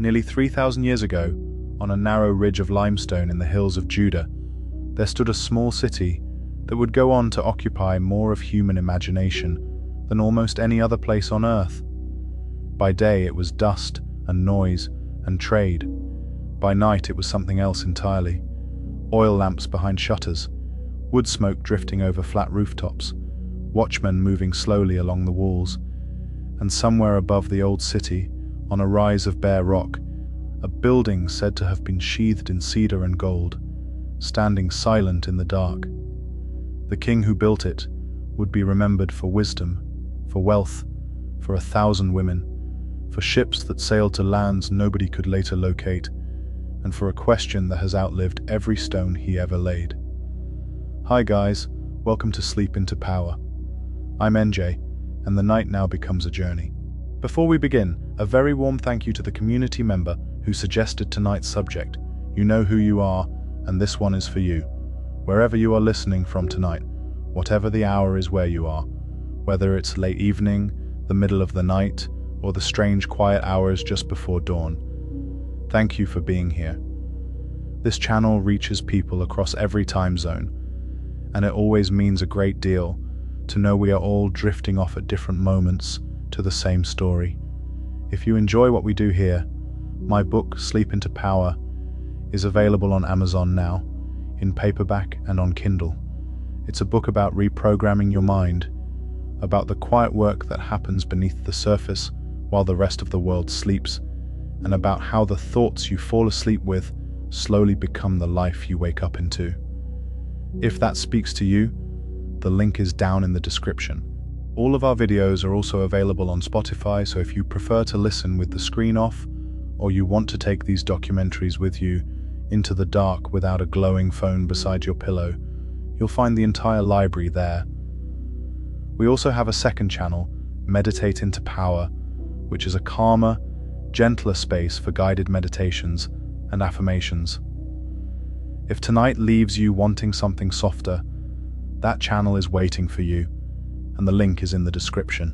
Nearly 3,000 years ago, on a narrow ridge of limestone in the hills of Judah, there stood a small city that would go on to occupy more of human imagination than almost any other place on earth. By day it was dust and noise and trade. By night it was something else entirely. Oil lamps behind shutters, wood smoke drifting over flat rooftops, watchmen moving slowly along the walls, and somewhere above the old city, on a rise of bare rock, a building said to have been sheathed in cedar and gold, standing silent in the dark. The king who built it would be remembered for wisdom, for wealth, for 1,000 women, for ships that sailed to lands nobody could later locate, and for a question that has outlived every stone he ever laid. Hi guys, welcome to Sleep into Power. I'm NJ, and the night now becomes a journey. Before we begin, a very warm thank you to the community member who suggested tonight's subject. You know who you are, and this one is for you. Wherever you are listening from tonight, whatever the hour is where you are, whether it's late evening, the middle of the night, or the strange quiet hours just before dawn, thank you for being here. This channel reaches people across every time zone, and it always means a great deal to know we are all drifting off at different moments to the same story. If you enjoy what we do here, my book, Sleep into Power, is available on Amazon now, in paperback and on Kindle. It's a book about reprogramming your mind, about the quiet work that happens beneath the surface while the rest of the world sleeps, and about how the thoughts you fall asleep with slowly become the life you wake up into. If that speaks to you, the link is down in the description. All of our videos are also available on Spotify, so if you prefer to listen with the screen off, or you want to take these documentaries with you into the dark without a glowing phone beside your pillow, you'll find the entire library there. We also have a second channel, Meditate into Power, which is a calmer, gentler space for guided meditations and affirmations. If tonight leaves you wanting something softer, that channel is waiting for you, and the link is in the description.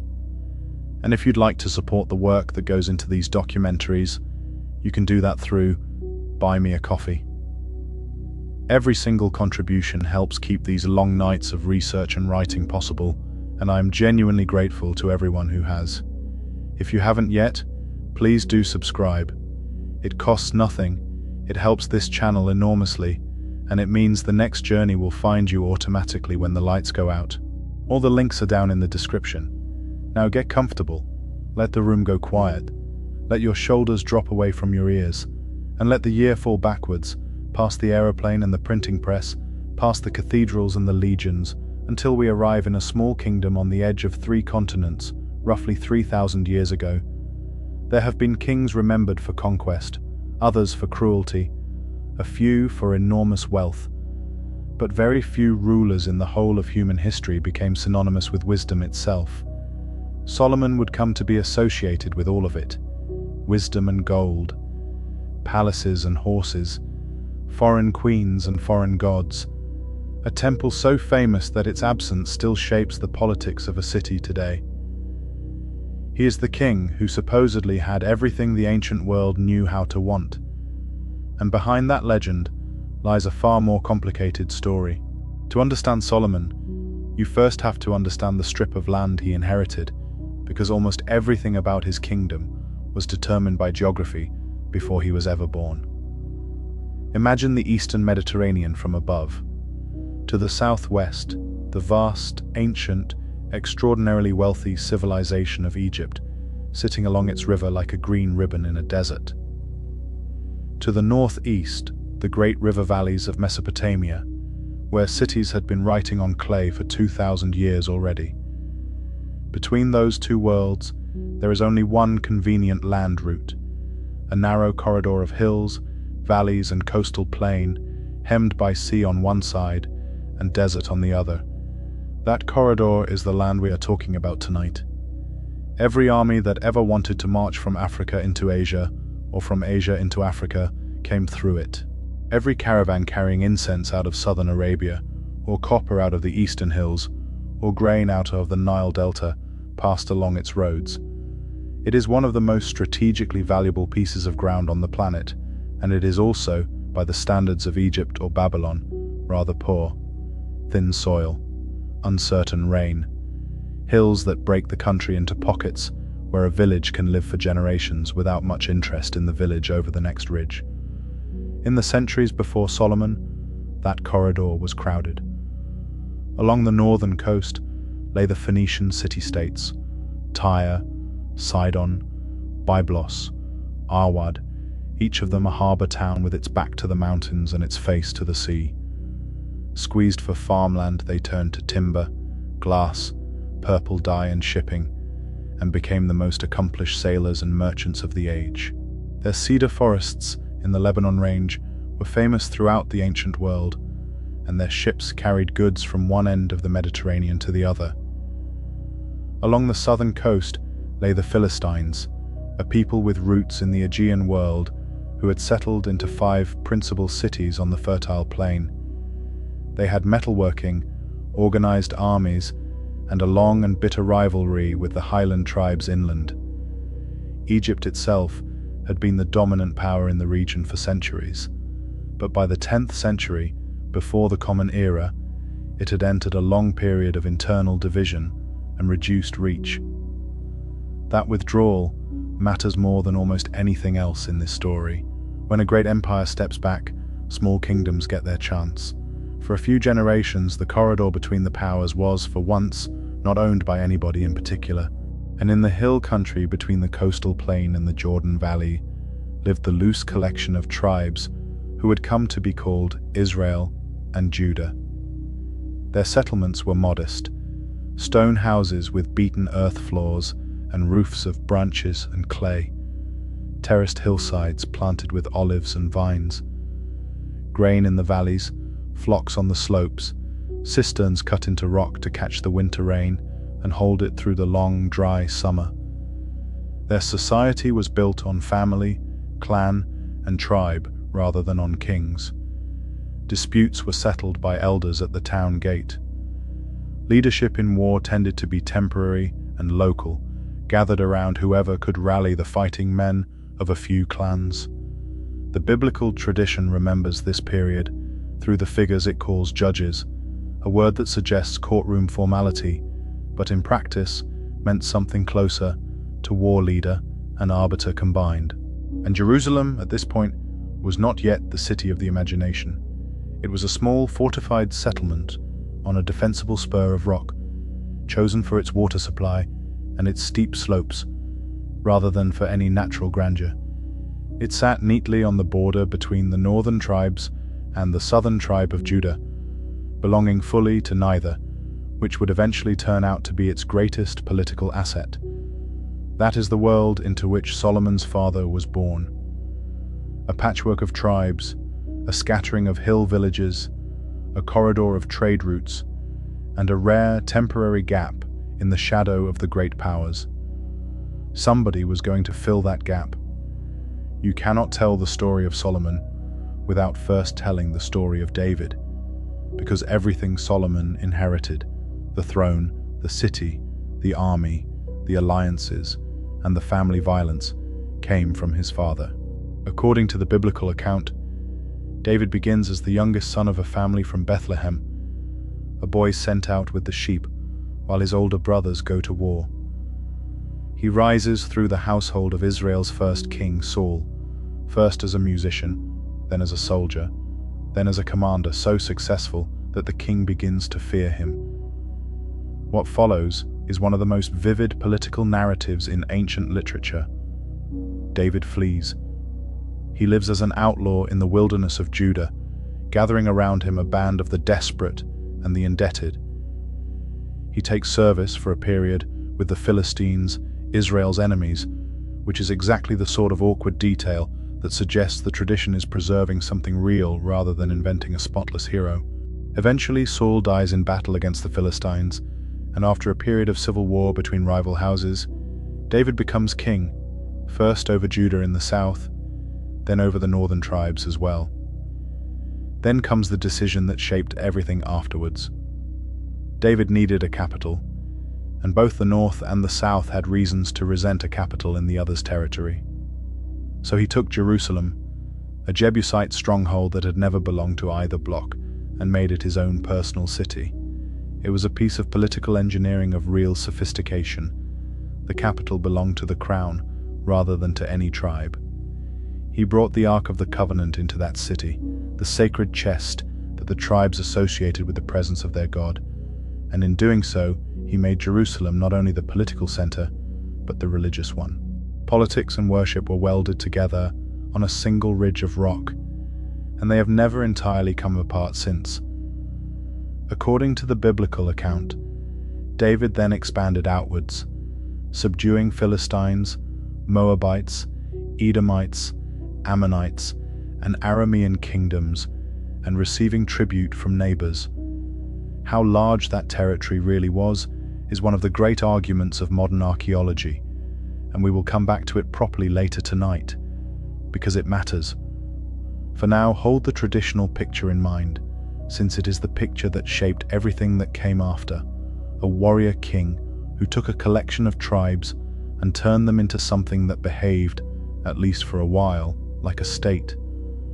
And if you'd like to support the work that goes into these documentaries, you can do that through Buy Me a Coffee. Every single contribution helps keep these long nights of research and writing possible, and I am genuinely grateful to everyone who has. If you haven't yet, please do subscribe. It costs nothing, it helps this channel enormously, and it means the next journey will find you automatically when the lights go out. All the links are down in the description. Now get comfortable, let the room go quiet, let your shoulders drop away from your ears, and let the year fall backwards, past the aeroplane and the printing press, past the cathedrals and the legions, until we arrive in a small kingdom on the edge of 3 continents, roughly 3,000 years ago. There have been kings remembered for conquest, others for cruelty, a few for enormous wealth, but very few rulers in the whole of human history became synonymous with wisdom itself. Solomon would come to be associated with all of it: wisdom and gold, palaces and horses, foreign queens and foreign gods, a temple so famous that its absence still shapes the politics of a city today. He is the king who supposedly had everything the ancient world knew how to want. And behind that legend lies a far more complicated story. To understand Solomon, you first have to understand the strip of land he inherited, because almost everything about his kingdom was determined by geography before he was ever born. Imagine the Eastern Mediterranean from above. To the southwest, the vast, ancient, extraordinarily wealthy civilization of Egypt, sitting along its river like a green ribbon in a desert. To the northeast, the great river valleys of Mesopotamia, where cities had been writing on clay for 2,000 years already. Between those two worlds, there is only one convenient land route, a narrow corridor of hills, valleys and coastal plain, hemmed by sea on one side and desert on the other. That corridor is the land we are talking about tonight. Every army that ever wanted to march from Africa into Asia, or from Asia into Africa, came through it. Every caravan carrying incense out of southern Arabia, or copper out of the eastern hills, or grain out of the Nile Delta, passed along its roads. It is one of the most strategically valuable pieces of ground on the planet, and it is also, by the standards of Egypt or Babylon, rather poor. Thin soil, uncertain rain, hills that break the country into pockets where a village can live for generations without much interest in the village over the next ridge. In the centuries before Solomon, that corridor was crowded. Along the northern coast lay the Phoenician city-states, Tyre, Sidon, Byblos, Arwad, each of them a harbour town with its back to the mountains and its face to the sea. Squeezed for farmland, they turned to timber, glass, purple dye and shipping, and became the most accomplished sailors and merchants of the age. Their cedar forests in the Lebanon range were famous throughout the ancient world, and their ships carried goods from one end of the Mediterranean to the other. Along the southern coast lay the Philistines, a people with roots in the Aegean world who had settled into 5 principal cities on the fertile plain. They had metalworking, organized armies, and a long and bitter rivalry with the highland tribes inland. Egypt itself had been the dominant power in the region for centuries, but by the 10th century, before the Common Era, it had entered a long period of internal division and reduced reach. That withdrawal matters more than almost anything else in this story. When a great empire steps back, small kingdoms get their chance. For a few generations, the corridor between the powers was, for once, not owned by anybody in particular, and in the hill country between the coastal plain and the Jordan Valley lived the loose collection of tribes who had come to be called Israel and Judah. Their settlements were modest, stone houses with beaten earth floors and roofs of branches and clay, terraced hillsides planted with olives and vines, grain in the valleys, flocks on the slopes, cisterns cut into rock to catch the winter rain and hold it through the long, dry summer. Their society was built on family, clan, and tribe rather than on kings. Disputes were settled by elders at the town gate. Leadership in war tended to be temporary and local, gathered around whoever could rally the fighting men of a few clans. The biblical tradition remembers this period through the figures it calls judges, a word that suggests courtroom formality, but in practice meant something closer to war leader and arbiter combined. And Jerusalem, at this point, was not yet the city of the imagination. It was a small, fortified settlement on a defensible spur of rock, chosen for its water supply and its steep slopes, rather than for any natural grandeur. It sat neatly on the border between the northern tribes and the southern tribe of Judah, belonging fully to neither, which would eventually turn out to be its greatest political asset. That is the world into which Solomon's father was born. A patchwork of tribes, a scattering of hill villages, a corridor of trade routes, and a rare temporary gap in the shadow of the great powers. Somebody was going to fill that gap. You cannot tell the story of Solomon without first telling the story of David, because everything Solomon inherited, the throne, the city, the army, the alliances, and the family violence, came from his father. According to the biblical account, David begins as the youngest son of a family from Bethlehem, a boy sent out with the sheep while his older brothers go to war. He rises through the household of Israel's first king, Saul, first as a musician, then as a soldier, then as a commander so successful that the king begins to fear him. What follows is one of the most vivid political narratives in ancient literature. David flees. He lives as an outlaw in the wilderness of Judah, gathering around him a band of the desperate and the indebted. He takes service for a period with the Philistines, Israel's enemies, which is exactly the sort of awkward detail that suggests the tradition is preserving something real rather than inventing a spotless hero. Eventually, Saul dies in battle against the Philistines, and after a period of civil war between rival houses, David becomes king, first over Judah in the south, then over the northern tribes as well. Then comes the decision that shaped everything afterwards. David needed a capital, and both the north and the south had reasons to resent a capital in the other's territory. So he took Jerusalem, a Jebusite stronghold that had never belonged to either bloc, and made it his own personal city. It was a piece of political engineering of real sophistication. The capital belonged to the crown, rather than to any tribe. He brought the Ark of the Covenant into that city, the sacred chest that the tribes associated with the presence of their God, and in doing so, he made Jerusalem not only the political center, but the religious one. Politics and worship were welded together on a single ridge of rock, and they have never entirely come apart since. According to the biblical account, David then expanded outwards, subduing Philistines, Moabites, Edomites, Ammonites, and Aramean kingdoms, and receiving tribute from neighbors. How large that territory really was is one of the great arguments of modern archaeology, and we will come back to it properly later tonight, because it matters. For now, hold the traditional picture in mind, since it is the picture that shaped everything that came after, a warrior king who took a collection of tribes and turned them into something that behaved, at least for a while, like a state.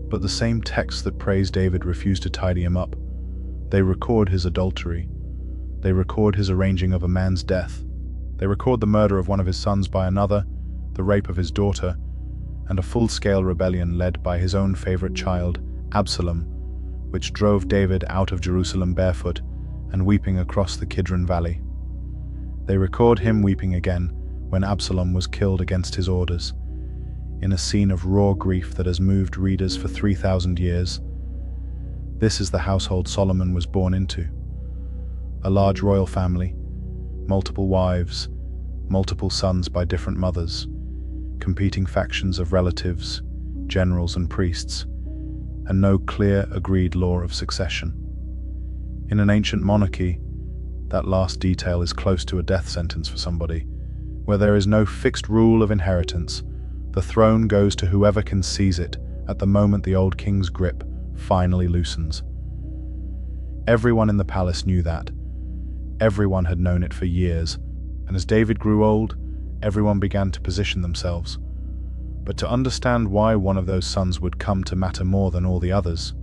But the same texts that praise David refuse to tidy him up. They record his adultery. They record his arranging of a man's death. They record the murder of one of his sons by another, the rape of his daughter, and a full-scale rebellion led by his own favorite child, Absalom, which drove David out of Jerusalem barefoot and weeping across the Kidron Valley. They record him weeping again when Absalom was killed against his orders, in a scene of raw grief that has moved readers for 3,000 years. This is the household Solomon was born into. A large royal family, multiple wives, multiple sons by different mothers, competing factions of relatives, generals and priests, and no clear, agreed law of succession. In an ancient monarchy, that last detail is close to a death sentence for somebody. Where there is no fixed rule of inheritance, the throne goes to whoever can seize it at the moment the old king's grip finally loosens. Everyone in the palace knew that. Everyone had known it for years, and as David grew old, everyone began to position themselves. But to understand why one of those sons would come to matter more than all the others,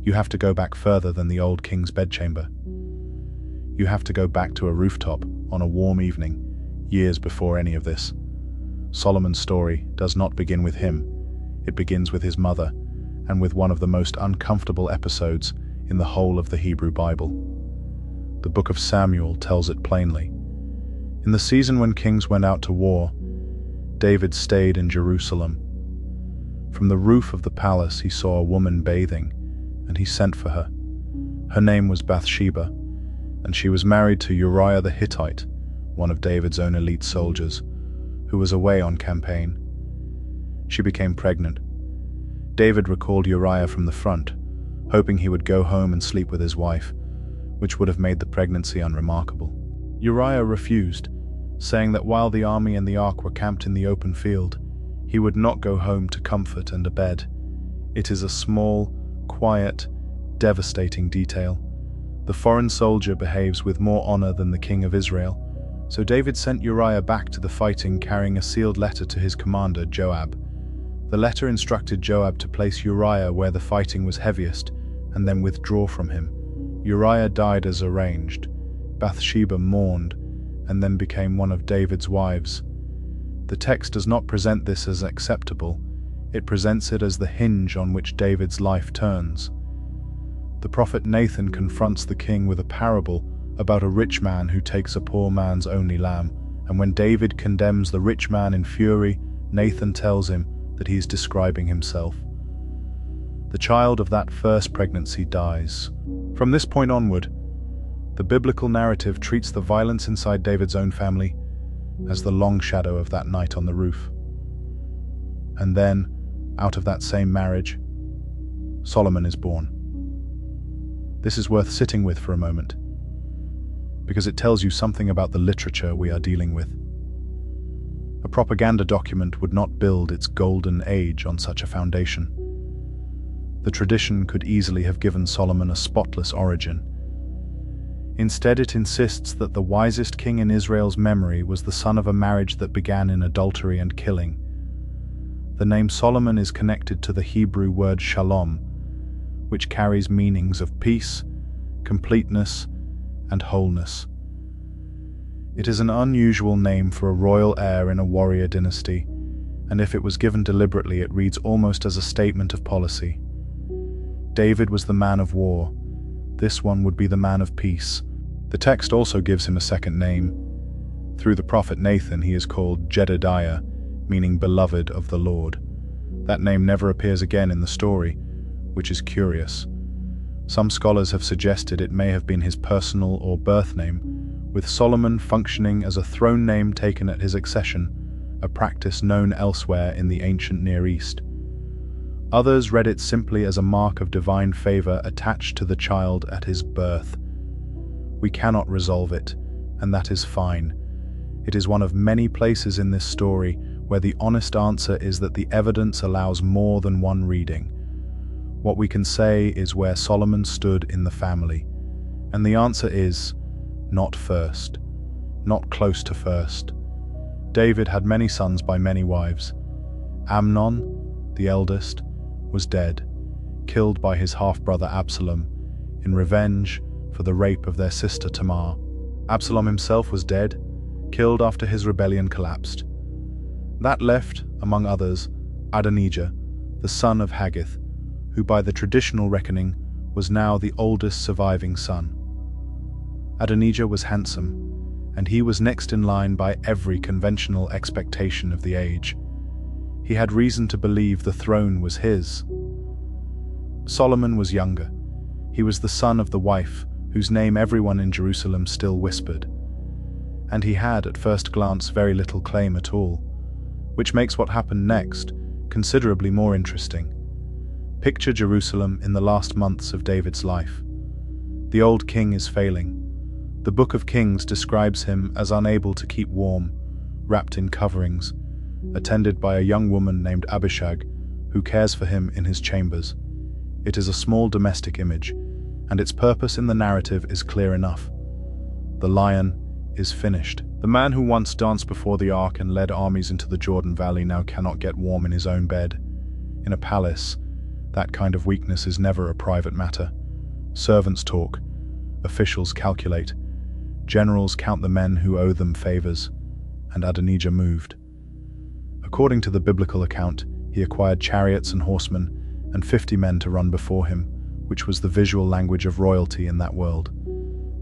you have to go back further than the old king's bedchamber. You have to go back to a rooftop on a warm evening, years before any of this. Solomon's story does not begin with him. It begins with his mother, and with one of the most uncomfortable episodes in the whole of the Hebrew Bible. The book of Samuel tells it plainly. In the season when kings went out to war, David stayed in Jerusalem. From the roof of the palace he saw a woman bathing, and he sent for her. Her name was Bathsheba, and she was married to Uriah the Hittite, one of David's own elite soldiers, who was away on campaign. She became pregnant. David recalled Uriah from the front, hoping he would go home and sleep with his wife, which would have made the pregnancy unremarkable. Uriah refused, saying that while the army and the ark were camped in the open field, he would not go home to comfort and a bed. It is a small, quiet, devastating detail. The foreign soldier behaves with more honor than the king of Israel, so David sent Uriah back to the fighting carrying a sealed letter to his commander, Joab. The letter instructed Joab to place Uriah where the fighting was heaviest and then withdraw from him. Uriah died as arranged. Bathsheba mourned and then became one of David's wives. The text does not present this as acceptable. It presents it as the hinge on which David's life turns. The prophet Nathan confronts the king with a parable about a rich man who takes a poor man's only lamb, and when David condemns the rich man in fury, Nathan tells him that he is describing himself. The child of that first pregnancy dies. From this point onward, the biblical narrative treats the violence inside David's own family as the long shadow of that night on the roof. And then, out of that same marriage, Solomon is born. This is worth sitting with for a moment, because it tells you something about the literature we are dealing with. A propaganda document would not build its golden age on such a foundation. The tradition could easily have given Solomon a spotless origin. Instead, it insists that the wisest king in Israel's memory was the son of a marriage that began in adultery and killing. The name Solomon is connected to the Hebrew word shalom, which carries meanings of peace, completeness, and wholeness. It is an unusual name for a royal heir in a warrior dynasty, and if it was given deliberately, it reads almost as a statement of policy. David was the man of war. This one would be the man of peace. The text also gives him a second name. Through the prophet Nathan, he is called Jedediah, meaning beloved of the Lord. That name never appears again in the story, which is curious. Some scholars have suggested it may have been his personal or birth name, with Solomon functioning as a throne name taken at his accession, a practice known elsewhere in the ancient Near East. Others read it simply as a mark of divine favor attached to the child at his birth. We cannot resolve it, and that is fine. It is one of many places in this story where the honest answer is that the evidence allows more than one reading. What we can say is where Solomon stood in the family, and the answer is not first, not close to first. David had many sons by many wives. Amnon, the eldest, was dead, killed by his half-brother Absalom, in revenge for the rape of their sister Tamar. Absalom himself was dead, killed after his rebellion collapsed. That left, among others, Adonijah, the son of Haggith, who by the traditional reckoning was now the oldest surviving son. Adonijah was handsome, and he was next in line by every conventional expectation of the age. He had reason to believe the throne was his. Solomon was younger. He was the son of the wife, whose name everyone in Jerusalem still whispered. And he had, at first glance, very little claim at all, which makes what happened next considerably more interesting. Picture Jerusalem in the last months of David's life. The old king is failing. The Book of Kings describes him as unable to keep warm, wrapped in coverings, attended by a young woman named Abishag, who cares for him in his chambers. It is a small domestic image, and its purpose in the narrative is clear enough. The lion is finished. The man who once danced before the ark and led armies into the Jordan Valley now cannot get warm in his own bed. In a palace, that kind of weakness is never a private matter. Servants talk, officials calculate, generals count the men who owe them favors, and Adonijah moved. According to the biblical account, he acquired chariots and horsemen, and 50 men to run before him, which was the visual language of royalty in that world.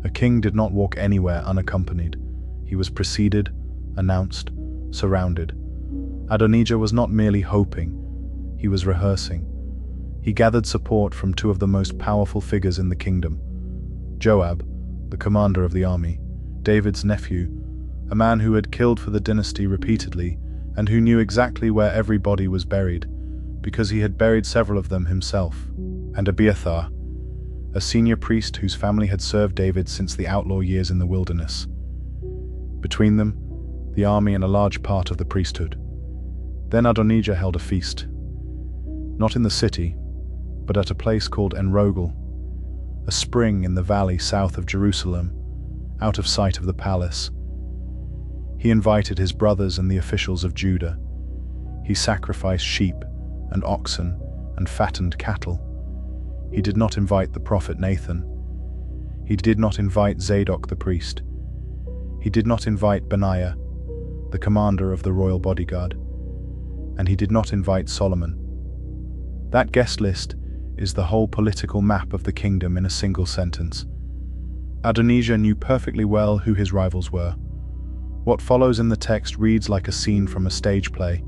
A king did not walk anywhere unaccompanied. He was preceded, announced, surrounded. Adonijah was not merely hoping, he was rehearsing. He gathered support from two of the most powerful figures in the kingdom. Joab, the commander of the army, David's nephew, a man who had killed for the dynasty repeatedly and who knew exactly where every body was buried, because he had buried several of them himself, and Abiathar, a senior priest whose family had served David since the outlaw years in the wilderness. Between them, the army and a large part of the priesthood. Then Adonijah held a feast, not in the city, but at a place called Enrogel, a spring in the valley south of Jerusalem, out of sight of the palace. He invited his brothers and the officials of Judah. He sacrificed sheep and oxen and fattened cattle. He did not invite the prophet Nathan. He did not invite Zadok the priest. He did not invite Benaiah, the commander of the royal bodyguard. And he did not invite Solomon. That guest list is the whole political map of the kingdom in a single sentence. Adonijah knew perfectly well who his rivals were. What follows in the text reads like a scene from a stage play,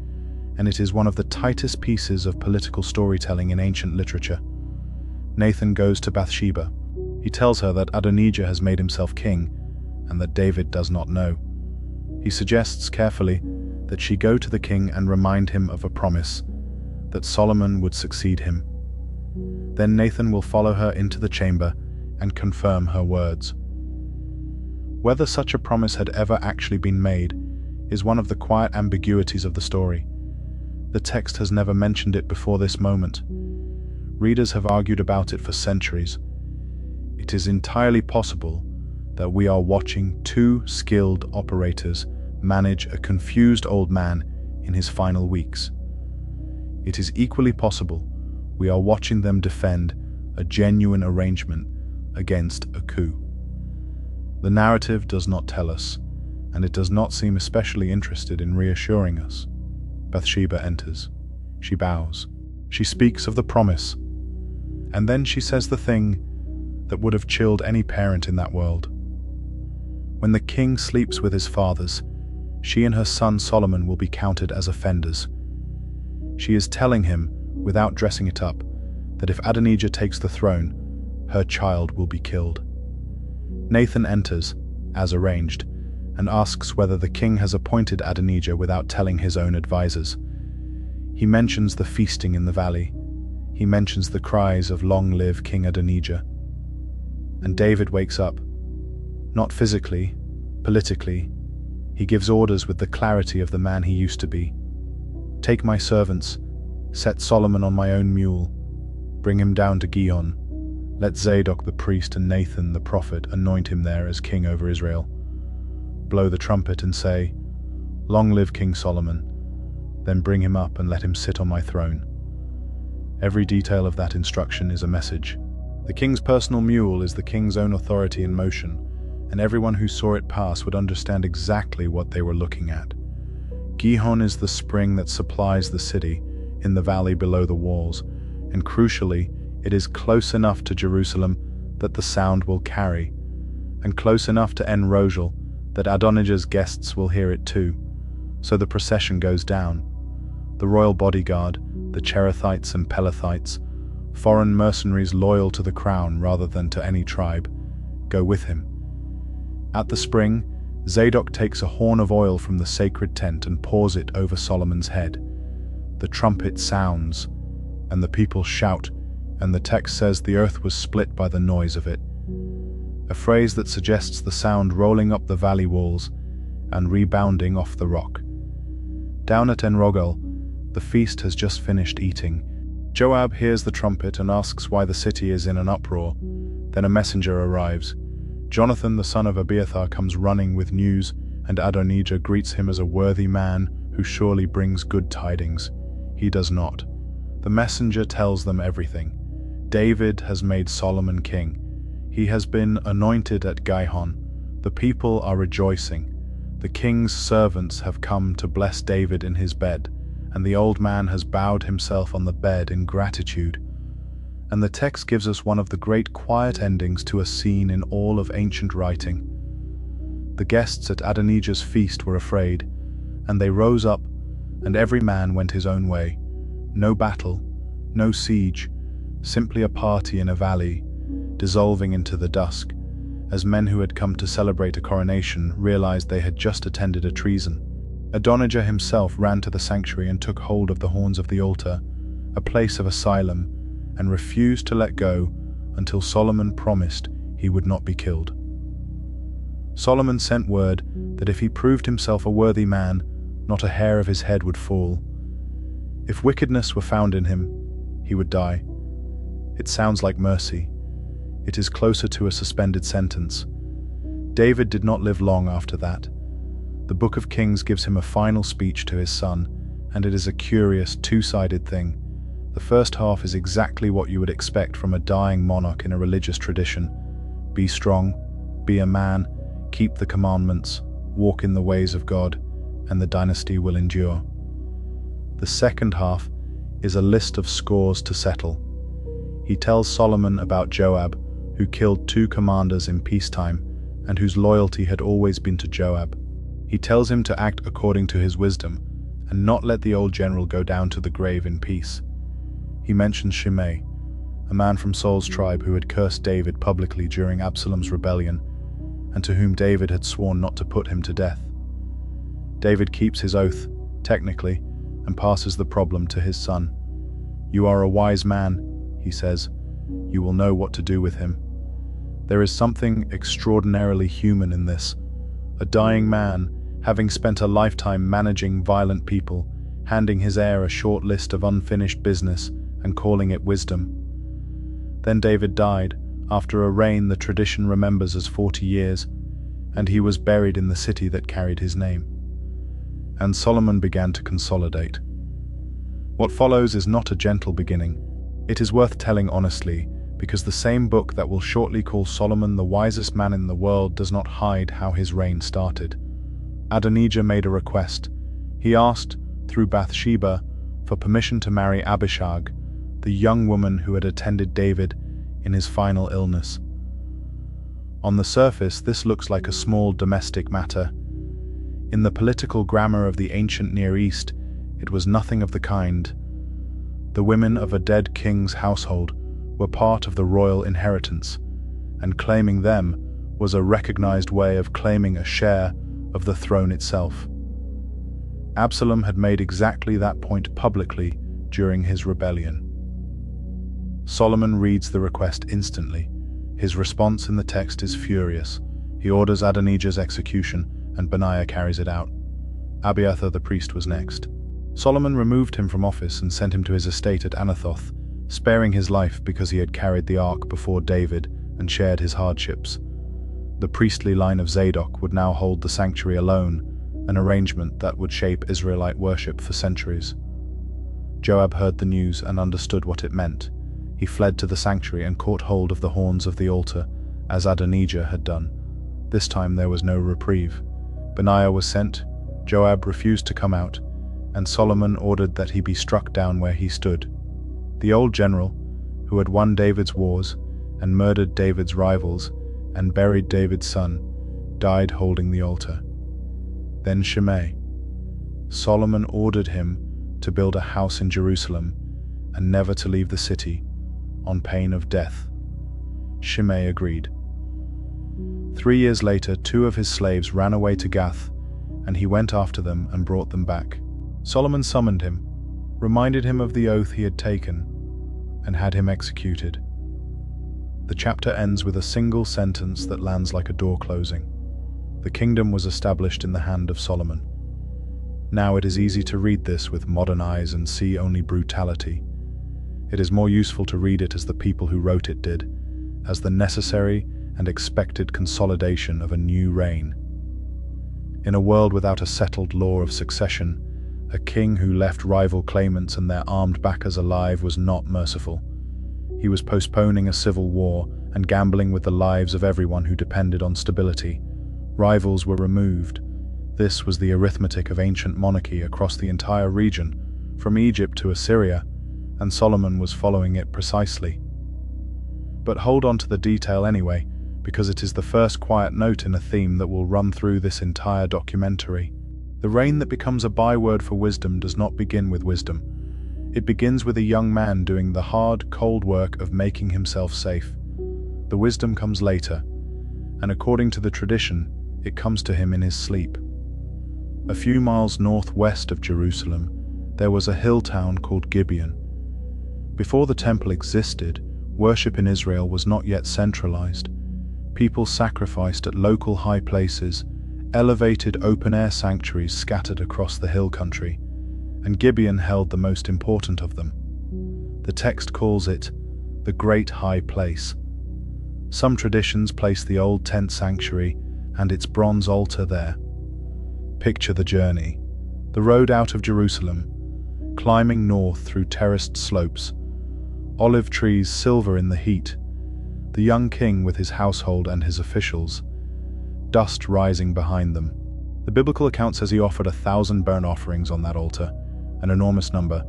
and it is one of the tightest pieces of political storytelling in ancient literature. Nathan goes to Bathsheba. He tells her that Adonijah has made himself king, and that David does not know. He suggests carefully that she go to the king and remind him of a promise, that Solomon would succeed him. Then Nathan will follow her into the chamber and confirm her words. Whether such a promise had ever actually been made is one of the quiet ambiguities of the story. The text has never mentioned it before this moment. Readers have argued about it for centuries. It is entirely possible that we are watching two skilled operators manage a confused old man in his final weeks. It is equally possible we are watching them defend a genuine arrangement against a coup. The narrative does not tell us, and it does not seem especially interested in reassuring us. Bathsheba enters. She bows. She speaks of the promise. And then she says the thing that would have chilled any parent in that world. When the king sleeps with his fathers, she and her son Solomon will be counted as offenders. She is telling him, without dressing it up, that if Adonijah takes the throne, her child will be killed. Nathan enters, as arranged, and asks whether the king has appointed Adonijah without telling his own advisors. He mentions the feasting in the valley. He mentions the cries of "Long live King Adonijah." And David wakes up. Not physically, politically. He gives orders with the clarity of the man he used to be. "Take my servants, set Solomon on my own mule, bring him down to Gihon. Let Zadok the priest and Nathan the prophet anoint him there as king over Israel. Blow the trumpet and say, 'Long live King Solomon.' Then bring him up and let him sit on my throne." Every detail of that instruction is a message. The king's personal mule is the king's own authority in motion, and everyone who saw it pass would understand exactly what they were looking at. Gihon is the spring that supplies the city, in the valley below the walls, and crucially, it is close enough to Jerusalem that the sound will carry, and close enough to En Rogel that Adonijah's guests will hear it too. So the procession goes down. The royal bodyguard, the Cherethites and Pelethites, foreign mercenaries loyal to the crown rather than to any tribe, go with him. At the spring, Zadok takes a horn of oil from the sacred tent and pours it over Solomon's head. The trumpet sounds, and the people shout, and the text says the earth was split by the noise of it. A phrase that suggests the sound rolling up the valley walls and rebounding off the rock. Down at En Rogel, the feast has just finished eating. Joab hears the trumpet and asks why the city is in an uproar. Then a messenger arrives. Jonathan, the son of Abiathar, comes running with news, and Adonijah greets him as a worthy man who surely brings good tidings. He does not. The messenger tells them everything. David has made Solomon king. He has been anointed at Gihon. The people are rejoicing. The king's servants have come to bless David in his bed, and the old man has bowed himself on the bed in gratitude. And the text gives us one of the great quiet endings to a scene in all of ancient writing. The guests at Adonijah's feast were afraid, and they rose up, and every man went his own way. No battle, no siege, simply a party in a valley, dissolving into the dusk, as men who had come to celebrate a coronation realized they had just attended a treason. Adonijah himself ran to the sanctuary and took hold of the horns of the altar, a place of asylum, and refused to let go until Solomon promised he would not be killed. Solomon sent word that if he proved himself a worthy man, not a hair of his head would fall. If wickedness were found in him, he would die. It sounds like mercy. It is closer to a suspended sentence. David did not live long after that. The Book of Kings gives him a final speech to his son, and it is a curious, two-sided thing. The first half is exactly what you would expect from a dying monarch in a religious tradition. Be strong, be a man, keep the commandments, walk in the ways of God, and the dynasty will endure. The second half is a list of scores to settle. He tells Solomon about Joab, who killed 2 commanders in peacetime, and whose loyalty had always been to Joab. He tells him to act according to his wisdom, and not let the old general go down to the grave in peace. He mentions Shimei, a man from Saul's tribe who had cursed David publicly during Absalom's rebellion, and to whom David had sworn not to put him to death. David keeps his oath, technically, and passes the problem to his son. "You are a wise man," he says. "You will know what to do with him." There is something extraordinarily human in this. A dying man, having spent a lifetime managing violent people, handing his heir a short list of unfinished business and calling it wisdom. Then David died, after a reign the tradition remembers as 40 years, and he was buried in the city that carried his name. And Solomon began to consolidate. What follows is not a gentle beginning. It is worth telling honestly, because the same book that will shortly call Solomon the wisest man in the world does not hide how his reign started. Adonijah made a request. He asked, through Bathsheba, for permission to marry Abishag, the young woman who had attended David in his final illness. On the surface, this looks like a small domestic matter. In the political grammar of the ancient Near East, it was nothing of the kind. The women of a dead king's household were part of the royal inheritance, and claiming them was a recognized way of claiming a share of the throne itself. Absalom had made exactly that point publicly during his rebellion. Solomon reads the request instantly. His response in the text is furious. He orders Adonijah's execution, and Benaiah carries it out. Abiathar the priest was next. Solomon removed him from office and sent him to his estate at Anathoth, sparing his life because he had carried the ark before David and shared his hardships. The priestly line of Zadok would now hold the sanctuary alone, an arrangement that would shape Israelite worship for centuries. Joab heard the news and understood what it meant. He fled to the sanctuary and caught hold of the horns of the altar, as Adonijah had done. This time there was no reprieve. Benaiah was sent, Joab refused to come out, and Solomon ordered that he be struck down where he stood. The old general, who had won David's wars and murdered David's rivals and buried David's son, died holding the altar. Then Shimei. Solomon ordered him to build a house in Jerusalem and never to leave the city, on pain of death. Shimei agreed. 3 years later, 2 of his slaves ran away to Gath, and he went after them and brought them back. Solomon summoned him, reminded him of the oath he had taken, and had him executed. The chapter ends with a single sentence that lands like a door closing. The kingdom was established in the hand of Solomon. Now it is easy to read this with modern eyes and see only brutality. It is more useful to read it as the people who wrote it did, as the necessary and expected consolidation of a new reign. In a world without a settled law of succession, a king who left rival claimants and their armed backers alive was not merciful. He was postponing a civil war and gambling with the lives of everyone who depended on stability. Rivals were removed. This was the arithmetic of ancient monarchy across the entire region, from Egypt to Assyria, and Solomon was following it precisely. But hold on to the detail anyway, because it is the first quiet note in a theme that will run through this entire documentary. The reign that becomes a byword for wisdom does not begin with wisdom. It begins with a young man doing the hard, cold work of making himself safe. The wisdom comes later, and according to the tradition, it comes to him in his sleep. A few miles northwest of Jerusalem, there was a hill town called Gibeon. Before the temple existed, worship in Israel was not yet centralized. People sacrificed at local high places, elevated open-air sanctuaries scattered across the hill country, and Gibeon held the most important of them. The text calls it the Great High Place. Some traditions place the old tent sanctuary and its bronze altar there. Picture the journey. The road out of Jerusalem, climbing north through terraced slopes, olive trees silver in the heat, the young king with his household and his officials, dust rising behind them. The biblical account says he offered 1,000 burnt offerings on that altar, an enormous number,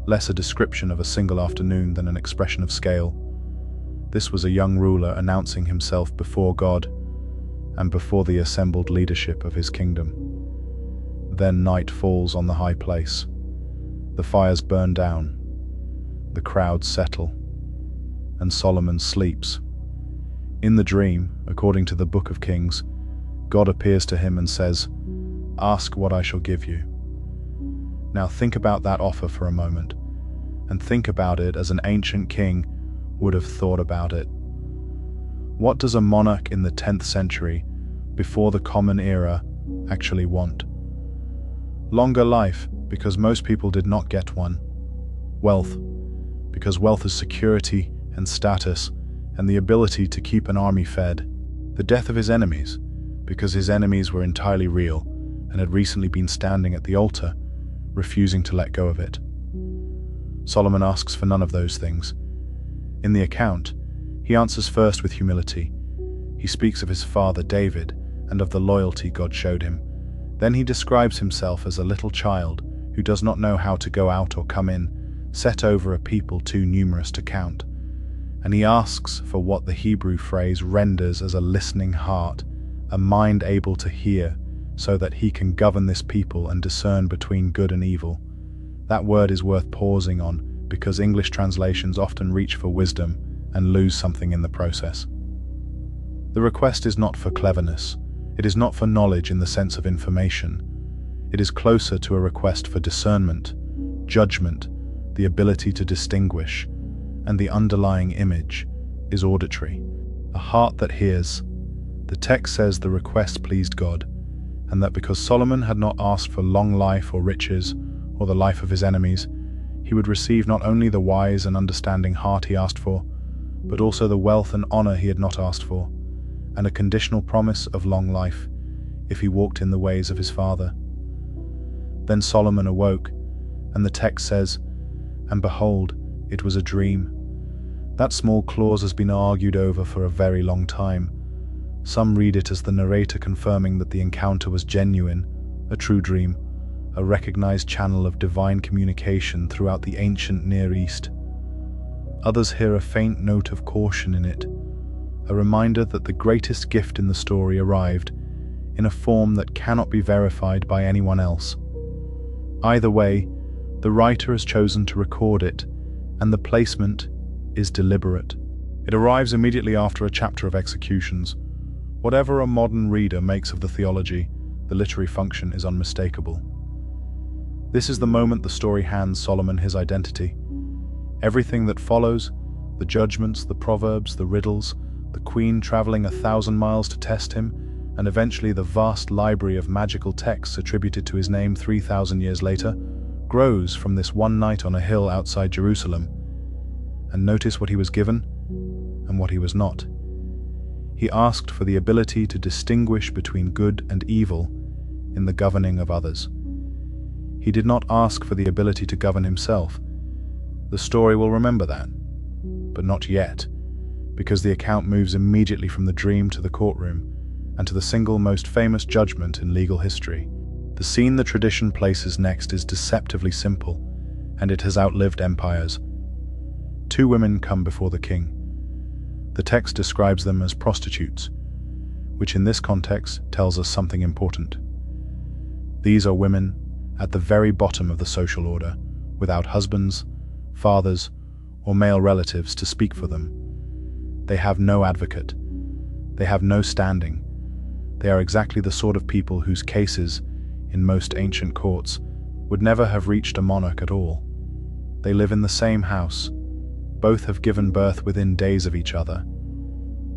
less a description of a single afternoon than an expression of scale. This was a young ruler announcing himself before God and before the assembled leadership of his kingdom. Then night falls on the high place. The fires burn down, the crowds settle, and Solomon sleeps. In the dream, according to the Book of Kings, God appears to him and says, "Ask what I shall give you." Now think about that offer for a moment, and think about it as an ancient king would have thought about it. What does a monarch in the 10th century, before the Common Era, actually want? Longer life, because most people did not get one. Wealth, because wealth is security and status, and the ability to keep an army fed. The death of his enemies, because his enemies were entirely real and had recently been standing at the altar, refusing to let go of it. Solomon asks for none of those things. In the account, he answers first with humility. He speaks of his father David and of the loyalty God showed him. Then he describes himself as a little child who does not know how to go out or come in, set over a people too numerous to count. And he asks for what the Hebrew phrase renders as a listening heart, a mind able to hear, so that he can govern this people and discern between good and evil. That word is worth pausing on, because English translations often reach for wisdom and lose something in the process. The request is not for cleverness. It is not for knowledge in the sense of information. It is closer to a request for discernment, judgment, the ability to distinguish, and the underlying image is auditory, a heart that hears. The text says the request pleased God, and that because Solomon had not asked for long life or riches, or the life of his enemies, he would receive not only the wise and understanding heart he asked for, but also the wealth and honor he had not asked for, and a conditional promise of long life, if he walked in the ways of his father. Then Solomon awoke, and the text says, "And behold, it was a dream." That small clause has been argued over for a very long time. Some read it as the narrator confirming that the encounter was genuine, a true dream, a recognized channel of divine communication throughout the ancient Near East. Others hear a faint note of caution in it, a reminder that the greatest gift in the story arrived in a form that cannot be verified by anyone else. Either way, the writer has chosen to record it, and the placement is deliberate. It arrives immediately after a chapter of executions. Whatever a modern reader makes of the theology, the literary function is unmistakable. This is the moment the story hands Solomon his identity. Everything that follows, the judgments, the proverbs, the riddles, the queen traveling 1,000 miles to test him, and eventually the vast library of magical texts attributed to his name 3,000 years later, grows from this one night on a hill outside Jerusalem. And notice what he was given and what he was not. He asked for the ability to distinguish between good and evil in the governing of others. He did not ask for the ability to govern himself. The story will remember that, but not yet, because the account moves immediately from the dream to the courtroom and to the single most famous judgment in legal history. The scene the tradition places next is deceptively simple, and it has outlived empires. Two women come before the king. The text describes them as prostitutes, which in this context tells us something important. These are women at the very bottom of the social order, without husbands, fathers, or male relatives to speak for them. They have no advocate. They have no standing. They are exactly the sort of people whose cases, in most ancient courts, would never have reached a monarch at all. They live in the same house. Both have given birth within days of each other.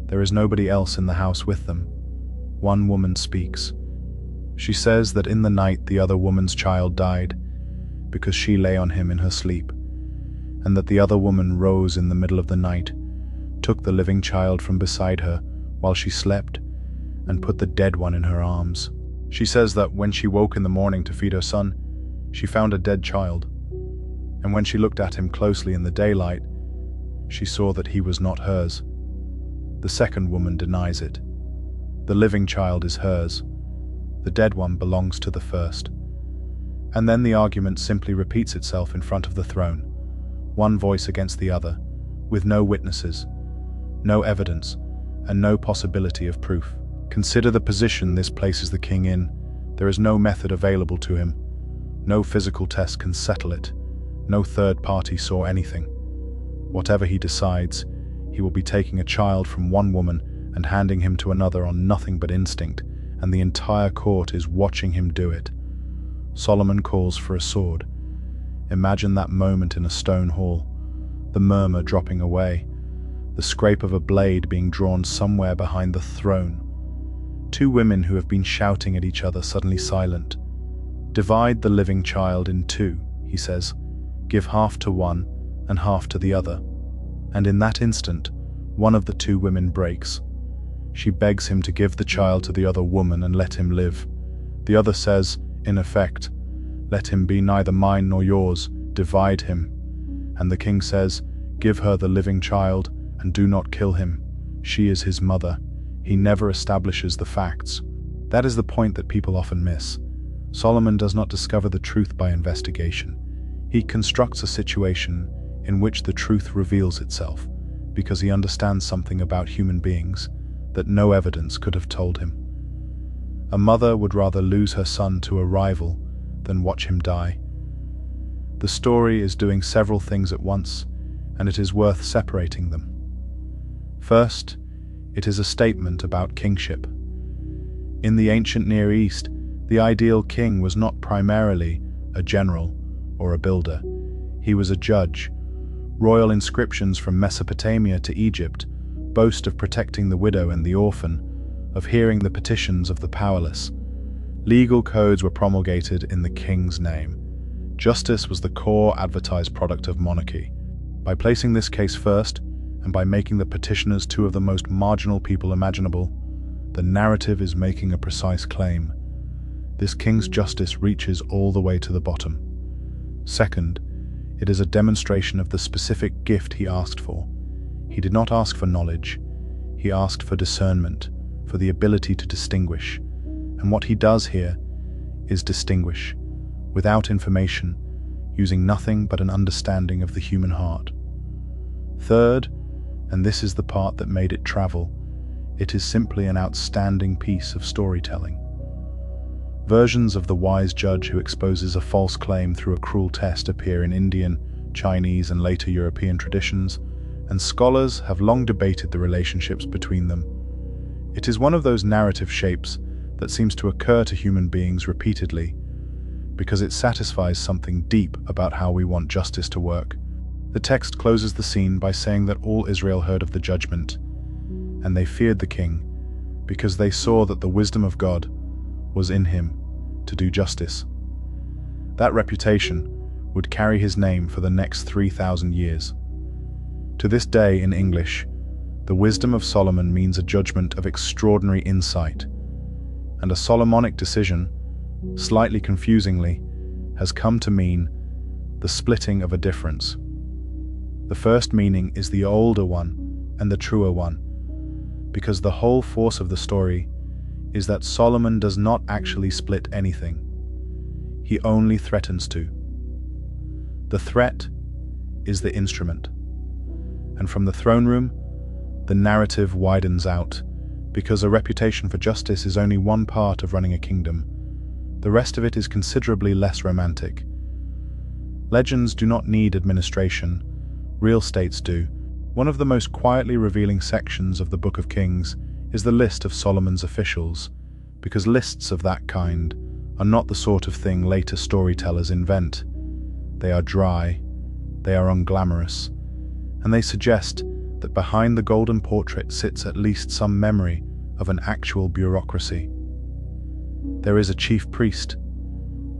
There is nobody else in the house with them. One woman speaks. She says that in the night the other woman's child died because she lay on him in her sleep, and that the other woman rose in the middle of the night, took the living child from beside her while she slept, and put the dead one in her arms. She says that when she woke in the morning to feed her son, she found a dead child, and when she looked at him closely in the daylight, she saw that he was not hers. The second woman denies it. The living child is hers. The dead one belongs to the first. And then the argument simply repeats itself in front of the throne, one voice against the other, with no witnesses, no evidence, and no possibility of proof. Consider the position this places the king in. There is no method available to him. No physical test can settle it. No third party saw anything. Whatever he decides, he will be taking a child from one woman and handing him to another on nothing but instinct, and the entire court is watching him do it. Solomon calls for a sword. Imagine that moment in a stone hall, the murmur dropping away, the scrape of a blade being drawn somewhere behind the throne. Two women who have been shouting at each other suddenly silent. "Divide the living child in two," he says. "Give half to one and half to the other." And in that instant, one of the two women breaks. She begs him to give the child to the other woman and let him live. The other says, in effect, "Let him be neither mine nor yours, divide him." And the king says, "Give her the living child and do not kill him. She is his mother." He never establishes the facts. That is the point that people often miss. Solomon does not discover the truth by investigation. He constructs a situation in which the truth reveals itself, because he understands something about human beings that no evidence could have told him. A mother would rather lose her son to a rival than watch him die. The story is doing several things at once, and it is worth separating them. First, it is a statement about kingship. In the ancient Near East, the ideal king was not primarily a general or a builder. He was a judge. Royal inscriptions from Mesopotamia to Egypt boast of protecting the widow and the orphan, of hearing the petitions of the powerless. Legal codes were promulgated in the king's name. Justice was the core advertised product of monarchy. By placing this case first, and by making the petitioners two of the most marginal people imaginable, the narrative is making a precise claim. This king's justice reaches all the way to the bottom. Second, it is a demonstration of the specific gift he asked for. He did not ask for knowledge. He asked for discernment, for the ability to distinguish. And what he does here is distinguish, without information, using nothing but an understanding of the human heart. Third, and this is the part that made it travel, it is simply an outstanding piece of storytelling. Versions of the wise judge who exposes a false claim through a cruel test appear in Indian, Chinese, and later European traditions, and scholars have long debated the relationships between them. It is one of those narrative shapes that seems to occur to human beings repeatedly, because it satisfies something deep about how we want justice to work. The text closes the scene by saying that all Israel heard of the judgment, and they feared the king, because they saw that the wisdom of God was in him to do justice. That reputation would carry his name for the next 3,000 years. To this day in English, the wisdom of Solomon means a judgment of extraordinary insight, and a Solomonic decision, slightly confusingly, has come to mean the splitting of a difference. The first meaning is the older one and the truer one, because the whole force of the story is that Solomon does not actually split anything. He only threatens to. The threat is the instrument. And from the throne room, the narrative widens out, because a reputation for justice is only one part of running a kingdom. The rest of it is considerably less romantic. Legends do not need administration. Real states do. One of the most quietly revealing sections of the Book of Kings is the list of Solomon's officials, because lists of that kind are not the sort of thing later storytellers invent. They are dry, they are unglamorous, and they suggest that behind the golden portrait sits at least some memory of an actual bureaucracy. There is a chief priest.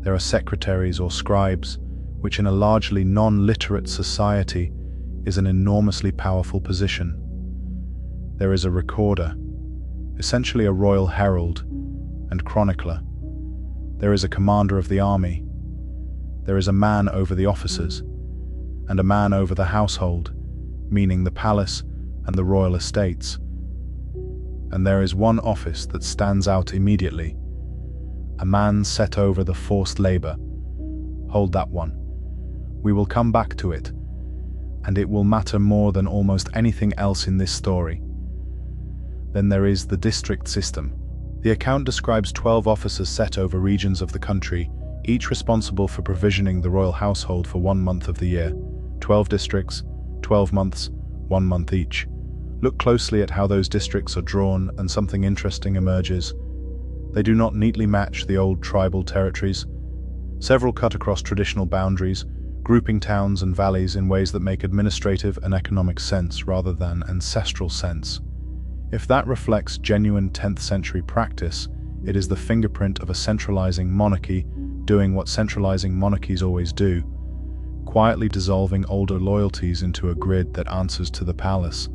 There are secretaries or scribes, which in a largely non-literate society is an enormously powerful position. There is a recorder, essentially a royal herald and chronicler. There is a commander of the army. There is a man over the officers, and a man over the household, meaning the palace and the royal estates. And there is one office that stands out immediately, a man set over the forced labor. Hold that one. We will come back to it, and it will matter more than almost anything else in this story. Then there is the district system. The account describes 12 officers set over regions of the country, each responsible for provisioning the royal household for 1 month of the year. 12 districts, 12 months, 1 month each. Look closely at how those districts are drawn, and something interesting emerges. They do not neatly match the old tribal territories. Several cut across traditional boundaries, grouping towns and valleys in ways that make administrative and economic sense rather than ancestral sense. If that reflects genuine 10th century practice, it is the fingerprint of a centralizing monarchy doing what centralizing monarchies always do, quietly dissolving older loyalties into a grid that answers to the palace.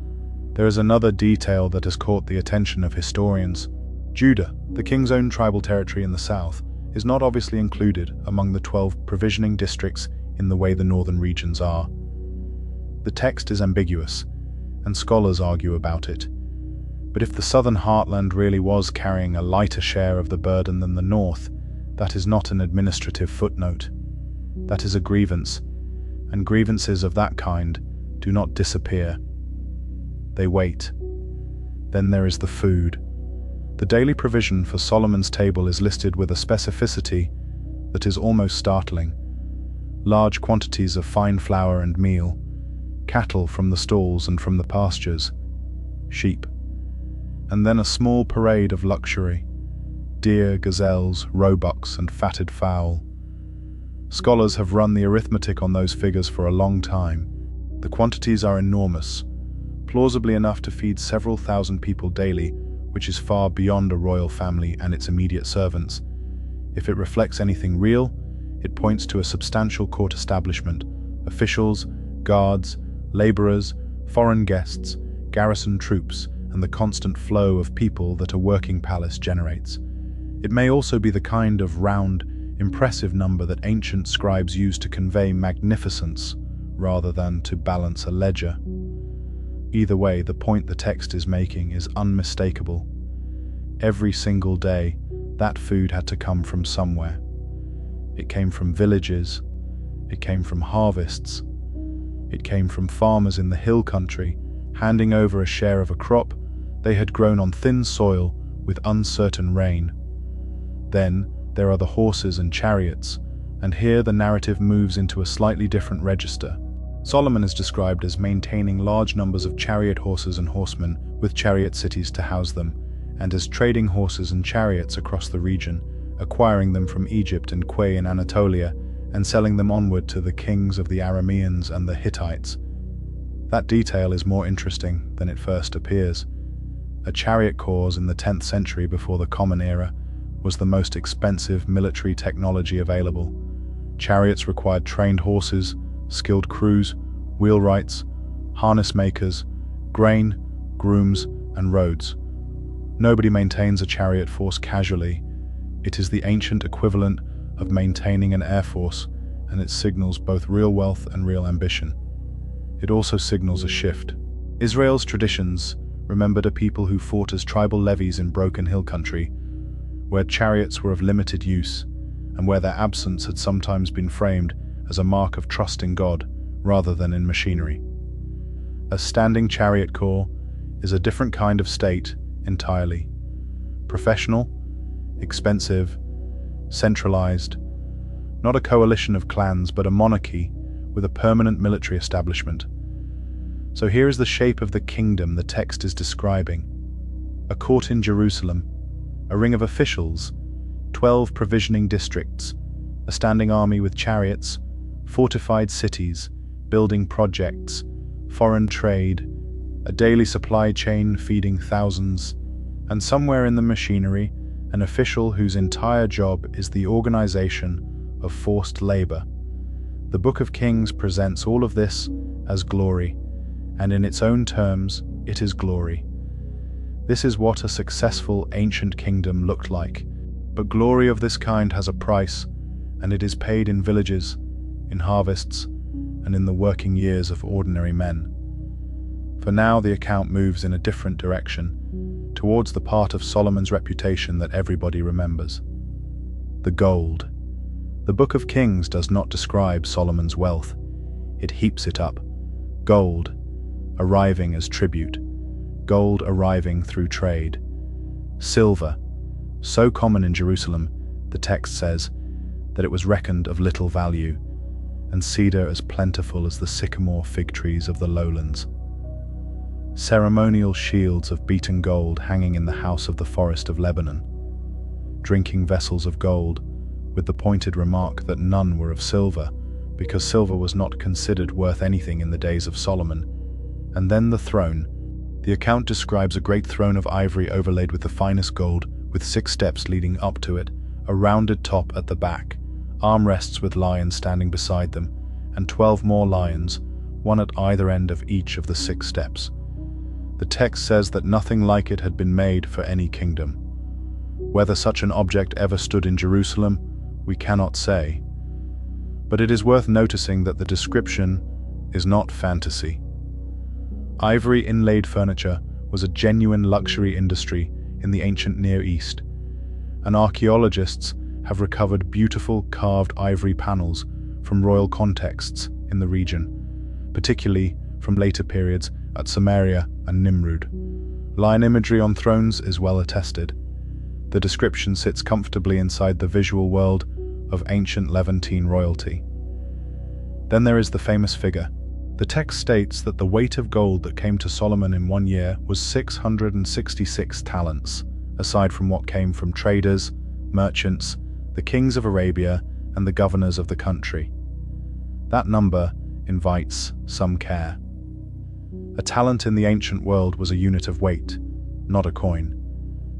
There is another detail that has caught the attention of historians. Judah, the king's own tribal territory in the south, is not obviously included among the 12 provisioning districts in the way the northern regions are. The text is ambiguous, and scholars argue about it. But if the southern heartland really was carrying a lighter share of the burden than the north, that is not an administrative footnote. That is a grievance, and grievances of that kind do not disappear. They wait. Then there is the food. The daily provision for Solomon's table is listed with a specificity that is almost startling. Large quantities of fine flour and meal, cattle from the stalls and from the pastures, sheep, and then a small parade of luxury, deer, gazelles, roebucks, and fatted fowl. Scholars have run the arithmetic on those figures for a long time. The quantities are enormous, plausibly enough to feed several thousand people daily, which is far beyond a royal family and its immediate servants. If it reflects anything real, it points to a substantial court establishment, officials, guards, laborers, foreign guests, garrison troops, and the constant flow of people that a working palace generates. It may also be the kind of round, impressive number that ancient scribes used to convey magnificence rather than to balance a ledger. Either way, the point the text is making is unmistakable. Every single day, that food had to come from somewhere. It came from villages, it came from harvests, it came from farmers in the hill country, handing over a share of a crop they had grown on thin soil with uncertain rain. Then there are the horses and chariots, and here the narrative moves into a slightly different register. Solomon is described as maintaining large numbers of chariot horses and horsemen with chariot cities to house them, and as trading horses and chariots across the region, acquiring them from Egypt and Quay in Anatolia, and selling them onward to the kings of the Arameans and the Hittites. That detail is more interesting than it first appears. A chariot corps in the 10th century before the Common Era was the most expensive military technology available. Chariots required trained horses, skilled crews, wheelwrights, harness makers, grain, grooms, and roads. Nobody maintains a chariot force casually. It is the ancient equivalent of maintaining an air force, and it signals both real wealth and real ambition. It also signals a shift. Israel's traditions remembered a people who fought as tribal levies in broken hill country, where chariots were of limited use, and where their absence had sometimes been framed as a mark of trust in God rather than in machinery. A standing chariot corps is a different kind of state entirely. Professional, expensive, centralized, not a coalition of clans but a monarchy with a permanent military establishment. So here is the shape of the kingdom the text is describing. A court in Jerusalem, a ring of officials, 12 provisioning districts, a standing army with chariots, fortified cities, building projects, foreign trade, a daily supply chain feeding thousands, and somewhere in the machinery, an official whose entire job is the organization of forced labor. The Book of Kings presents all of this as glory, and in its own terms, it is glory. This is what a successful ancient kingdom looked like. But glory of this kind has a price, and it is paid in villages, in harvests, and in the working years of ordinary men. For now the account moves in a different direction, towards the part of Solomon's reputation that everybody remembers. The gold. The Book of Kings does not describe Solomon's wealth. It heaps it up. Gold, arriving as tribute. Gold arriving through trade. Silver, so common in Jerusalem, the text says, that it was reckoned of little value, and cedar as plentiful as the sycamore fig trees of the lowlands. Ceremonial shields of beaten gold hanging in the house of the forest of Lebanon. Drinking vessels of gold, with the pointed remark that none were of silver, because silver was not considered worth anything in the days of Solomon. And then the throne. The account describes a great throne of ivory overlaid with the finest gold, with 6 steps leading up to it, a rounded top at the back, armrests with lions standing beside them, and 12 more lions, one at either end of each of the 6 steps. The text says that nothing like it had been made for any kingdom. Whether such an object ever stood in Jerusalem, we cannot say. But it is worth noticing that the description is not fantasy. Ivory inlaid furniture was a genuine luxury industry in the ancient Near East, and archaeologists have recovered beautiful carved ivory panels from royal contexts in the region, particularly from later periods at Samaria and Nimrud. Lion imagery on thrones is well attested. The description sits comfortably inside the visual world of ancient Levantine royalty. Then there is the famous figure. The text states that the weight of gold that came to Solomon in 1 year was 666 talents, aside from what came from traders, merchants, the kings of Arabia, and the governors of the country. That number invites some care. A talent in the ancient world was a unit of weight, not a coin.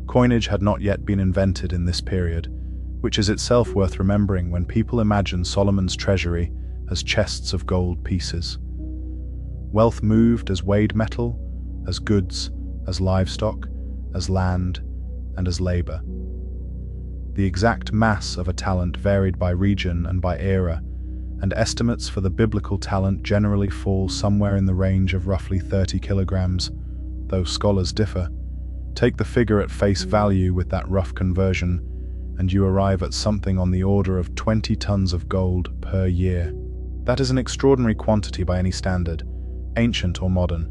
Coinage had not yet been invented in this period, which is itself worth remembering when people imagine Solomon's treasury as chests of gold pieces. Wealth moved as weighed metal, as goods, as livestock, as land, and as labor. The exact mass of a talent varied by region and by era, and estimates for the biblical talent generally fall somewhere in the range of roughly 30 kilograms, though scholars differ. Take the figure at face value with that rough conversion, and you arrive at something on the order of 20 tons of gold per year. That is an extraordinary quantity by any standard, ancient or modern.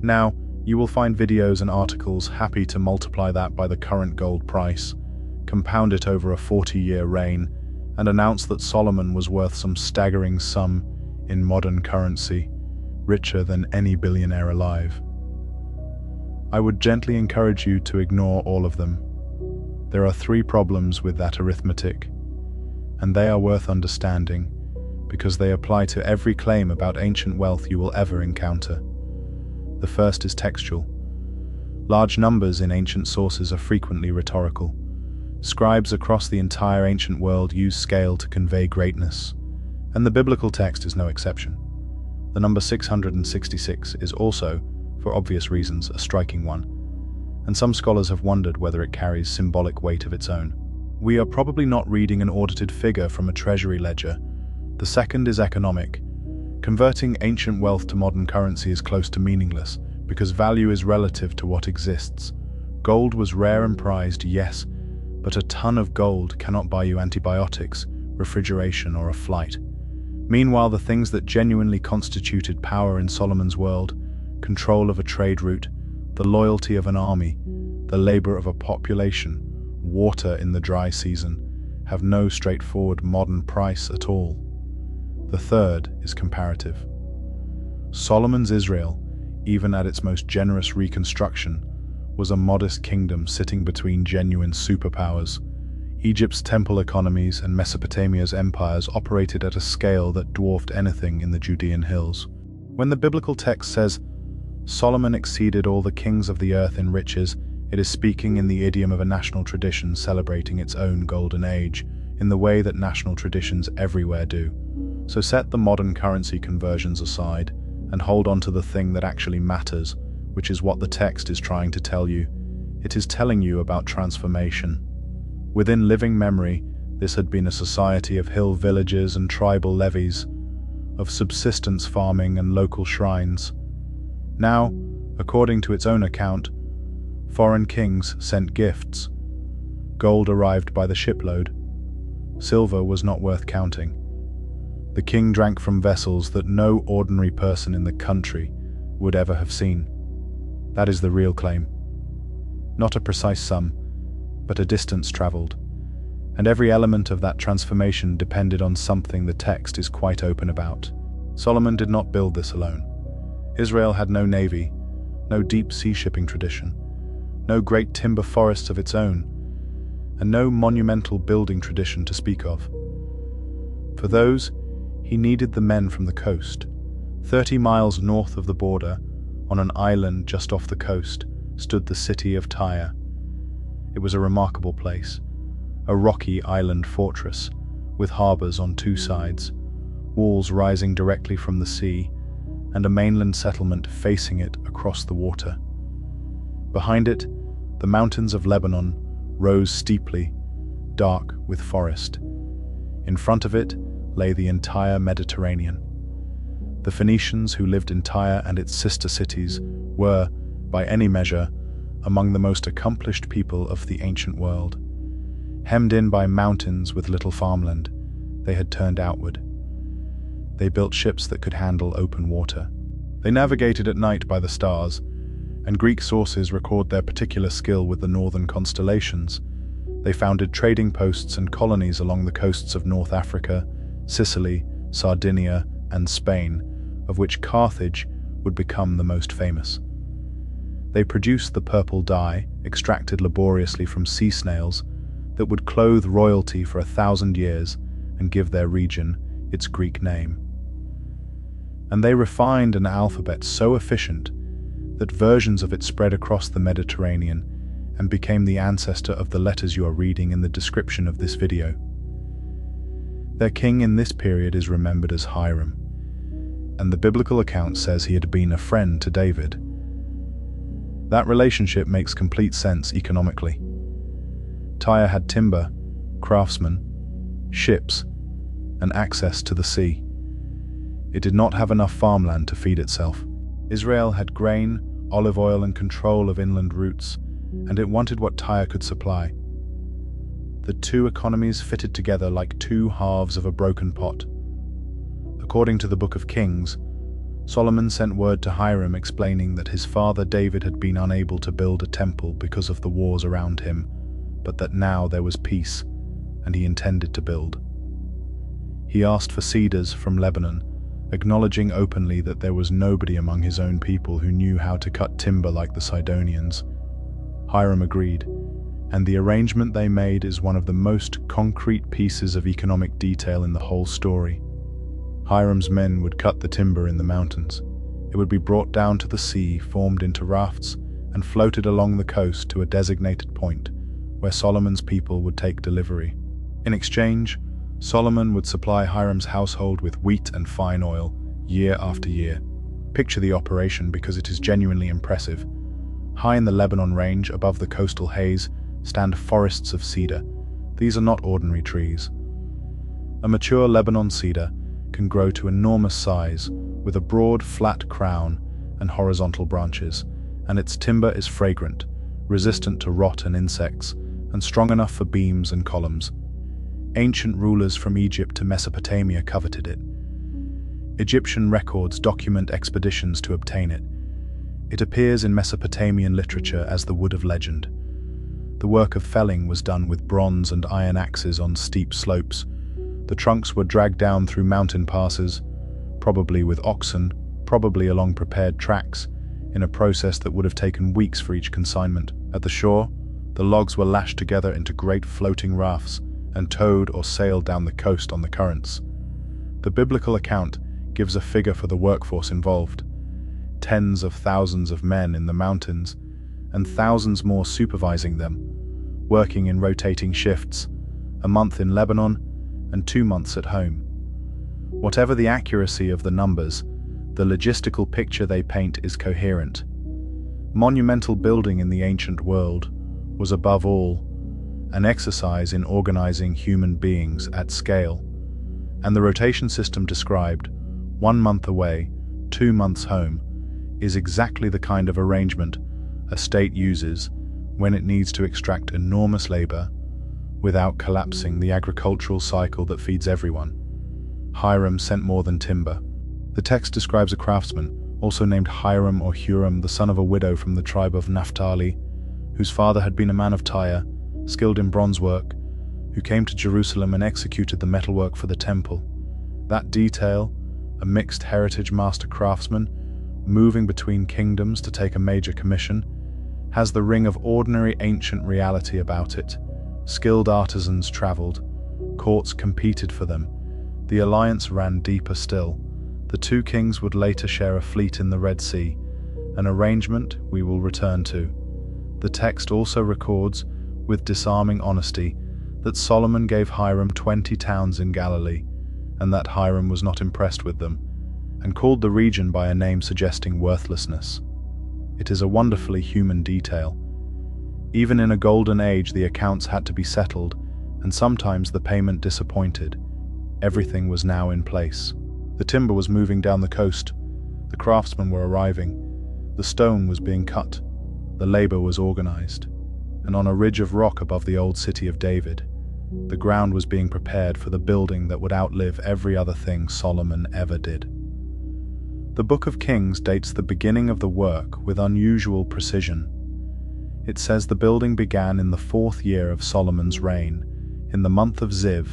Now, you will find videos and articles happy to multiply that by the current gold price, compound it over a 40-year reign, and announce that Solomon was worth some staggering sum in modern currency, richer than any billionaire alive. I would gently encourage you to ignore all of them. There are 3 problems with that arithmetic, and they are worth understanding because they apply to every claim about ancient wealth you will ever encounter. The first is textual. Large numbers in ancient sources are frequently rhetorical. Scribes across the entire ancient world use scale to convey greatness, and the biblical text is no exception. The number 666 is also, for obvious reasons, a striking one, and some scholars have wondered whether it carries symbolic weight of its own. We are probably not reading an audited figure from a treasury ledger. The second is economic. Converting ancient wealth to modern currency is close to meaningless, because value is relative to what exists. Gold was rare and prized, yes, but a ton of gold cannot buy you antibiotics, refrigeration, or a flight. Meanwhile, the things that genuinely constituted power in Solomon's world, control of a trade route, the loyalty of an army, the labor of a population, water in the dry season, have no straightforward modern price at all. The third is comparative. Solomon's Israel, even at its most generous reconstruction, was a modest kingdom sitting between genuine superpowers. Egypt's temple economies and Mesopotamia's empires operated at a scale that dwarfed anything in the Judean hills. When the biblical text says, Solomon exceeded all the kings of the earth in riches, it is speaking in the idiom of a national tradition celebrating its own golden age, in the way that national traditions everywhere do. So set the modern currency conversions aside and hold on to the thing that actually matters, which is what the text is trying to tell you. It is telling you about transformation. Within living memory, this had been a society of hill villages and tribal levies, of subsistence farming and local shrines. Now, according to its own account, foreign kings sent gifts. Gold arrived by the shipload. Silver was not worth counting. The king drank from vessels that no ordinary person in the country would ever have seen. That is the real claim. Not a precise sum, but a distance traveled. And every element of that transformation depended on something the text is quite open about. Solomon did not build this alone. Israel had no navy, no deep sea shipping tradition, no great timber forests of its own, and no monumental building tradition to speak of. For those, he needed the men from the coast. 30 miles north of the border, on an island just off the coast, stood the city of Tyre. It was a remarkable place, a rocky island fortress, with harbors on 2 sides, walls rising directly from the sea, and a mainland settlement facing it across the water. Behind it, the mountains of Lebanon rose steeply, dark with forest. In front of it lay the entire Mediterranean. The Phoenicians who lived in Tyre and its sister cities were, by any measure, among the most accomplished people of the ancient world. Hemmed in by mountains with little farmland, they had turned outward. They built ships that could handle open water. They navigated at night by the stars, and Greek sources record their particular skill with the northern constellations. They founded trading posts and colonies along the coasts of North Africa, Sicily, Sardinia, and Spain, of which Carthage would become the most famous. They produced the purple dye, extracted laboriously from sea snails, that would clothe royalty for 1,000 years and give their region its Greek name. And they refined an alphabet so efficient that versions of it spread across the Mediterranean and became the ancestor of the letters you are reading in the description of this video. Their king in this period is remembered as Hiram, and the biblical account says he had been a friend to David. That relationship makes complete sense economically. Tyre had timber, craftsmen, ships, and access to the sea. It did not have enough farmland to feed itself. Israel had grain, olive oil, and control of inland routes, and it wanted what Tyre could supply. The two economies fitted together like two halves of a broken pot. According to the Book of Kings, Solomon sent word to Hiram explaining that his father David had been unable to build a temple because of the wars around him, but that now there was peace, and he intended to build. He asked for cedars from Lebanon, acknowledging openly that there was nobody among his own people who knew how to cut timber like the Sidonians. Hiram agreed, and the arrangement they made is one of the most concrete pieces of economic detail in the whole story. Hiram's men would cut the timber in the mountains. It would be brought down to the sea, formed into rafts, and floated along the coast to a designated point, where Solomon's people would take delivery. In exchange, Solomon would supply Hiram's household with wheat and fine oil, year after year. Picture the operation because it is genuinely impressive. High in the Lebanon range, above the coastal haze, stand forests of cedar. These are not ordinary trees. A mature Lebanon cedar can grow to enormous size, with a broad, flat crown and horizontal branches, and its timber is fragrant, resistant to rot and insects, and strong enough for beams and columns. Ancient rulers from Egypt to Mesopotamia coveted it. Egyptian records document expeditions to obtain it. It appears in Mesopotamian literature as the wood of legend. The work of felling was done with bronze and iron axes on steep slopes. The trunks were dragged down through mountain passes, probably with oxen, probably along prepared tracks, in a process that would have taken weeks for each consignment. At the shore, the logs were lashed together into great floating rafts and towed or sailed down the coast on the currents. The biblical account gives a figure for the workforce involved: tens of thousands of men in the mountains, and thousands more supervising them, working in rotating shifts, a month in Lebanon and 2 months at home. Whatever the accuracy of the numbers, the logistical picture they paint is coherent. Monumental building in the ancient world was above all an exercise in organizing human beings at scale, and the rotation system described, 1 month away, 2 months home, is exactly the kind of arrangement a state uses when it needs to extract enormous labor without collapsing the agricultural cycle that feeds everyone. Hiram sent more than timber. The text describes a craftsman, also named Hiram or Huram, the son of a widow from the tribe of Naphtali, whose father had been a man of Tyre, skilled in bronze work, who came to Jerusalem and executed the metalwork for the temple. That detail, a mixed heritage master craftsman, moving between kingdoms to take a major commission, has the ring of ordinary ancient reality about it. Skilled artisans traveled, courts competed for them, the alliance ran deeper still. The two kings would later share a fleet in the Red Sea, an arrangement we will return to. The text also records, with disarming honesty, that Solomon gave Hiram 20 towns in Galilee, and that Hiram was not impressed with them, and called the region by a name suggesting worthlessness. It is a wonderfully human detail. Even in a golden age, the accounts had to be settled, and sometimes the payment disappointed. Everything was now in place. The timber was moving down the coast. The craftsmen were arriving. The stone was being cut. The labor was organized. And on a ridge of rock above the old city of David, the ground was being prepared for the building that would outlive every other thing Solomon ever did. The Book of Kings dates the beginning of the work with unusual precision. It says the building began in the 4th year of Solomon's reign, in the month of Ziv,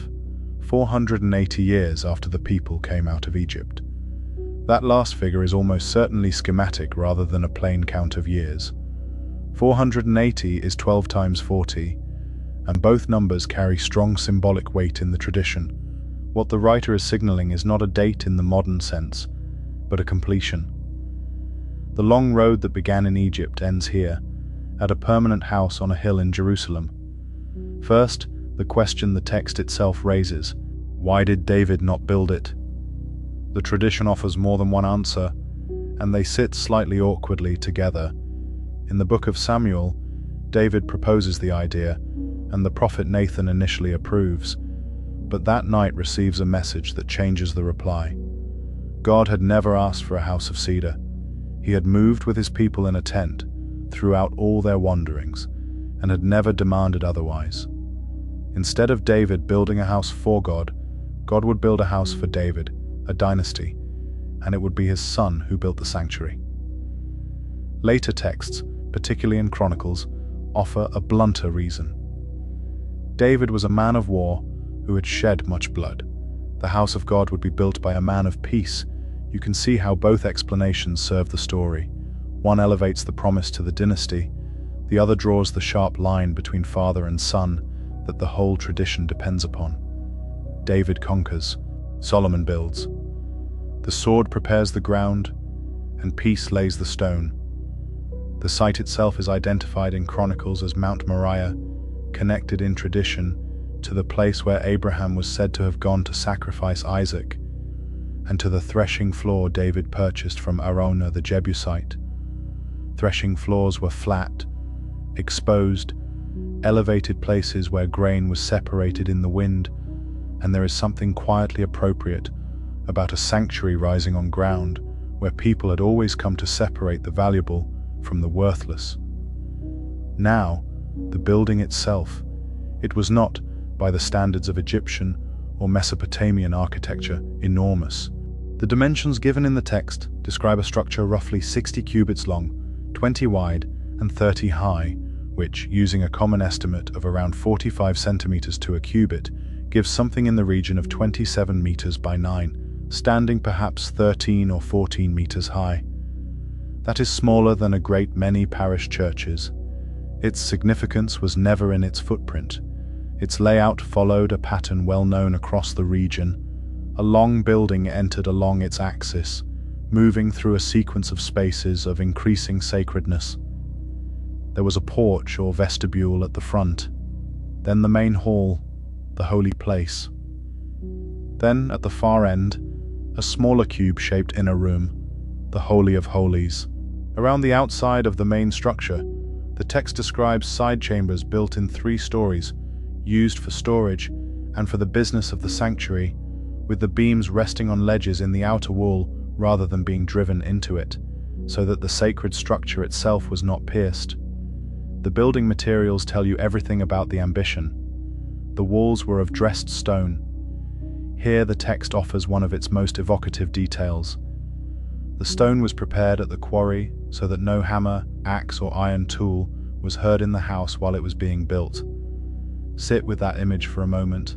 480 years after the people came out of Egypt. That last figure is almost certainly schematic rather than a plain count of years. 480 is 12 times 40, and both numbers carry strong symbolic weight in the tradition. What the writer is signaling is not a date in the modern sense, but a completion. The long road that began in Egypt ends here, at a permanent house on a hill in Jerusalem. First, the question the text itself raises: why did David not build it? The tradition offers more than one answer, and they sit slightly awkwardly together. In the book of Samuel, David proposes the idea, and the prophet Nathan initially approves, but that night receives a message that changes the reply. God had never asked for a house of cedar. He had moved with his people in a tent throughout all their wanderings, and had never demanded otherwise. Instead of David building a house for God, God would build a house for David, a dynasty, and it would be his son who built the sanctuary. Later texts, particularly in Chronicles, offer a blunter reason. David was a man of war who had shed much blood. The house of God would be built by a man of peace. You can see how both explanations serve the story. One elevates the promise to the dynasty, the other draws the sharp line between father and son that the whole tradition depends upon. David conquers, Solomon builds. The sword prepares the ground, and peace lays the stone. The site itself is identified in Chronicles as Mount Moriah, connected in tradition to the place where Abraham was said to have gone to sacrifice Isaac, and to the threshing floor David purchased from Araunah the Jebusite. Threshing floors were flat, exposed, elevated places where grain was separated in the wind, and there is something quietly appropriate about a sanctuary rising on ground where people had always come to separate the valuable from the worthless. Now, the building itself, it was not, by the standards of Egyptian or Mesopotamian architecture, enormous. The dimensions given in the text describe a structure roughly 60 cubits long, 20 wide, and 30 high, which, using a common estimate of around 45 centimeters to a cubit, gives something in the region of 27 meters by 9, standing perhaps 13 or 14 meters high. That is smaller than a great many parish churches. Its significance was never in its footprint. Its layout followed a pattern well known across the region. A long building entered along its axis, moving through a sequence of spaces of increasing sacredness. There was a porch or vestibule at the front, then the main hall, the holy place. Then, at the far end, a smaller cube-shaped inner room, the Holy of Holies. Around the outside of the main structure, the text describes side chambers built in 3 stories, used for storage and for the business of the sanctuary, with the beams resting on ledges in the outer wall rather than being driven into it, so that the sacred structure itself was not pierced. The building materials tell you everything about the ambition. The walls were of dressed stone. Here the text offers one of its most evocative details. The stone was prepared at the quarry so that no hammer, axe, or iron tool was heard in the house while it was being built. Sit with that image for a moment.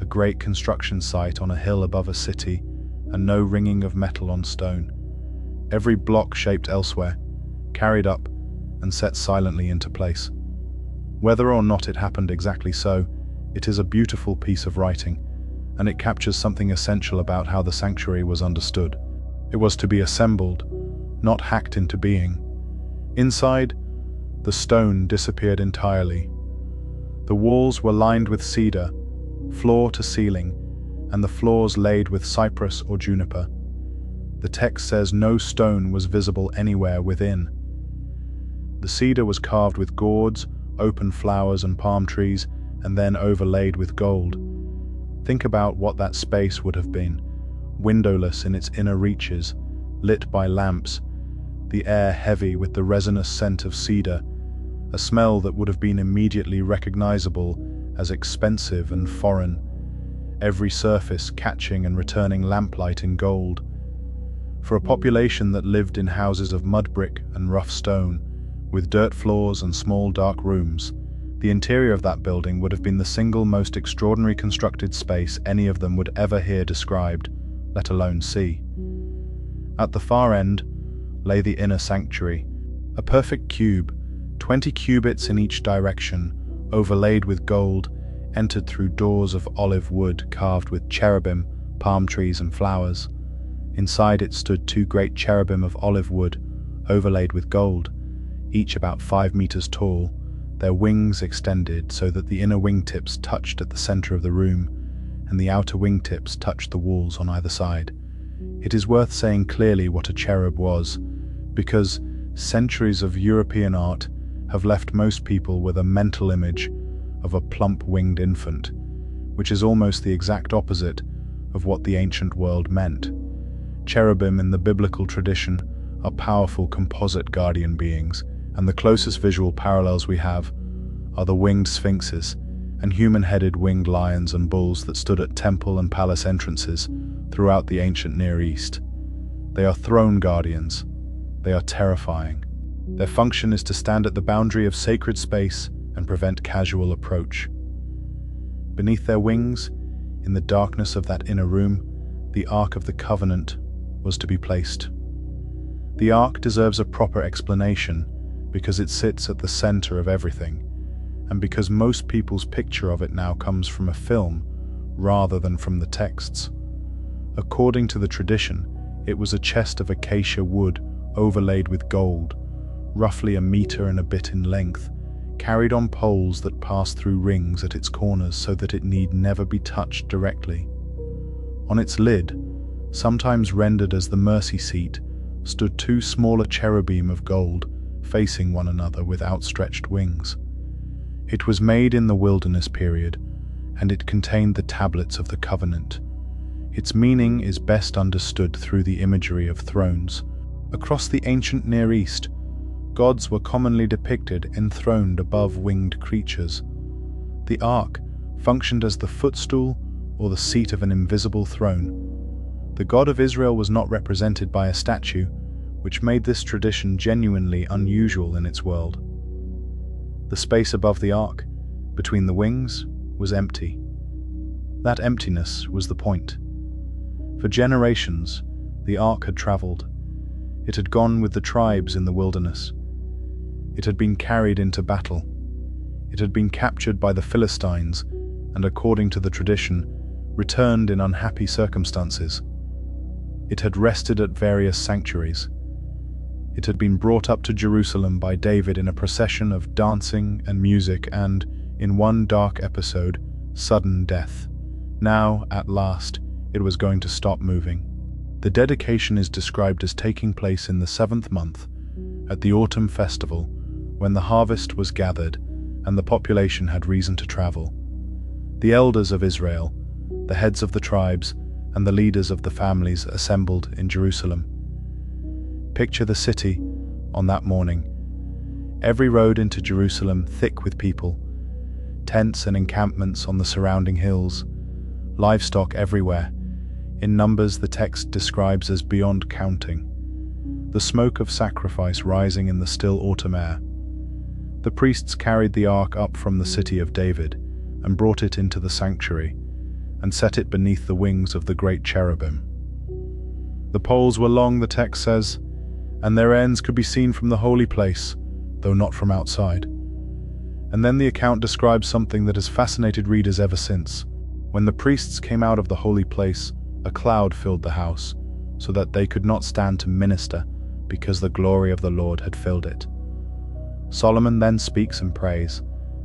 A great construction site on a hill above a city, and no ringing of metal on stone. Every block shaped elsewhere, carried up, and set silently into place. Whether or not it happened exactly so, it is a beautiful piece of writing, and it captures something essential about how the sanctuary was understood. It was to be assembled, not hacked into being. Inside, the stone disappeared entirely. The walls were lined with cedar, floor to ceiling, and the floors laid with cypress or juniper. The text says no stone was visible anywhere within. The cedar was carved with gourds, open flowers and palm trees, and then overlaid with gold. Think about what that space would have been. Windowless in its inner reaches, lit by lamps, the air heavy with the resinous scent of cedar, a smell that would have been immediately recognizable as expensive and foreign, every surface catching and returning lamplight in gold. For a population that lived in houses of mud brick and rough stone, with dirt floors and small dark rooms, the interior of that building would have been the single most extraordinary constructed space any of them would ever hear described, let alone see. At the far end lay the inner sanctuary, a perfect cube, 20 cubits in each direction, overlaid with gold, entered through doors of olive wood carved with cherubim, palm trees and flowers. Inside it stood 2 great cherubim of olive wood, overlaid with gold, each about 5 meters tall, their wings extended so that the inner wingtips touched at the center of the room, and the outer wingtips touched the walls on either side. It is worth saying clearly what a cherub was, because centuries of European art have left most people with a mental image of a plump-winged infant, which is almost the exact opposite of what the ancient world meant. Cherubim in the biblical tradition are powerful composite guardian beings, and the closest visual parallels we have are the winged sphinxes and human-headed winged lions and bulls that stood at temple and palace entrances throughout the ancient Near East. They are throne guardians. They are terrifying. Their function is to stand at the boundary of sacred space and prevent casual approach. Beneath their wings, in the darkness of that inner room, the Ark of the Covenant was to be placed. The Ark deserves a proper explanation because it sits at the center of everything, and because most people's picture of it now comes from a film rather than from the texts. According to the tradition, it was a chest of acacia wood overlaid with gold, roughly 1 meter and a bit in length, carried on poles that passed through rings at its corners so that it need never be touched directly. On its lid, sometimes rendered as the mercy seat, stood 2 smaller cherubim of gold, facing one another with outstretched wings. It was made in the wilderness period, and it contained the tablets of the covenant. Its meaning is best understood through the imagery of thrones. Across the ancient Near East, gods were commonly depicted enthroned above winged creatures. The Ark functioned as the footstool or the seat of an invisible throne. The God of Israel was not represented by a statue, which made this tradition genuinely unusual in its world. The space above the Ark, between the wings, was empty. That emptiness was the point. For generations, the Ark had traveled. It had gone with the tribes in the wilderness. It had been carried into battle. It had been captured by the Philistines and, according to the tradition, returned in unhappy circumstances. It had rested at various sanctuaries. It had been brought up to Jerusalem by David in a procession of dancing and music and, in one dark episode, sudden death. Now, at last, it was going to stop moving. The dedication is described as taking place in the 7th month, at the autumn festival, when the harvest was gathered and the population had reason to travel. The elders of Israel, the heads of the tribes, and the leaders of the families assembled in Jerusalem. Picture the city on that morning. Every road into Jerusalem thick with people, tents and encampments on the surrounding hills, livestock everywhere, in numbers the text describes as beyond counting. The smoke of sacrifice rising in the still autumn air. The priests carried the ark up from the city of David and brought it into the sanctuary and set it beneath the wings of the great cherubim. The poles were long, the text says, and their ends could be seen from the holy place, though not from outside. And then the account describes something that has fascinated readers ever since. When the priests came out of the holy place, a cloud filled the house, so that they could not stand to minister, because the glory of the Lord had filled it. Solomon then speaks and prays,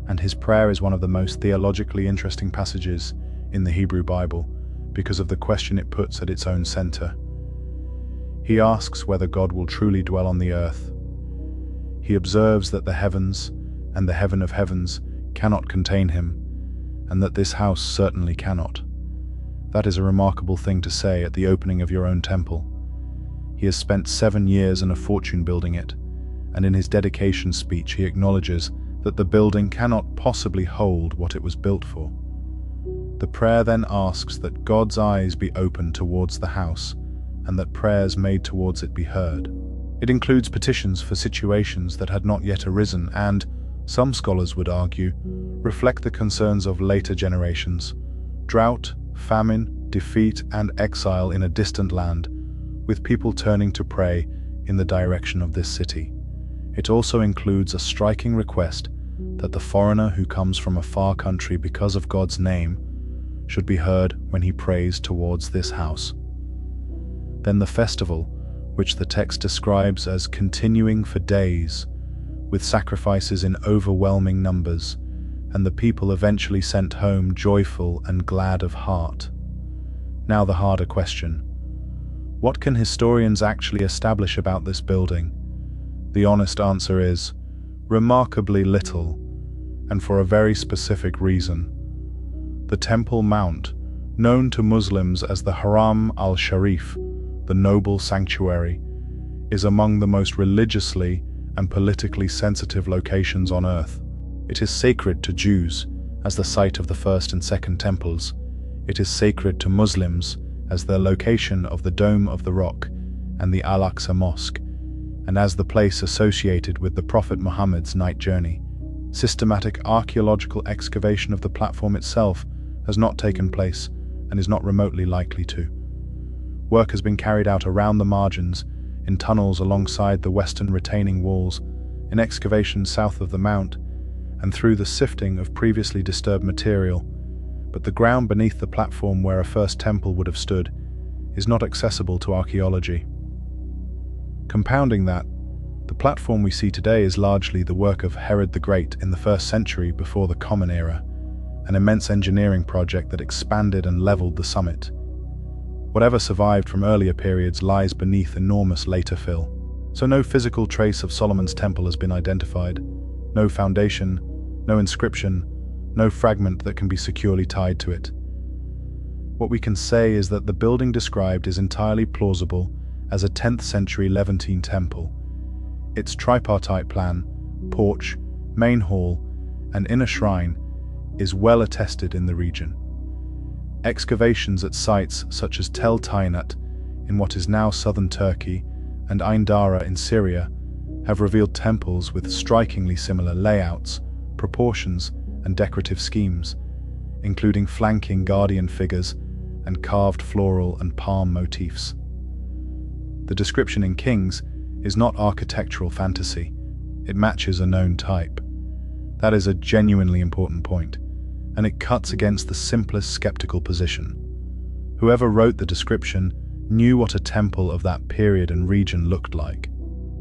and his prayer is one of the most theologically interesting passages in the Hebrew Bible, because of the question it puts at its own center. He asks whether God will truly dwell on the earth. He observes that the heavens and the heaven of heavens cannot contain him, and that this house certainly cannot. That is a remarkable thing to say at the opening of your own temple. He has spent 7 years and a fortune building it, and in his dedication speech he acknowledges that the building cannot possibly hold what it was built for. The prayer then asks that God's eyes be opened towards the house, and that prayers made towards it be heard. It includes petitions for situations that had not yet arisen and, some scholars would argue, reflect the concerns of later generations: drought, famine, defeat, and exile in a distant land, with people turning to pray in the direction of this city. It also includes a striking request that the foreigner who comes from a far country because of God's name should be heard when he prays towards this house. Then the festival, which the text describes as continuing for days, with sacrifices in overwhelming numbers, and the people eventually sent home joyful and glad of heart. Now the harder question: what can historians actually establish about this building? The honest answer is, remarkably little, and for a very specific reason. The Temple Mount, known to Muslims as the Haram al-Sharif, the noble sanctuary, is among the most religiously and politically sensitive locations on earth. It is sacred to Jews as the site of the first and second temples. It is sacred to Muslims as the location of the Dome of the Rock and the Al-Aqsa Mosque, and as the place associated with the Prophet Muhammad's night journey. Systematic archaeological excavation of the platform itself has not taken place and is not remotely likely to. Work has been carried out around the margins, in tunnels alongside the western retaining walls, in excavations south of the mount, and through the sifting of previously disturbed material, but the ground beneath the platform where a first temple would have stood is not accessible to archaeology. Compounding that, the platform we see today is largely the work of Herod the Great in the 1st century before the Common Era, an immense engineering project that expanded and leveled the summit. Whatever survived from earlier periods lies beneath enormous later fill. So no physical trace of Solomon's temple has been identified, no foundation, no inscription, no fragment that can be securely tied to it. What we can say is that the building described is entirely plausible as a 10th century Levantine temple. Its tripartite plan, porch, main hall, and inner shrine is well attested in the region. Excavations at sites such as Tel Tainat in what is now southern Turkey and Ain Dara in Syria have revealed temples with strikingly similar layouts, proportions, and decorative schemes, including flanking guardian figures and carved floral and palm motifs. The description in Kings is not architectural fantasy, it matches a known type. That is a genuinely important point, and it cuts against the simplest skeptical position. Whoever wrote the description knew what a temple of that period and region looked like.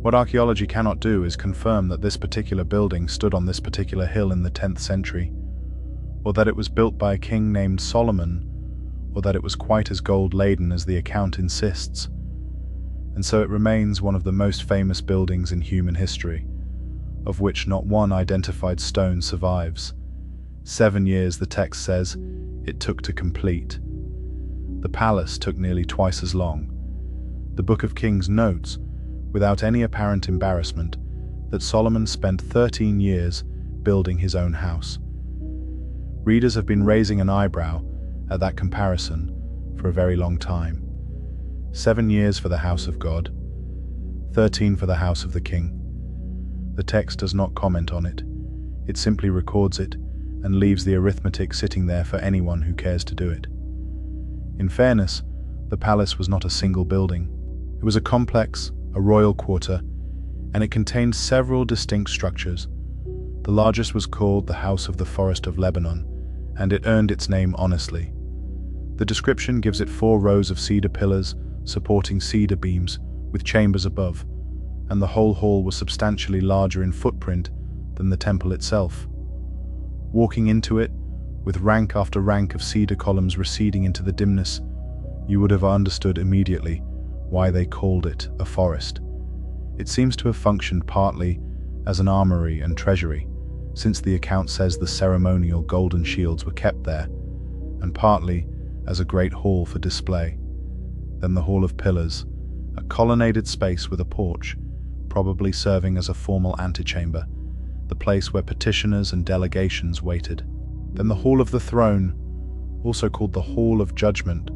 What archaeology cannot do is confirm that this particular building stood on this particular hill in the 10th century, or that it was built by a king named Solomon, or that it was quite as gold-laden as the account insists. And so it remains one of the most famous buildings in human history, of which not one identified stone survives. 7 years, the text says, it took to complete. The palace took nearly twice as long. The Book of Kings notes, without any apparent embarrassment, that Solomon spent 13 years building his own house. Readers have been raising an eyebrow at that comparison for a very long time. 7 years for the house of God, 13 for the house of the king. The text does not comment on it. It simply records it and leaves the arithmetic sitting there for anyone who cares to do it. In fairness, the palace was not a single building. It was a complex, a royal quarter, and it contained several distinct structures. The largest was called the House of the Forest of Lebanon, and it earned its name honestly. The description gives it 4 rows of cedar pillars supporting cedar beams with chambers above, and the whole hall was substantially larger in footprint than the temple itself. Walking into it, with rank after rank of cedar columns receding into the dimness, you would have understood immediately why they called it a forest. It seems to have functioned partly as an armory and treasury, since the account says the ceremonial golden shields were kept there, and partly as a great hall for display. Then the Hall of Pillars, a colonnaded space with a porch, probably serving as a formal antechamber, the place where petitioners and delegations waited. Then the Hall of the Throne, also called the Hall of Judgement,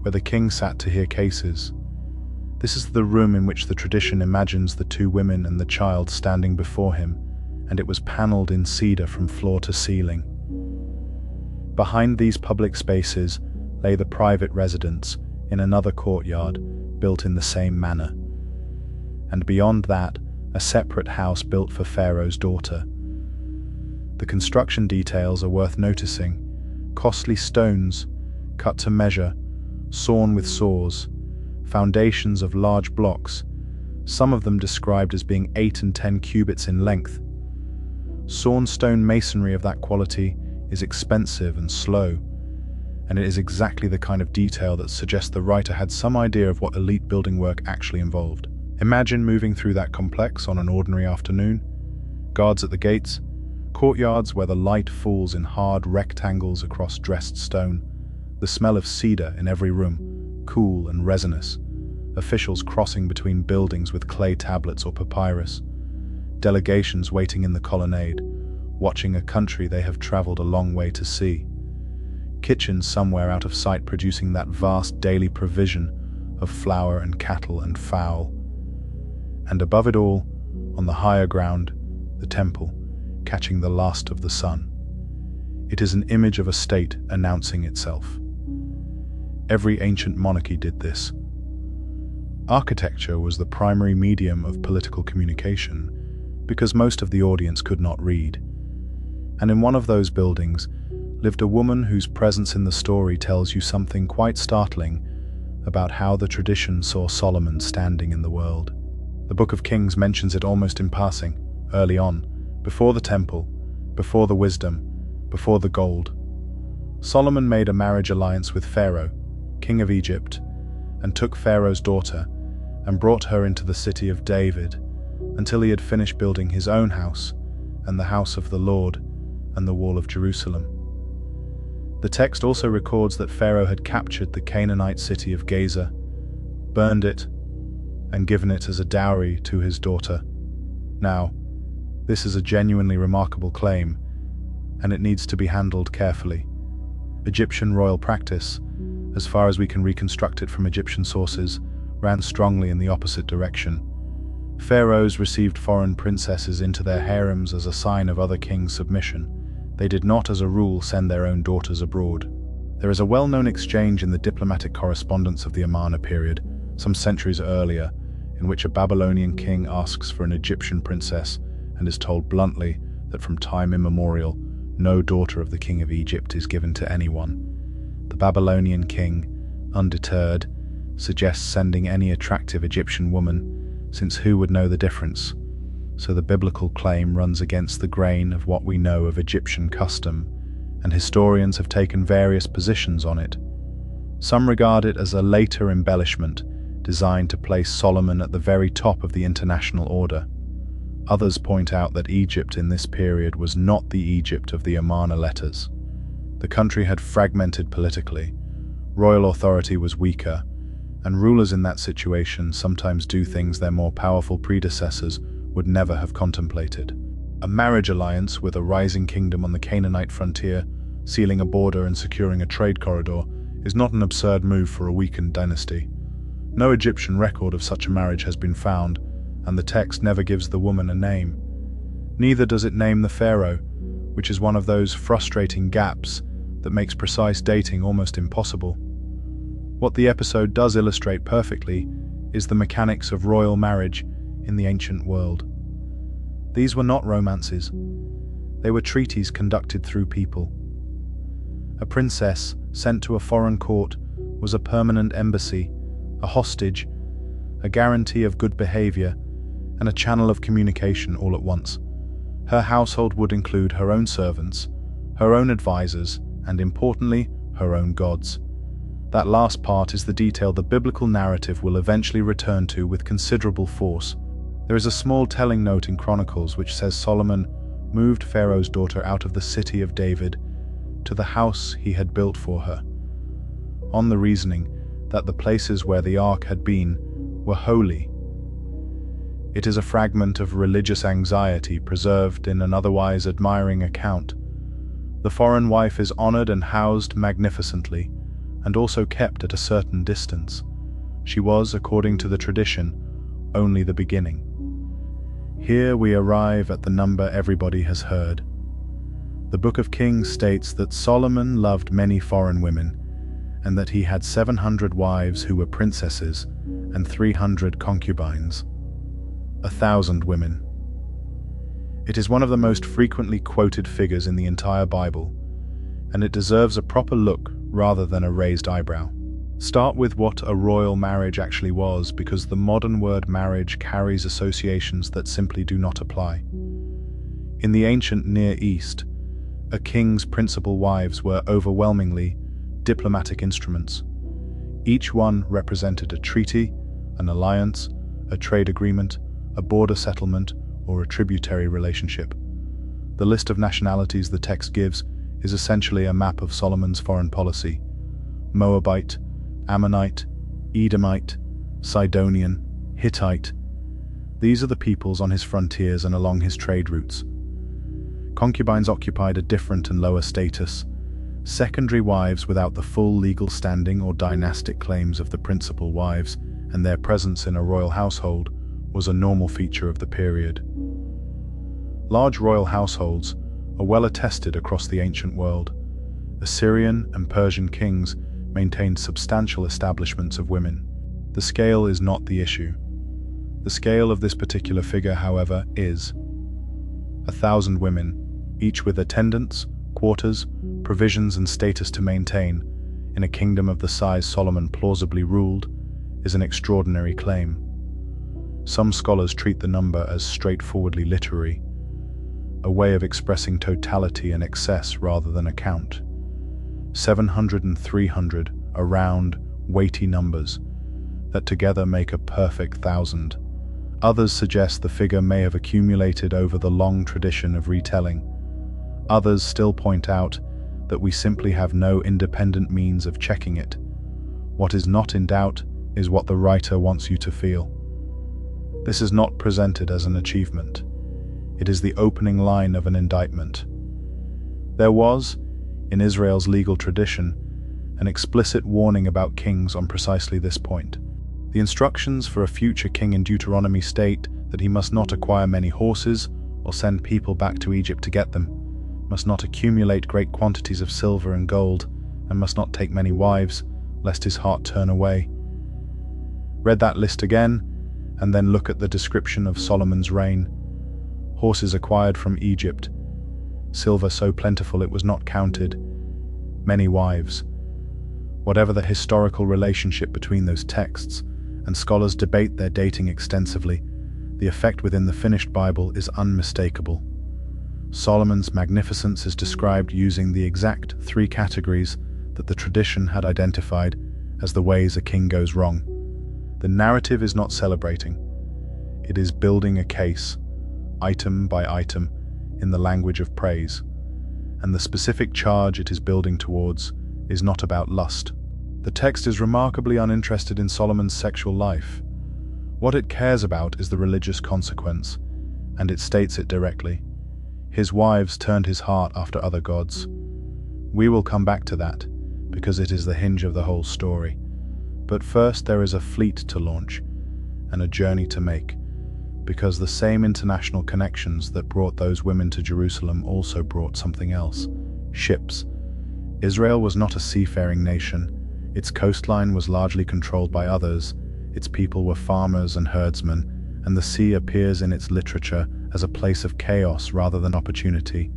where the king sat to hear cases. This is the room in which the tradition imagines the two women and the child standing before him, and it was panelled in cedar from floor to ceiling. Behind these public spaces lay the private residence in another courtyard built in the same manner, and beyond that, a separate house built for Pharaoh's daughter. The construction details are worth noticing: costly stones, cut to measure, sawn with saws, foundations of large blocks, some of them described as being 8 and 10 cubits in length. Sawn stone masonry of that quality is expensive and slow, and it is exactly the kind of detail that suggests the writer had some idea of what elite building work actually involved. Imagine moving through that complex on an ordinary afternoon. Guards at the gates, courtyards where the light falls in hard rectangles across dressed stone, the smell of cedar in every room, cool and resinous, officials crossing between buildings with clay tablets or papyrus, delegations waiting in the colonnade, watching a country they have traveled a long way to see, kitchens somewhere out of sight producing that vast daily provision of flour and cattle and fowl. And above it all, on the higher ground, the temple, catching the last of the sun. It is an image of a state announcing itself. Every ancient monarchy did this. Architecture was the primary medium of political communication, because most of the audience could not read. And in one of those buildings lived a woman whose presence in the story tells you something quite startling about how the tradition saw Solomon standing in the world. The Book of Kings mentions it almost in passing, early on, before the temple, before the wisdom, before the gold. Solomon made a marriage alliance with Pharaoh, king of Egypt, and took Pharaoh's daughter and brought her into the city of David until he had finished building his own house and the house of the Lord and the wall of Jerusalem. The text also records that Pharaoh had captured the Canaanite city of Gaza, burned it, and given it as a dowry to his daughter. Now, this is a genuinely remarkable claim, and it needs to be handled carefully. Egyptian royal practice, as far as we can reconstruct it from Egyptian sources, ran strongly in the opposite direction. Pharaohs received foreign princesses into their harems as a sign of other kings' submission. They did not, as a rule, send their own daughters abroad. There is a well-known exchange in the diplomatic correspondence of the Amarna period, some centuries earlier, in which a Babylonian king asks for an Egyptian princess and is told bluntly that from time immemorial, no daughter of the king of Egypt is given to anyone. The Babylonian king, undeterred, suggests sending any attractive Egyptian woman, since who would know the difference? So the biblical claim runs against the grain of what we know of Egyptian custom, and historians have taken various positions on it. Some regard it as a later embellishment designed to place Solomon at the very top of the international order. Others point out that Egypt in this period was not the Egypt of the Amarna letters. The country had fragmented politically, royal authority was weaker, and rulers in that situation sometimes do things their more powerful predecessors would never have contemplated. A marriage alliance with a rising kingdom on the Canaanite frontier, sealing a border and securing a trade corridor, is not an absurd move for a weakened dynasty. No Egyptian record of such a marriage has been found, and the text never gives the woman a name. Neither does it name the pharaoh, which is one of those frustrating gaps that makes precise dating almost impossible. What the episode does illustrate perfectly is the mechanics of royal marriage in the ancient world. These were not romances. They were treaties conducted through people. A princess sent to a foreign court was a permanent embassy, a hostage, a guarantee of good behavior, and a channel of communication all at once. Her household would include her own servants, her own advisors, and importantly, her own gods. That last part is the detail the biblical narrative will eventually return to with considerable force. There is a small telling note in Chronicles which says Solomon moved Pharaoh's daughter out of the city of David to the house he had built for her, on the reasoning that the places where the ark had been were holy. It is a fragment of religious anxiety preserved in an otherwise admiring account. The foreign wife is honored and housed magnificently, and also kept at a certain distance. She was, according to the tradition, only the beginning. Here we arrive at the number everybody has heard. The Book of Kings states that Solomon loved many foreign women, and that he had 700 wives who were princesses and 300 concubines. 1,000 women. It is one of the most frequently quoted figures in the entire Bible, and it deserves a proper look rather than a raised eyebrow. Start with what a royal marriage actually was, because the modern word marriage carries associations that simply do not apply. In the ancient Near East, a king's principal wives were overwhelmingly diplomatic instruments. Each one represented a treaty, an alliance, a trade agreement, a border settlement, or a tributary relationship. The list of nationalities the text gives is essentially a map of Solomon's foreign policy. Moabite, Ammonite, Edomite, Sidonian, Hittite. These are the peoples on his frontiers and along his trade routes. Concubines occupied a different and lower status, secondary wives without the full legal standing or dynastic claims of the principal wives, and their presence in a royal household was a normal feature of the period. Large royal households are well attested across the ancient world. Assyrian and Persian kings maintained substantial establishments of women. The scale is not the issue. The scale of this particular figure, however, is 1,000 women, each with attendants, quarters, provisions and status to maintain, in a kingdom of the size Solomon plausibly ruled, is an extraordinary claim. Some scholars treat the number as straightforwardly literary, a way of expressing totality and excess rather than a count. 700 and 300 are round, weighty numbers that together make a perfect 1,000. Others suggest the figure may have accumulated over the long tradition of retelling. Others still point out that we simply have no independent means of checking it. What is not in doubt is what the writer wants you to feel. This is not presented as an achievement. It is the opening line of an indictment. There was, in Israel's legal tradition, an explicit warning about kings on precisely this point. The instructions for a future king in Deuteronomy state that he must not acquire many horses or send people back to Egypt to get them, must not accumulate great quantities of silver and gold, and must not take many wives, lest his heart turn away. Read that list again, and then look at the description of Solomon's reign. Horses acquired from Egypt, silver so plentiful it was not counted, many wives. Whatever the historical relationship between those texts, and scholars debate their dating extensively, the effect within the finished Bible is unmistakable. Solomon's magnificence is described using the exact 3 categories that the tradition had identified as the ways a king goes wrong. The narrative is not celebrating. It is building a case, item by item, in the language of praise. And the specific charge it is building towards is not about lust. The text is remarkably uninterested in Solomon's sexual life. What it cares about is the religious consequence, and it states it directly. His wives turned his heart after other gods. We will come back to that, because it is the hinge of the whole story. But first there is a fleet to launch, and a journey to make, because the same international connections that brought those women to Jerusalem also brought something else: ships. Israel was not a seafaring nation. Its coastline was largely controlled by others. Its people were farmers and herdsmen, and the sea appears in its literature as a place of chaos rather than opportunity,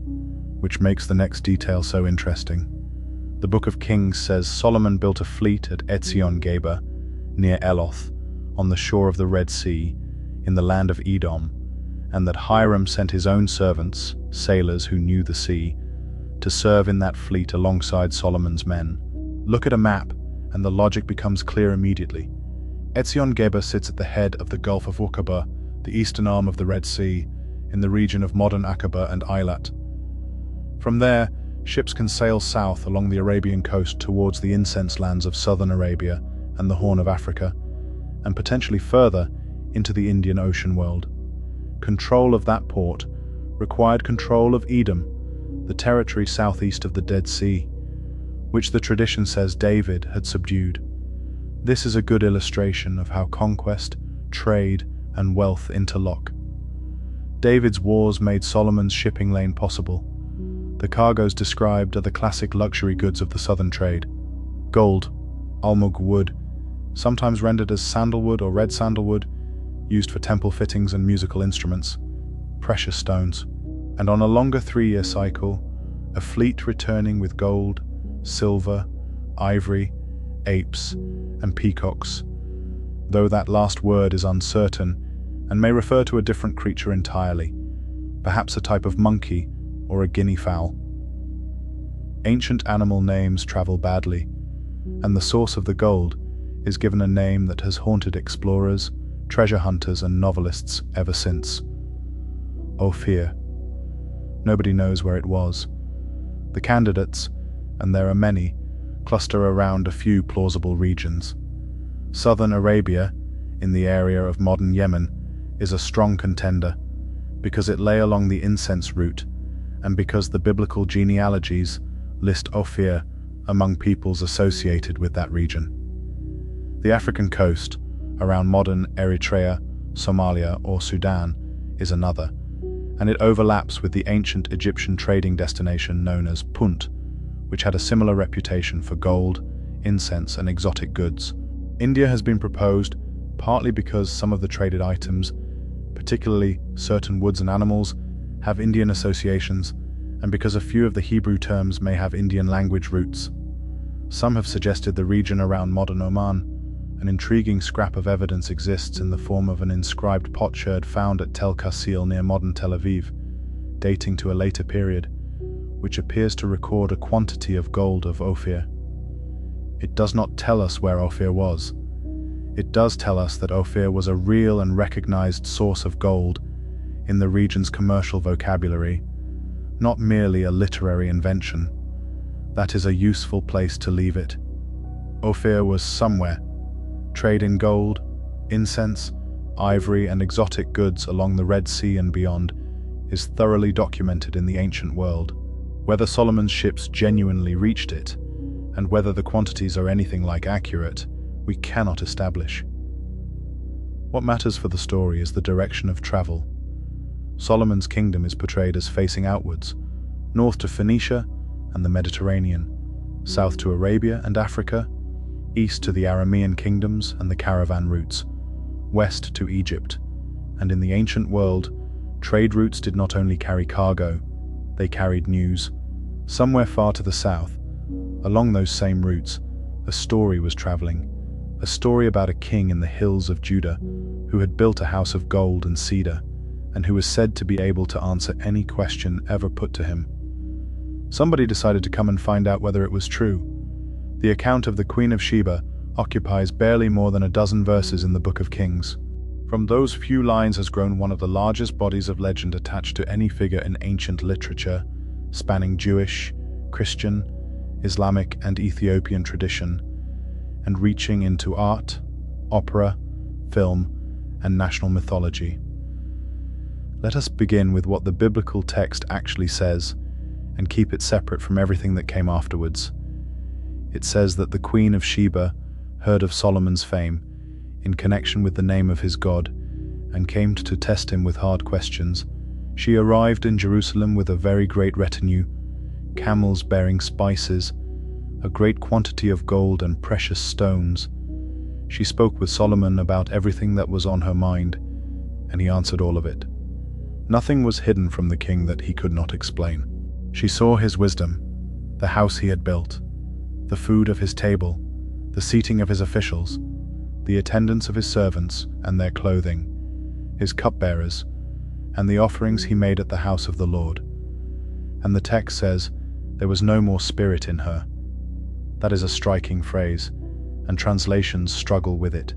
which makes the next detail so interesting. The Book of Kings says Solomon built a fleet at Etzion-Geber, near Eloth, on the shore of the Red Sea, in the land of Edom, and that Hiram sent his own servants, sailors who knew the sea, to serve in that fleet alongside Solomon's men. Look at a map, and the logic becomes clear immediately. Etzion-Geber sits at the head of the Gulf of Aqaba, the eastern arm of the Red Sea, in the region of modern Aqaba and Eilat. From there, ships can sail south along the Arabian coast towards the incense lands of southern Arabia and the Horn of Africa, and potentially further into the Indian Ocean world. Control of that port required control of Edom, the territory southeast of the Dead Sea, which the tradition says David had subdued. This is a good illustration of how conquest, trade, and wealth interlock. David's wars made Solomon's shipping lane possible. The cargoes described are the classic luxury goods of the southern trade: gold, almug wood, sometimes rendered as sandalwood or red sandalwood, used for temple fittings and musical instruments, precious stones, and on a longer 3-year cycle, a fleet returning with gold, silver, ivory, apes, and peacocks, though that last word is uncertain and may refer to a different creature entirely, perhaps a type of monkey or a guinea fowl. Ancient animal names travel badly, and the source of the gold is given a name that has haunted explorers, treasure hunters, and novelists ever since: Ophir. Nobody knows where it was. The candidates, and there are many, cluster around a few plausible regions. Southern Arabia, in the area of modern Yemen, is a strong contender, because it lay along the incense route, and because the biblical genealogies list Ophir among peoples associated with that region. The African coast, around modern Eritrea, Somalia, or Sudan, is another, and it overlaps with the ancient Egyptian trading destination known as Punt, which had a similar reputation for gold, incense, and exotic goods. India has been proposed partly because some of the traded items, particularly certain woods and animals, have Indian associations, and because a few of the Hebrew terms may have Indian language roots. Some have suggested the region around modern Oman. An intriguing scrap of evidence exists in the form of an inscribed potsherd found at Tel Kasil near modern Tel Aviv, dating to a later period, which appears to record a quantity of gold of Ophir. It does not tell us where Ophir was. It does tell us that Ophir was a real and recognized source of gold in the region's commercial vocabulary, not merely a literary invention. That is a useful place to leave it. Ophir was somewhere. Trade in gold, incense, ivory, and exotic goods along the Red Sea and beyond is thoroughly documented in the ancient world. Whether Solomon's ships genuinely reached it, and whether the quantities are anything like accurate, we cannot establish. What matters for the story is the direction of travel. Solomon's kingdom is portrayed as facing outwards, north to Phoenicia and the Mediterranean, south to Arabia and Africa, east to the Aramean kingdoms and the caravan routes, west to Egypt. And in the ancient world, trade routes did not only carry cargo, they carried news. Somewhere far to the south, along those same routes, a story was traveling, a story about a king in the hills of Judah who had built a house of gold and cedar, and who was said to be able to answer any question ever put to him. Somebody decided to come and find out whether it was true. The account of the Queen of Sheba occupies barely more than a dozen verses in the Book of Kings. From those few lines has grown one of the largest bodies of legend attached to any figure in ancient literature, spanning Jewish, Christian, Islamic, and Ethiopian tradition, and reaching into art, opera, film, and national mythology. Let us begin with what the biblical text actually says, and keep it separate from everything that came afterwards. It says that the Queen of Sheba heard of Solomon's fame in connection with the name of his God, and came to test him with hard questions. She arrived in Jerusalem with a very great retinue, camels bearing spices, a great quantity of gold and precious stones. She spoke with Solomon about everything that was on her mind, and he answered all of it. Nothing was hidden from the king that he could not explain. She saw his wisdom, the house he had built, the food of his table, the seating of his officials, the attendance of his servants and their clothing, his cupbearers, and the offerings he made at the house of the Lord. And the text says, there was no more spirit in her. That is a striking phrase, and translations struggle with it.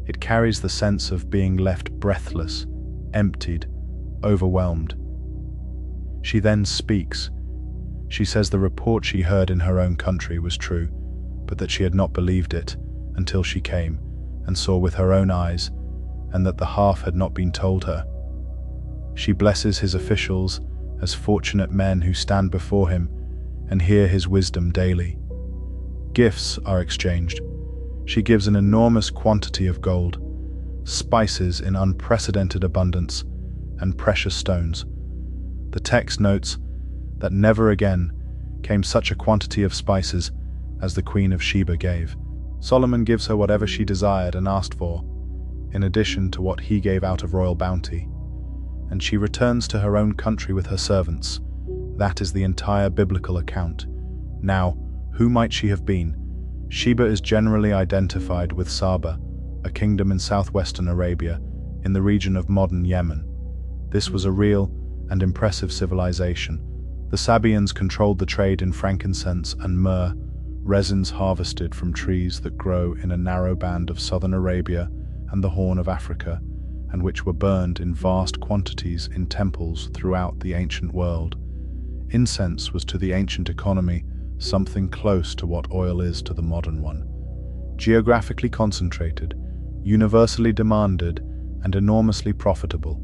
It carries the sense of being left breathless, emptied, overwhelmed. She then speaks. She says the report she heard in her own country was true, but that she had not believed it until she came and saw with her own eyes, and that the half had not been told her. She blesses his officials as fortunate men who stand before him and hear his wisdom daily. Gifts are exchanged. She gives an enormous quantity of gold, spices in unprecedented abundance, and precious stones. The text notes that never again came such a quantity of spices as the Queen of Sheba gave. Solomon gives her whatever she desired and asked for, in addition to what he gave out of royal bounty, and she returns to her own country with her servants. That is the entire biblical account. Now, who might she have been? Sheba is generally identified with Saba, a kingdom in southwestern Arabia, in the region of modern Yemen. This was a real and impressive civilization. The Sabaeans controlled the trade in frankincense and myrrh, resins harvested from trees that grow in a narrow band of southern Arabia and the Horn of Africa, and which were burned in vast quantities in temples throughout the ancient world. Incense was to the ancient economy something close to what oil is to the modern one. Geographically concentrated, universally demanded, and enormously profitable,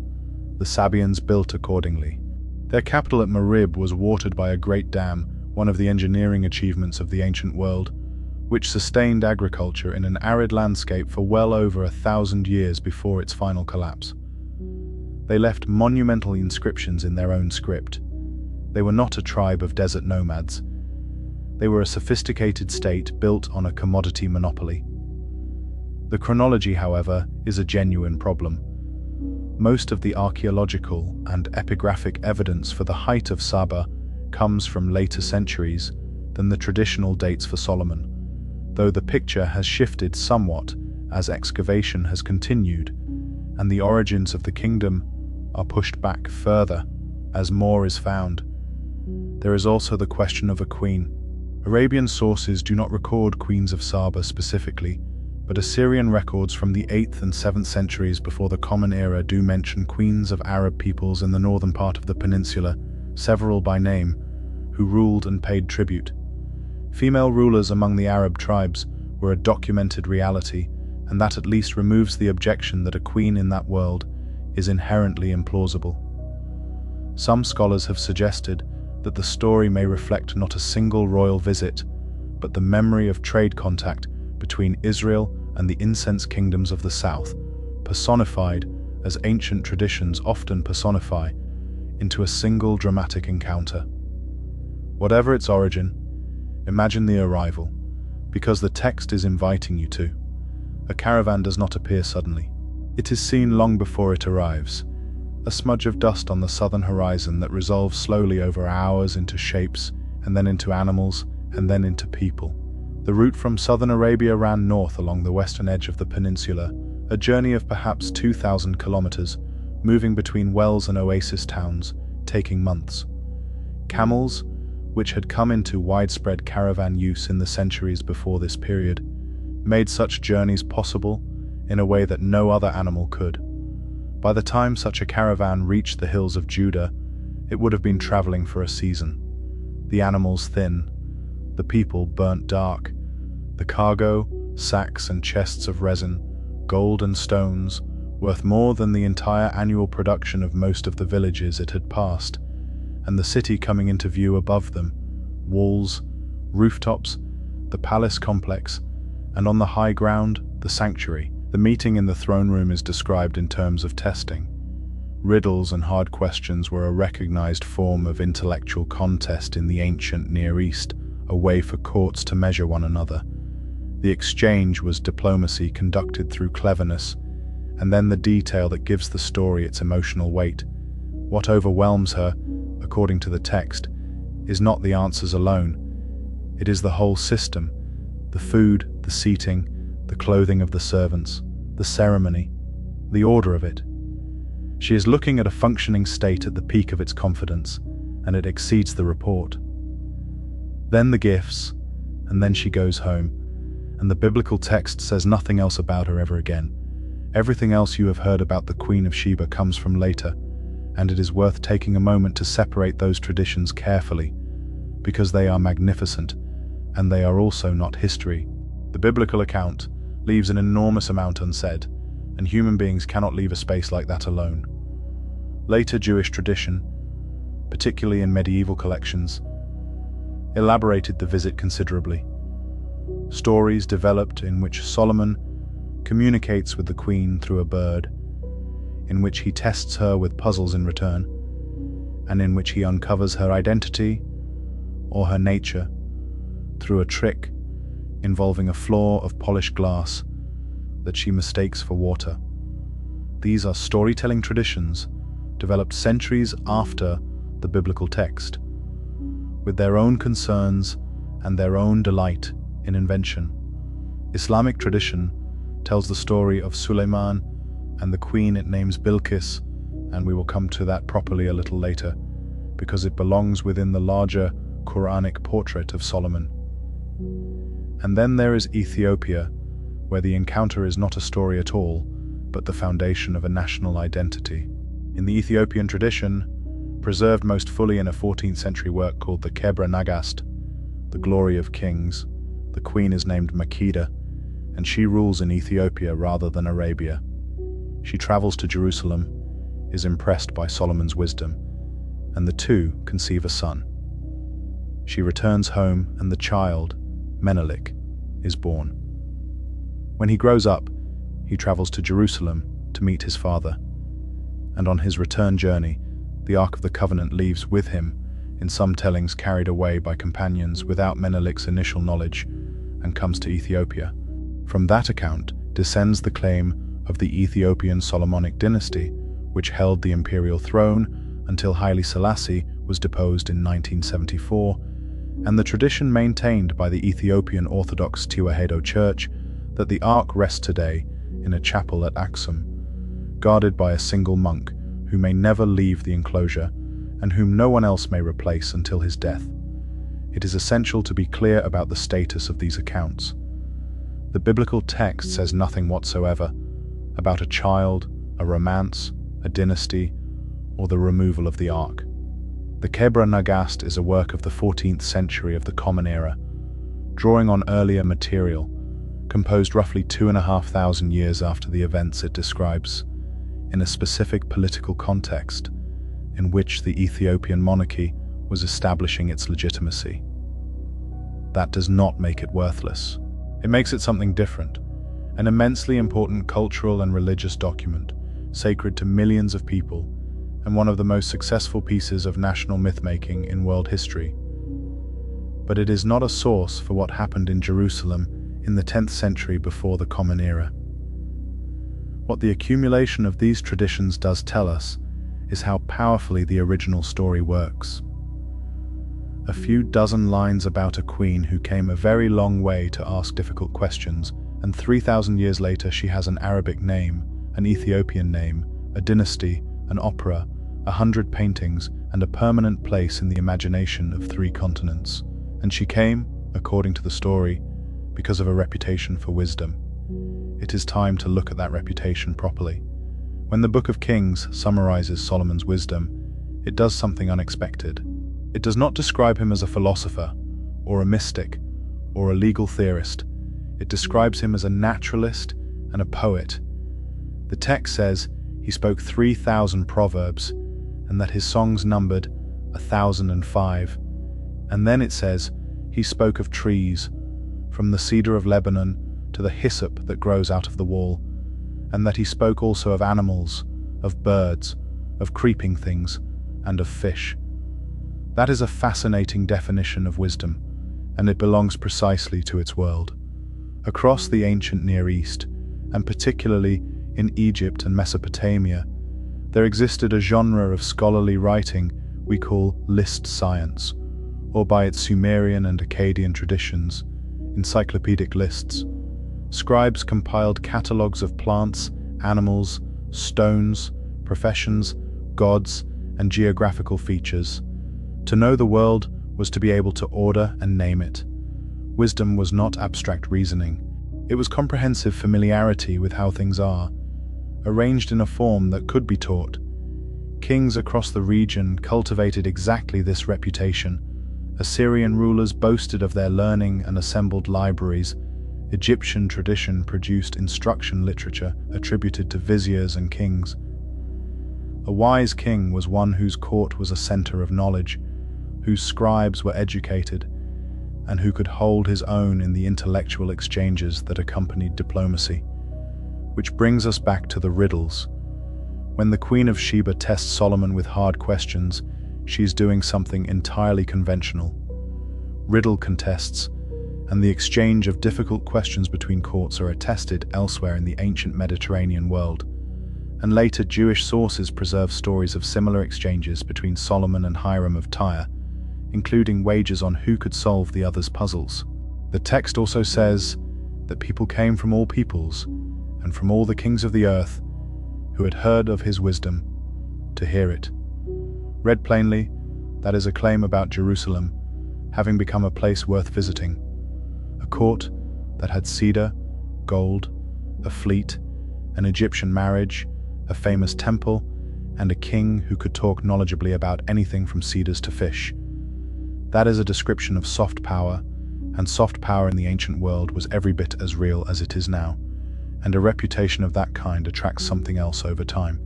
the Sabaeans built accordingly. Their capital at Marib was watered by a great dam, one of the engineering achievements of the ancient world, which sustained agriculture in an arid landscape for well over 1,000 years before its final collapse. They left monumental inscriptions in their own script. They were not a tribe of desert nomads. They were a sophisticated state built on a commodity monopoly. The chronology, however, is a genuine problem. Most of the archaeological and epigraphic evidence for the height of Saba comes from later centuries than the traditional dates for Solomon, though the picture has shifted somewhat as excavation has continued, and the origins of the kingdom are pushed back further as more is found. There is also the question of a queen. Arabian sources do not record queens of Saba specifically, but Assyrian records from the 8th and 7th centuries before the Common Era do mention queens of Arab peoples in the northern part of the peninsula, several by name, who ruled and paid tribute. Female rulers among the Arab tribes were a documented reality, and that at least removes the objection that a queen in that world is inherently implausible. Some scholars have suggested that the story may reflect not a single royal visit, but the memory of trade contact between Israel and the incense kingdoms of the south, personified as ancient traditions often personify, into a single dramatic encounter. Whatever its origin, imagine the arrival, because the text is inviting you to. A caravan does not appear suddenly. It is seen long before it arrives, a smudge of dust on the southern horizon that resolves slowly over hours into shapes, and then into animals, and then into people. The route from southern Arabia ran north along the western edge of the peninsula, a journey of perhaps 2,000 kilometers, moving between wells and oasis towns, taking months. Camels, which had come into widespread caravan use in the centuries before this period, made such journeys possible in a way that no other animal could. By the time such a caravan reached the hills of Judah, it would have been traveling for a season. The animals thin, the people burnt dark, the cargo, sacks and chests of resin, gold and stones, worth more than the entire annual production of most of the villages it had passed, and the city coming into view above them, walls, rooftops, the palace complex, and on the high ground, the sanctuary. The meeting in the throne room is described in terms of testing. Riddles and hard questions were a recognized form of intellectual contest in the ancient Near East, a way for courts to measure one another. The exchange was diplomacy conducted through cleverness, and then the detail that gives the story its emotional weight. What overwhelms her, according to the text, is not the answers alone. It is the whole system, the food, the seating, the clothing of the servants, the ceremony, the order of it. She is looking at a functioning state at the peak of its confidence, and it exceeds the report. Then the gifts, and then she goes home, and the biblical text says nothing else about her ever again. Everything else you have heard about the Queen of Sheba comes from later, and it is worth taking a moment to separate those traditions carefully, because they are magnificent, and they are also not history. The biblical account leaves an enormous amount unsaid, and human beings cannot leave a space like that alone. Later Jewish tradition, particularly in medieval collections, elaborated the visit considerably. Stories developed in which Solomon communicates with the queen through a bird, in which he tests her with puzzles in return, and in which he uncovers her identity or her nature through a trick involving a floor of polished glass that she mistakes for water. These are storytelling traditions developed centuries after the biblical text, with their own concerns and their own delight in invention. Islamic tradition tells the story of Suleiman and the queen it names Bilqis, and we will come to that properly a little later, because it belongs within the larger Quranic portrait of Solomon. And then there is Ethiopia, where the encounter is not a story at all, but the foundation of a national identity. In the Ethiopian tradition, preserved most fully in a 14th century work called the Kebra Nagast, the Glory of Kings, the queen is named Makeda, and she rules in Ethiopia rather than Arabia. She travels to Jerusalem, is impressed by Solomon's wisdom, and the two conceive a son. She returns home, and the child, Menelik, is born. When he grows up, he travels to Jerusalem to meet his father, and on his return journey, the Ark of the Covenant leaves with him, in some tellings carried away by companions without Menelik's initial knowledge, and comes to Ethiopia. From that account descends the claim of the Ethiopian Solomonic dynasty, which held the imperial throne until Haile Selassie was deposed in 1974, and the tradition maintained by the Ethiopian Orthodox Tewahedo Church that the Ark rests today in a chapel at Aksum, guarded by a single monk who may never leave the enclosure and whom no one else may replace until his death. It is essential to be clear about the status of these accounts. The biblical text says nothing whatsoever about a child, a romance, a dynasty, or the removal of the Ark. The Kebra Nagast is a work of the 14th century of the Common Era, drawing on earlier material, composed roughly 2,500 years after the events it describes, in a specific political context in which the Ethiopian monarchy was establishing its legitimacy. That does not make it worthless. It makes it something different, an immensely important cultural and religious document, sacred to millions of people, and one of the most successful pieces of national myth-making in world history. But it is not a source for what happened in Jerusalem in the 10th century before the Common Era. What the accumulation of these traditions does tell us is how powerfully the original story works. A few dozen lines about a queen who came a very long way to ask difficult questions, and 3,000 years later she has an Arabic name, an Ethiopian name, a dynasty, an opera, 100 paintings, and a permanent place in the imagination of 3 continents. And she came, according to the story, because of a reputation for wisdom. It is time to look at that reputation properly. When the Book of Kings summarizes Solomon's wisdom, it does something unexpected. It does not describe him as a philosopher, or a mystic, or a legal theorist. It describes him as a naturalist and a poet. The text says he spoke 3,000 proverbs, and that his songs numbered 1,005. And then it says he spoke of trees, from the cedar of Lebanon to the hyssop that grows out of the wall, and that he spoke also of animals, of birds, of creeping things, and of fish. That is a fascinating definition of wisdom, and it belongs precisely to its world. Across the ancient Near East, and particularly in Egypt and Mesopotamia, there existed a genre of scholarly writing we call list science, or by its Sumerian and Akkadian traditions, encyclopedic lists. Scribes compiled catalogues of plants, animals, stones, professions, gods, and geographical features. To know the world was to be able to order and name it. Wisdom was not abstract reasoning. It was comprehensive familiarity with how things are, arranged in a form that could be taught. Kings across the region cultivated exactly this reputation. Assyrian rulers boasted of their learning and assembled libraries. Egyptian tradition produced instruction literature attributed to viziers and kings. A wise king was one whose court was a center of knowledge, whose scribes were educated, and who could hold his own in the intellectual exchanges that accompanied diplomacy. Which brings us back to the riddles. When the Queen of Sheba tests Solomon with hard questions, she is doing something entirely conventional. Riddle contests and the exchange of difficult questions between courts are attested elsewhere in the ancient Mediterranean world, and later Jewish sources preserve stories of similar exchanges between Solomon and Hiram of Tyre, including wagers on who could solve the other's puzzles. The text also says that people came from all peoples and from all the kings of the earth who had heard of his wisdom to hear it. Read plainly, that is a claim about Jerusalem having become a place worth visiting. A court that had cedar, gold, a fleet, an Egyptian marriage, a famous temple, and a king who could talk knowledgeably about anything from cedars to fish. That is a description of soft power, and soft power in the ancient world was every bit as real as it is now, and a reputation of that kind attracts something else over time.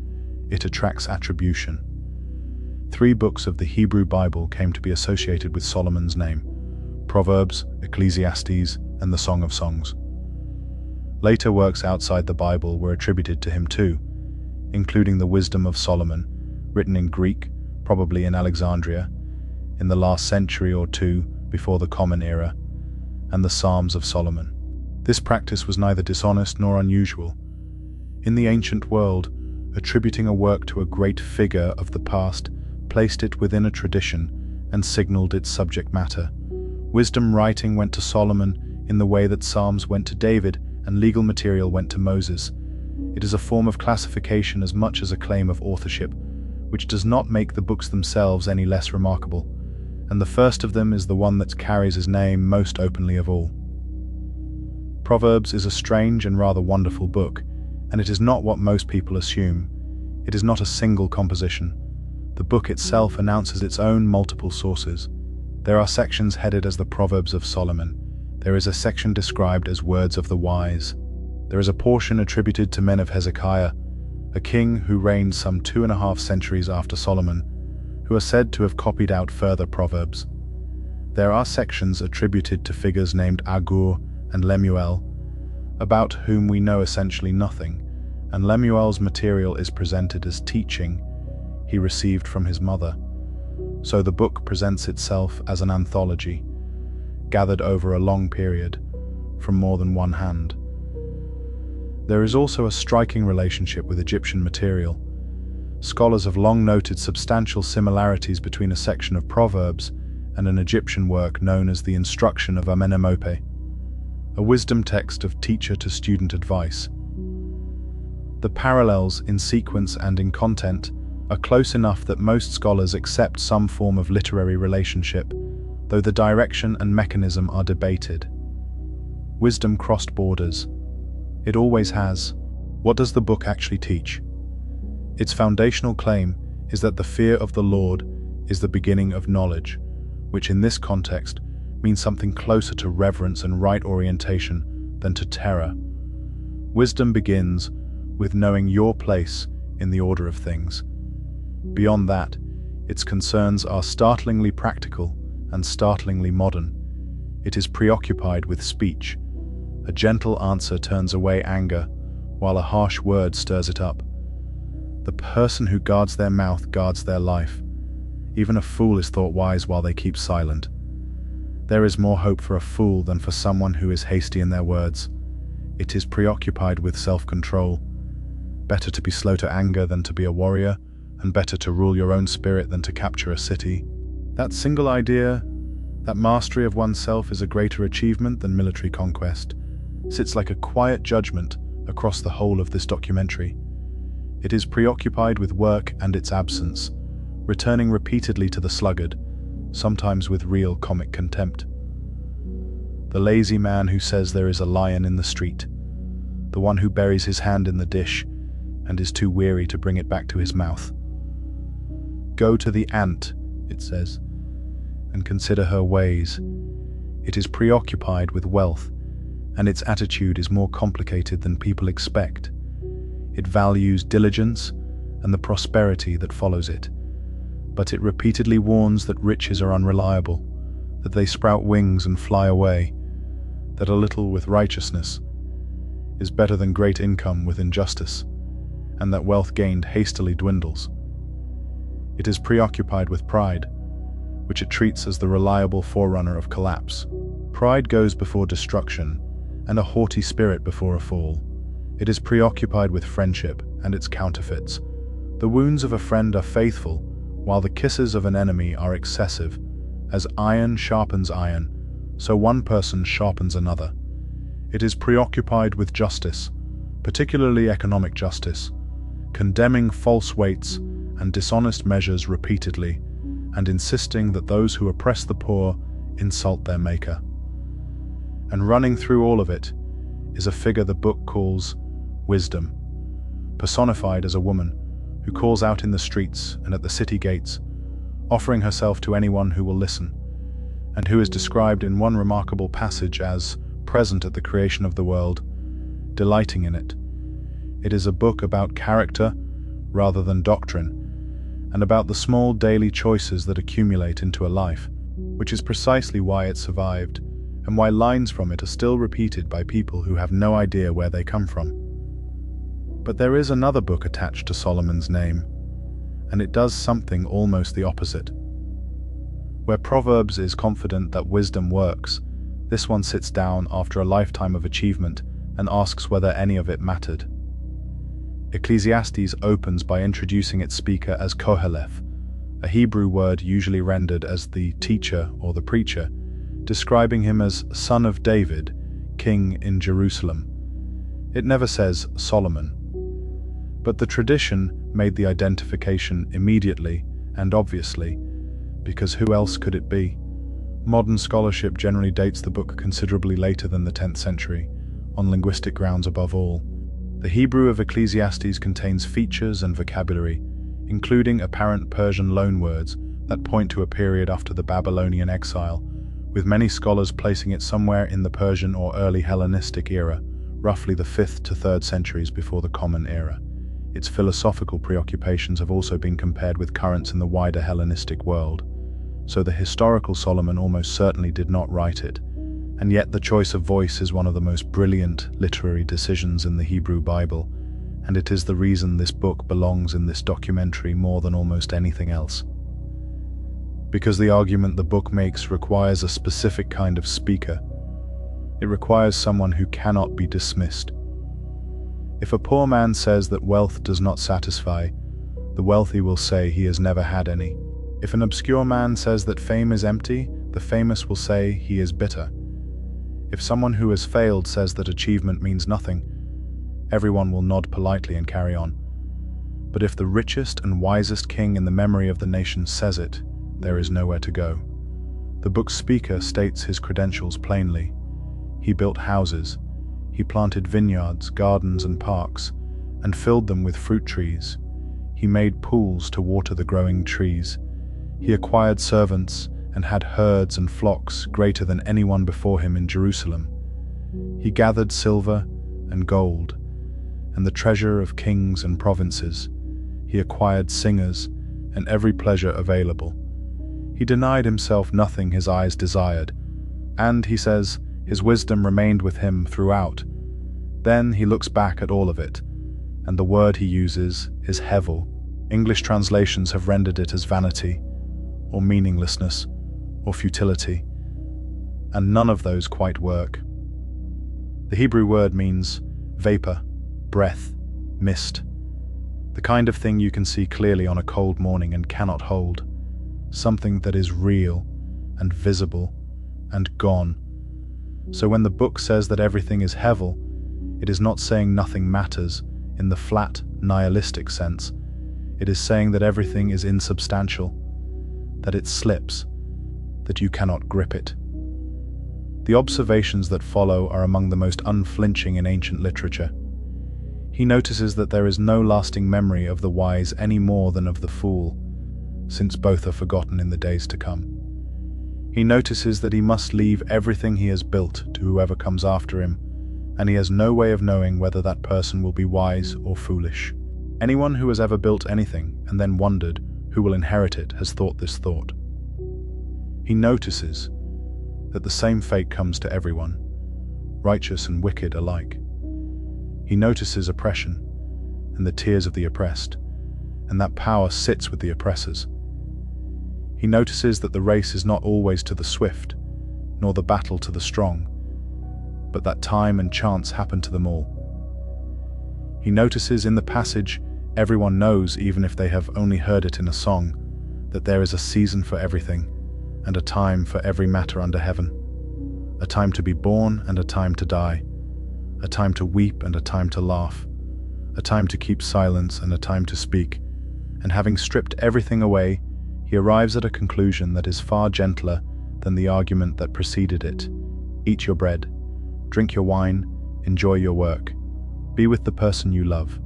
It attracts attribution. 3 books of the Hebrew Bible came to be associated with Solomon's name: Proverbs, Ecclesiastes, and the Song of Songs. Later works outside the Bible were attributed to him too, including the Wisdom of Solomon, written in Greek, probably in Alexandria, in the last century or two before the Common Era, and the Psalms of Solomon. This practice was neither dishonest nor unusual. In the ancient world, attributing a work to a great figure of the past placed it within a tradition and signaled its subject matter. Wisdom writing went to Solomon in the way that Psalms went to David and legal material went to Moses. It is a form of classification as much as a claim of authorship, which does not make the books themselves any less remarkable, and the first of them is the one that carries his name most openly of all. Proverbs is a strange and rather wonderful book, and it is not what most people assume. It is not a single composition. The book itself announces its own multiple sources. There are sections headed as the Proverbs of Solomon. There is a section described as Words of the Wise. There is a portion attributed to men of Hezekiah, a king who reigned some 2.5 centuries after Solomon, who are said to have copied out further proverbs. There are sections attributed to figures named Agur and Lemuel, about whom we know essentially nothing, and Lemuel's material is presented as teaching he received from his mother. So the book presents itself as an anthology, gathered over a long period, from more than one hand. There is also a striking relationship with Egyptian material. Scholars have long noted substantial similarities between a section of Proverbs and an Egyptian work known as the Instruction of Amenemope, a wisdom text of teacher-to-student advice. The parallels in sequence and in content are close enough that most scholars accept some form of literary relationship, though the direction and mechanism are debated. Wisdom crossed borders. It always has. What does the book actually teach? Its foundational claim is that the fear of the Lord is the beginning of knowledge, which in this context means something closer to reverence and right orientation than to terror. Wisdom begins with knowing your place in the order of things. Beyond that, its concerns are startlingly practical and startlingly modern. It is preoccupied with speech. A gentle answer turns away anger, while a harsh word stirs it up. The person who guards their mouth guards their life. Even a fool is thought wise while they keep silent. There is more hope for a fool than for someone who is hasty in their words. It is preoccupied with self-control. Better to be slow to anger than to be a warrior, and better to rule your own spirit than to capture a city. That single idea, that mastery of oneself is a greater achievement than military conquest, sits like a quiet judgment across the whole of this documentary. It is preoccupied with work and its absence, returning repeatedly to the sluggard, sometimes with real comic contempt. The lazy man who says there is a lion in the street, the one who buries his hand in the dish and is too weary to bring it back to his mouth. Go to the ant, it says, and consider her ways. It is preoccupied with wealth, and its attitude is more complicated than people expect. It values diligence and the prosperity that follows it, but it repeatedly warns that riches are unreliable, that they sprout wings and fly away, that a little with righteousness is better than great income with injustice, and that wealth gained hastily dwindles. It is preoccupied with pride, which it treats as the reliable forerunner of collapse. Pride goes before destruction, and a haughty spirit before a fall. It is preoccupied with friendship and its counterfeits. The wounds of a friend are faithful, while the kisses of an enemy are excessive. As iron sharpens iron, so one person sharpens another. It is preoccupied with justice, particularly economic justice, condemning false weights and dishonest measures repeatedly, and insisting that those who oppress the poor insult their maker. And running through all of it is a figure the book calls wisdom, personified as a woman who calls out in the streets and at the city gates, offering herself to anyone who will listen, and who is described in one remarkable passage as present at the creation of the world, delighting in it. It is a book about character rather than doctrine, and about the small daily choices that accumulate into a life, which is precisely why it survived, and why lines from it are still repeated by people who have no idea where they come from. But there is another book attached to Solomon's name, and it does something almost the opposite. Where Proverbs is confident that wisdom works, this one sits down after a lifetime of achievement and asks whether any of it mattered. Ecclesiastes opens by introducing its speaker as Koheleth, a Hebrew word usually rendered as the teacher or the preacher, describing him as son of David, king in Jerusalem. It never says Solomon. But the tradition made the identification immediately and obviously, because who else could it be? Modern scholarship generally dates the book considerably later than the 10th century, on linguistic grounds above all. The Hebrew of Ecclesiastes contains features and vocabulary, including apparent Persian loanwords that point to a period after the Babylonian exile, with many scholars placing it somewhere in the Persian or early Hellenistic era, roughly the 5th to 3rd centuries before the Common Era. Its philosophical preoccupations have also been compared with currents in the wider Hellenistic world, so the historical Solomon almost certainly did not write it, and yet the choice of voice is one of the most brilliant literary decisions in the Hebrew Bible, and it is the reason this book belongs in this documentary more than almost anything else. Because the argument the book makes requires a specific kind of speaker. It requires someone who cannot be dismissed. If a poor man says that wealth does not satisfy, the wealthy will say he has never had any. If an obscure man says that fame is empty, the famous will say he is bitter. If someone who has failed says that achievement means nothing, everyone will nod politely and carry on. But if the richest and wisest king in the memory of the nation says it, there is nowhere to go. The book's speaker states his credentials plainly. He built houses, he planted vineyards, gardens and parks, and filled them with fruit trees. He made pools to water the growing trees. He acquired servants and had herds and flocks greater than anyone before him in Jerusalem. He gathered silver and gold, and the treasure of kings and provinces. He acquired singers and every pleasure available. He denied himself nothing his eyes desired, and, he says, his wisdom remained with him throughout. Then he looks back at all of it, and the word he uses is hevel. English translations have rendered it as vanity, or meaninglessness, or futility, and none of those quite work. The Hebrew word means vapor, breath, mist, the kind of thing you can see clearly on a cold morning and cannot hold, something that is real and visible and gone. So when the book says that everything is hevel, it is not saying nothing matters in the flat, nihilistic sense. It is saying that everything is insubstantial, that it slips, that you cannot grip it. The observations that follow are among the most unflinching in ancient literature. He notices that there is no lasting memory of the wise any more than of the fool, since both are forgotten in the days to come. He notices that he must leave everything he has built to whoever comes after him, and he has no way of knowing whether that person will be wise or foolish. Anyone who has ever built anything and then wondered who will inherit it has thought this thought. He notices that the same fate comes to everyone, righteous and wicked alike. He notices oppression and the tears of the oppressed, and that power sits with the oppressors. He notices that the race is not always to the swift, nor the battle to the strong, but that time and chance happen to them all. He notices in the passage everyone knows, even if they have only heard it in a song, that there is a season for everything, and a time for every matter under heaven. A time to be born and a time to die. A time to weep and a time to laugh. A time to keep silence and a time to speak. And having stripped everything away, he arrives at a conclusion that is far gentler than the argument that preceded it. Eat your bread, drink your wine, enjoy your work. Be with the person you love.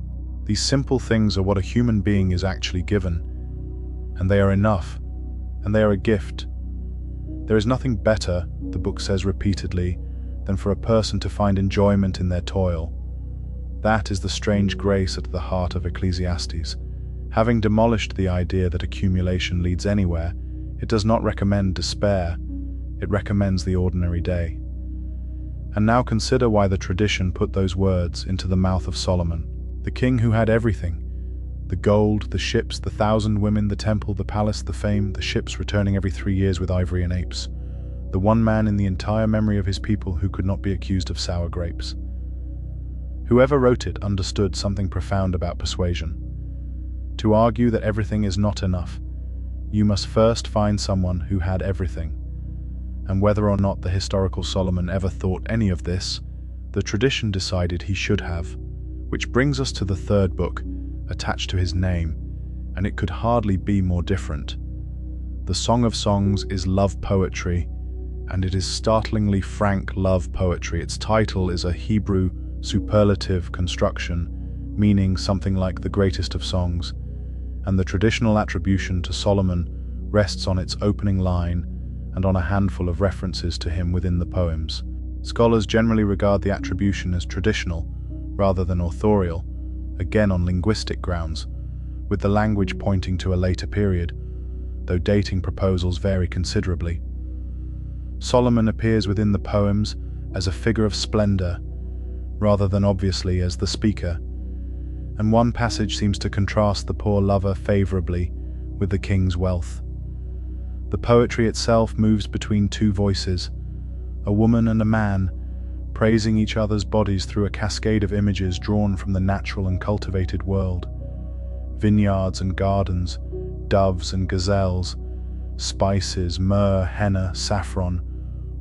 These simple things are what a human being is actually given, and they are enough, and they are a gift. There is nothing better, the book says repeatedly, than for a person to find enjoyment in their toil. That is the strange grace at the heart of Ecclesiastes. Having demolished the idea that accumulation leads anywhere, it does not recommend despair, it recommends the ordinary day. And now consider why the tradition put those words into the mouth of Solomon, the king who had everything: the gold, the ships, the 1,000 women, the temple, the palace, the fame, the ships returning every 3 years with ivory and apes, the one man in the entire memory of his people who could not be accused of sour grapes. Whoever wrote it understood something profound about persuasion. To argue that everything is not enough, you must first find someone who had everything. And whether or not the historical Solomon ever thought any of this, the tradition decided he should have, which brings us to the third book, attached to his name, and it could hardly be more different. The Song of Songs is love poetry, and it is startlingly frank love poetry. Its title is a Hebrew superlative construction, meaning something like the greatest of songs, and the traditional attribution to Solomon rests on its opening line and on a handful of references to him within the poems. Scholars generally regard the attribution as traditional, rather than authorial, again on linguistic grounds, with the language pointing to a later period, though dating proposals vary considerably. Solomon appears within the poems as a figure of splendor, rather than obviously as the speaker, and one passage seems to contrast the poor lover favorably with the king's wealth. The poetry itself moves between two voices, a woman and a man, praising each other's bodies through a cascade of images drawn from the natural and cultivated world. Vineyards and gardens, doves and gazelles, spices, myrrh, henna, saffron,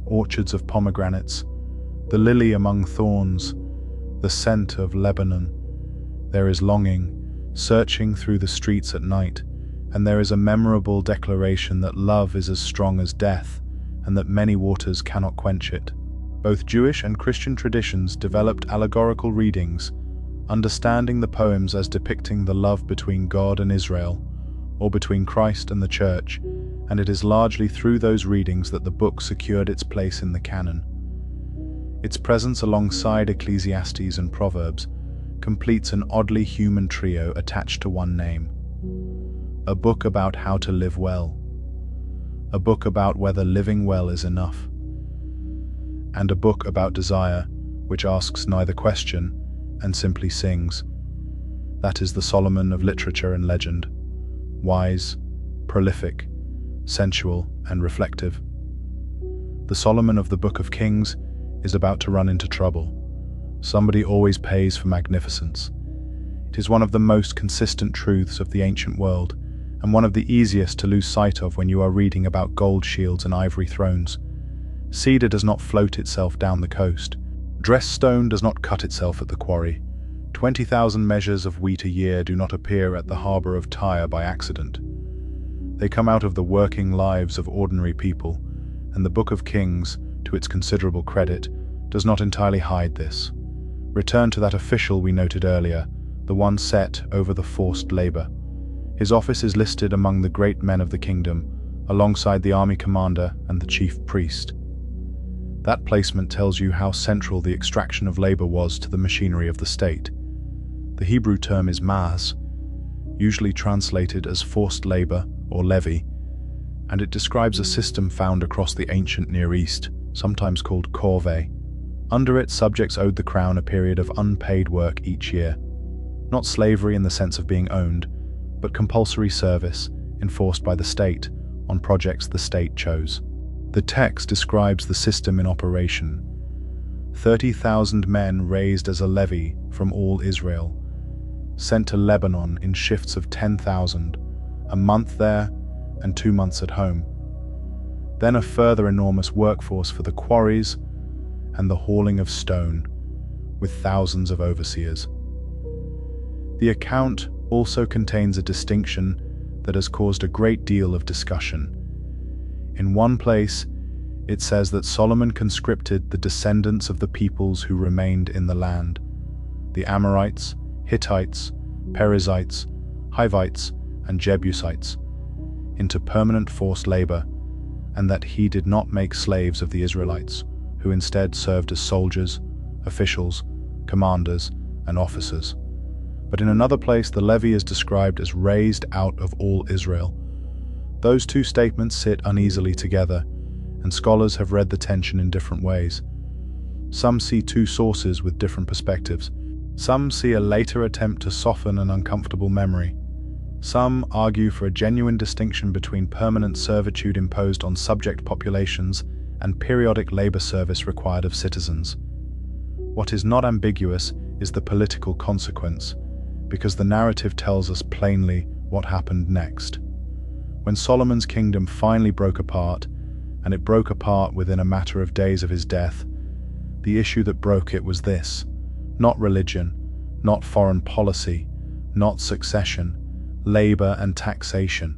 orchards of pomegranates, the lily among thorns, the scent of Lebanon. There is longing, searching through the streets at night, and there is a memorable declaration that love is as strong as death, and that many waters cannot quench it. Both Jewish and Christian traditions developed allegorical readings, understanding the poems as depicting the love between God and Israel, or between Christ and the Church, and it is largely through those readings that the book secured its place in the canon. Its presence alongside Ecclesiastes and Proverbs completes an oddly human trio attached to one name. A book about how to live well. A book about whether living well is enough. And a book about desire, which asks neither question and simply sings. That is the Solomon of literature and legend. Wise, prolific, sensual, and reflective. The Solomon of the Book of Kings is about to run into trouble. Somebody always pays for magnificence. It is one of the most consistent truths of the ancient world, and one of the easiest to lose sight of when you are reading about gold shields and ivory thrones. Cedar does not float itself down the coast. Dressed stone does not cut itself at the quarry. 20,000 measures of wheat a year do not appear at the harbour of Tyre by accident. They come out of the working lives of ordinary people, and the Book of Kings, to its considerable credit, does not entirely hide this. Return to that official we noted earlier, the one set over the forced labor. His office is listed among the great men of the kingdom, alongside the army commander and the chief priest. That placement tells you how central the extraction of labor was to the machinery of the state. The Hebrew term is ma'as, usually translated as forced labor or levy, and it describes a system found across the ancient Near East, sometimes called corvée. Under it, subjects owed the crown a period of unpaid work each year. Not slavery in the sense of being owned, but compulsory service enforced by the state on projects the state chose. The text describes the system in operation. 30,000 men raised as a levy from all Israel, sent to Lebanon in shifts of 10,000, a month there and 2 months at home. Then a further enormous workforce for the quarries and the hauling of stone, with thousands of overseers. The account also contains a distinction that has caused a great deal of discussion. In one place, it says that Solomon conscripted the descendants of the peoples who remained in the land, the Amorites, Hittites, Perizzites, Hivites, and Jebusites, into permanent forced labor, and that he did not make slaves of the Israelites, who instead served as soldiers, officials, commanders, and officers. But in another place, the levy is described as raised out of all Israel. Those two statements sit uneasily together, and scholars have read the tension in different ways. Some see two sources with different perspectives. Some see a later attempt to soften an uncomfortable memory. Some argue for a genuine distinction between permanent servitude imposed on subject populations and periodic labor service required of citizens. What is not ambiguous is the political consequence, because the narrative tells us plainly what happened next. When Solomon's kingdom finally broke apart, and it broke apart within a matter of days of his death, the issue that broke it was this: not religion, not foreign policy, not succession, labor and taxation.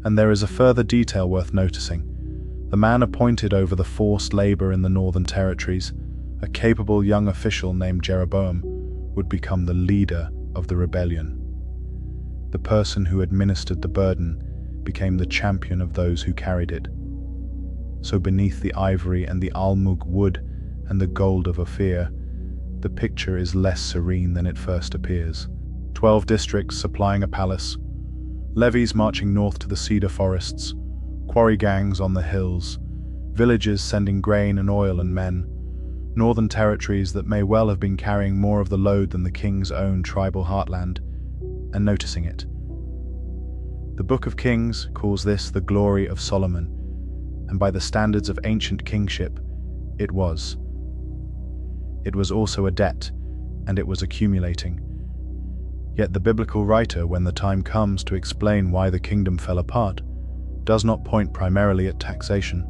And there is a further detail worth noticing. The man appointed over the forced labor in the northern territories, a capable young official named Jeroboam, would become the leader of the rebellion. The person who administered the burden became the champion of those who carried it. So beneath the ivory and the almug wood and the gold of Ophir, the picture is less serene than it first appears. 12 districts supplying a palace, levies marching north to the cedar forests, quarry gangs on the hills, villages sending grain and oil and men, northern territories that may well have been carrying more of the load than the king's own tribal heartland, and noticing it. The Book of Kings calls this the glory of Solomon, and by the standards of ancient kingship, it was. It was also a debt, and it was accumulating. Yet the biblical writer, when the time comes to explain why the kingdom fell apart, does not point primarily at taxation.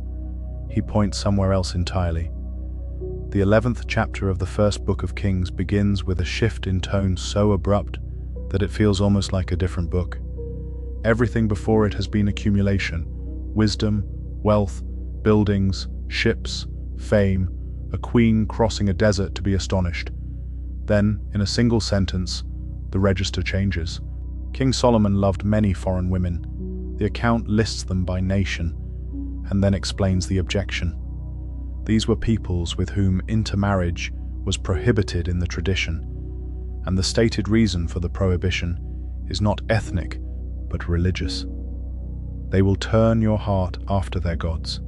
He points somewhere else entirely. The 11th chapter of the first book of Kings begins with a shift in tone so abrupt that it feels almost like a different book. Everything before it has been accumulation: wisdom, wealth, buildings, ships, fame, a queen crossing a desert to be astonished. Then, in a single sentence, the register changes. King Solomon loved many foreign women. The account lists them by nation, and then explains the objection. These were peoples with whom intermarriage was prohibited in the tradition, and the stated reason for the prohibition is not ethnic, but religious. They will turn your heart after their gods.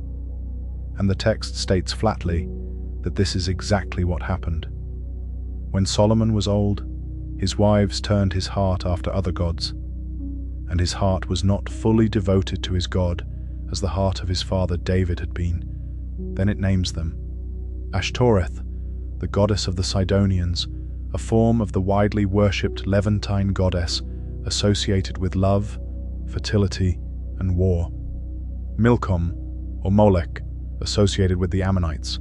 And the text states flatly that this is exactly what happened. When Solomon was old, his wives turned his heart after other gods, and his heart was not fully devoted to his God as the heart of his father David had been. Then it names them. Ashtoreth, the goddess of the Sidonians, a form of the widely worshipped Levantine goddess associated with love, fertility, and war. Milcom, or Molech, associated with the Ammonites.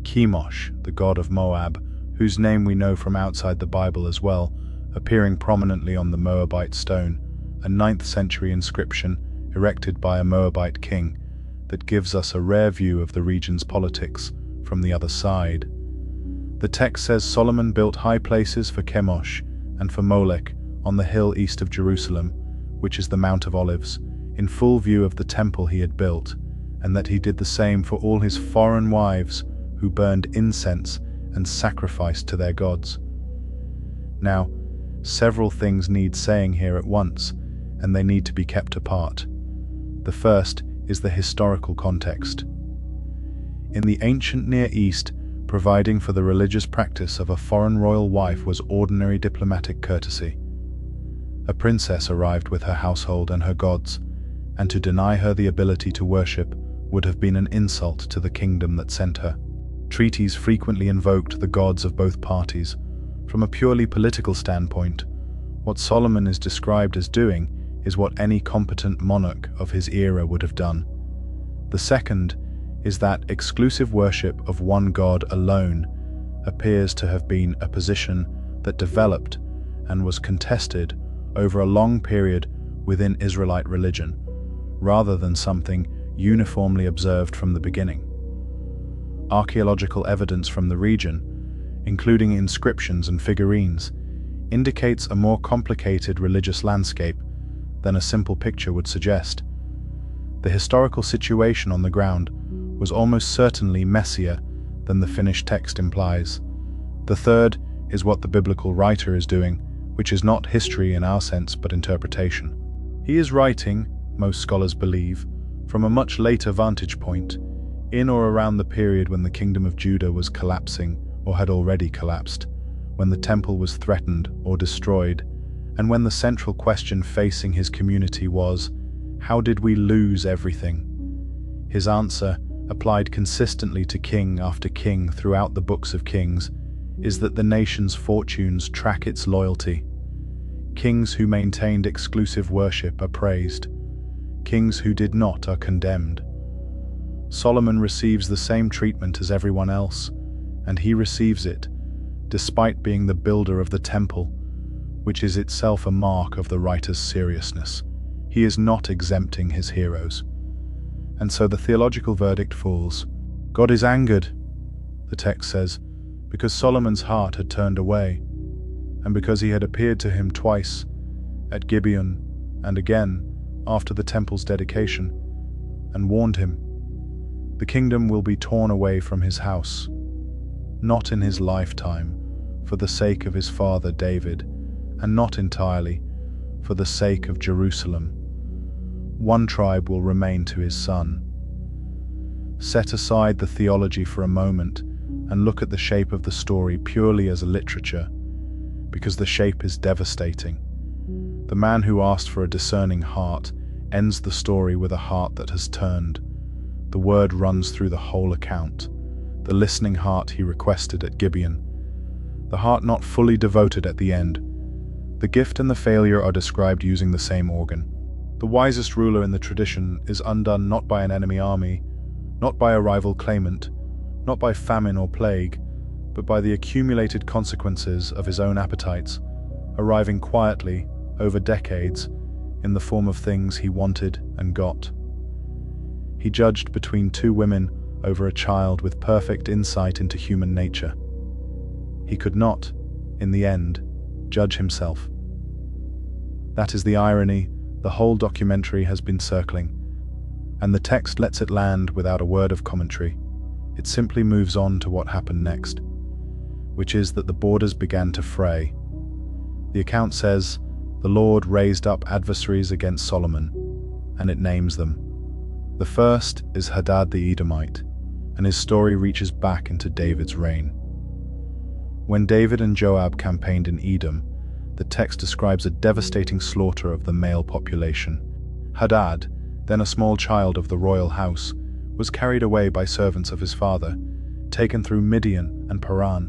Chemosh, the god of Moab, whose name we know from outside the Bible as well, appearing prominently on the Moabite stone, a 9th century inscription erected by a Moabite king that gives us a rare view of the region's politics from the other side. The text says Solomon built high places for Chemosh and for Molech on the hill east of Jerusalem, which is the Mount of Olives, in full view of the temple he had built, and that he did the same for all his foreign wives who burned incense and sacrificed to their gods. Now, several things need saying here at once, and they need to be kept apart. The first is the historical context. In the ancient Near East, providing for the religious practice of a foreign royal wife was ordinary diplomatic courtesy. A princess arrived with her household and her gods, and to deny her the ability to worship would have been an insult to the kingdom that sent her. Treaties frequently invoked the gods of both parties. From a purely political standpoint, what Solomon is described as doing is what any competent monarch of his era would have done. The second is that exclusive worship of one god alone appears to have been a position that developed and was contested over a long period within Israelite religion, rather than something uniformly observed from the beginning. Archaeological evidence from the region, including inscriptions and figurines, indicates a more complicated religious landscape than a simple picture would suggest. The historical situation on the ground was almost certainly messier than the finished text implies. The third is what the biblical writer is doing, which is not history in our sense but interpretation. He is writing, most scholars believe, from a much later vantage point, in or around the period when the kingdom of Judah was collapsing or had already collapsed, when the temple was threatened or destroyed, and when the central question facing his community was, how did we lose everything? His answer, applied consistently to king after king throughout the books of Kings, is that the nation's fortunes track its loyalty. Kings who maintained exclusive worship are praised. Kings who did not are condemned. Solomon receives the same treatment as everyone else, and he receives it, despite being the builder of the temple, which is itself a mark of the writer's seriousness. He is not exempting his heroes. And so the theological verdict falls. God is angered, the text says, because Solomon's heart had turned away, and because he had appeared to him twice, at Gibeon and again after the temple's dedication, and warned him, the kingdom will be torn away from his house, not in his lifetime, for the sake of his father David, and not entirely, for the sake of Jerusalem. One tribe will remain to his son. Set aside the theology for a moment and look at the shape of the story purely as a literature, because the shape is devastating. The man who asked for a discerning heart ends the story with a heart that has turned. The word runs through the whole account. The listening heart he requested at Gibeon. The heart not fully devoted at the end. The gift and the failure are described using the same organ. The wisest ruler in the tradition is undone not by an enemy army, not by a rival claimant, not by famine or plague, but by the accumulated consequences of his own appetites, arriving quietly, over decades, in the form of things he wanted and got. He judged between two women over a child with perfect insight into human nature. He could not, in the end, judge himself. That is the irony the whole documentary has been circling, and the text lets it land without a word of commentary. It simply moves on to what happened next, which is that the borders began to fray. The account says, the Lord raised up adversaries against Solomon, and it names them. The first is Hadad the Edomite, and his story reaches back into David's reign. When David and Joab campaigned in Edom, the text describes a devastating slaughter of the male population. Hadad, then a small child of the royal house, was carried away by servants of his father, taken through Midian and Paran,